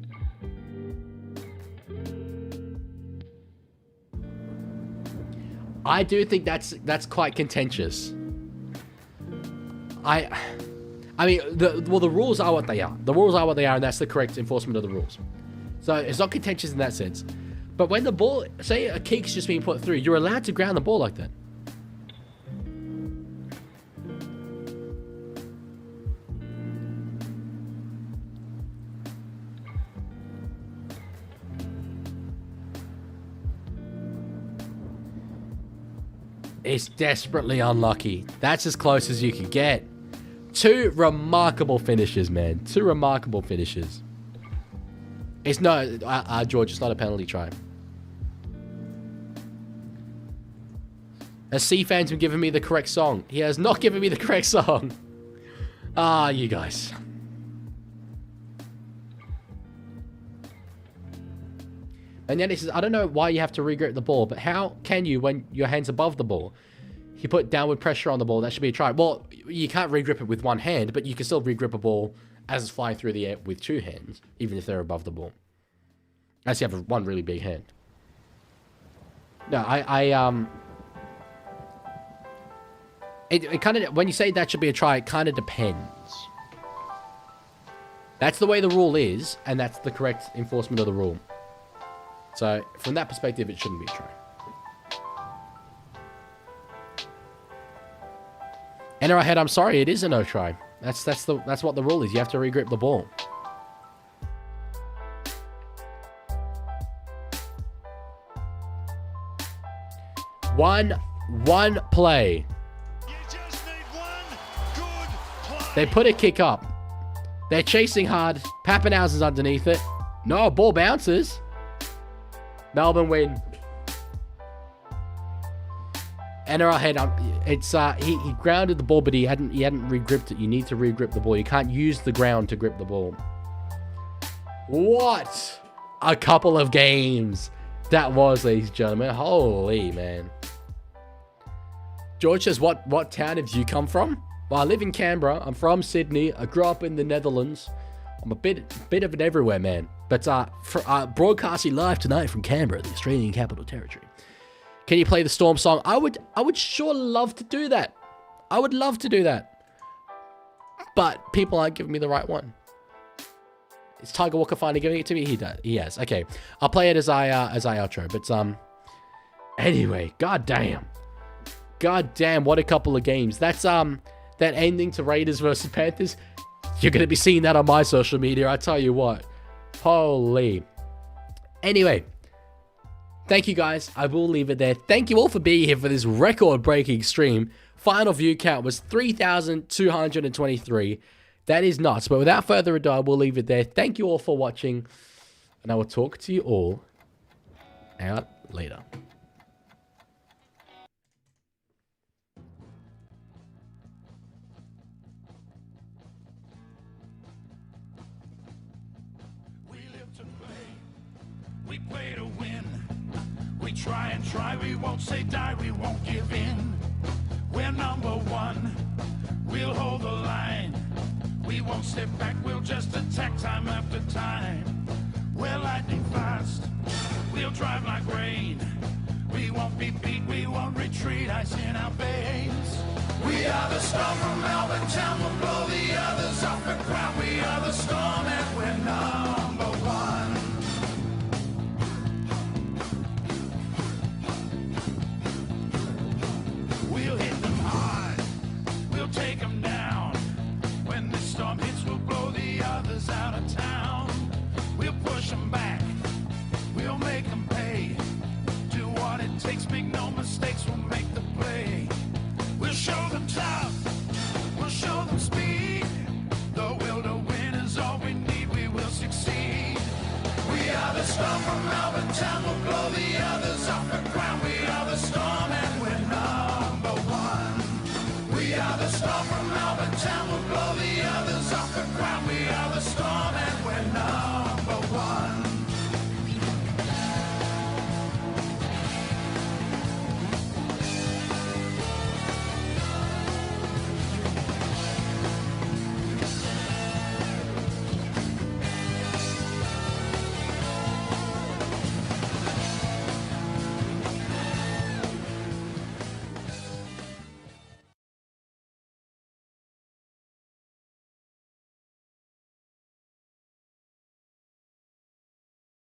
I do think that's quite contentious. I mean, the rules are what they are. The rules are what they are, and that's the correct enforcement of the rules. So it's not contentious in that sense. But when the ball, say a kick's just being put through, you're allowed to ground the ball like that. It's desperately unlucky. That's as close as you can get. Two remarkable finishes, man. Two remarkable finishes. It's no, George, it's not a penalty try. Has C fans been giving me the correct song? He has not given me the correct song. Ah, you guys. And then he says, I don't know why you have to regrip the ball, but how can you when your hand's above the ball? You put downward pressure on the ball, that should be a try. Well, you can't regrip it with one hand, but you can still regrip a ball as it's flying through the air with two hands, even if they're above the ball. Unless you have one really big hand. No, It kind of, when you say that should be a try, it kind of depends. That's the way the rule is, and that's the correct enforcement of the rule. So, from that perspective, it shouldn't be a try. NRL head, I'm sorry, it is a no try. That's what the rule is. You have to regrip the ball. One play. You just need one good play. They put a kick up. They're chasing hard. Pappenhausen's underneath it. No, ball bounces. Melbourne win. NRL head, it's he grounded the ball, but he hadn't re-gripped it. You need to re-grip the ball. You can't use the ground to grip the ball. What a couple of games that was, ladies and gentlemen. Holy man. George says, what town have you come from? Well, I live in Canberra. I'm from Sydney. I grew up in the Netherlands. I'm a bit of an everywhere man. But broadcasting live tonight from Canberra, the Australian Capital Territory. Can you play the Storm song? I would sure love to do that. I would love to do that. But people aren't giving me the right one. Is Tiger Walker finally giving it to me? He does. He has. Okay. I'll play it as I outro. But anyway, goddamn, what a couple of games. That's that ending to Raiders versus Panthers. You're gonna be seeing that on my social media. I tell you what. Holy. Anyway. Thank you guys. I will leave it there. Thank you all for being here for this record-breaking stream. Final view count was 3,223. That is nuts. But without further ado, I will leave it there. Thank you all for watching. And I will talk to you all out later. We live to play. We play to win. We try and try, we won't say die, we won't give in. We're number one, we'll hold the line. We won't step back, we'll just attack time after time. We're lightning fast, we'll drive like rain. We won't be beat, we won't retreat, ice in our veins. We are the storm from Melbourne town, we'll blow the others off the ground. We are the storm and we're number one. We'll hit them hard, we'll take them down. When the storm hits, we'll blow the others out of town. We'll push them back, we'll make them pay. Do what it takes, make no mistakes, we'll make the play. We'll show them tough, we'll show them speed. The will to win is all we need, we will succeed. We are the storm from Melbourne town, we'll blow the others off the ground. We are the storm and we're number one. We are the storm from Melbourne town, we'll blow the others off the ground. We are the storm.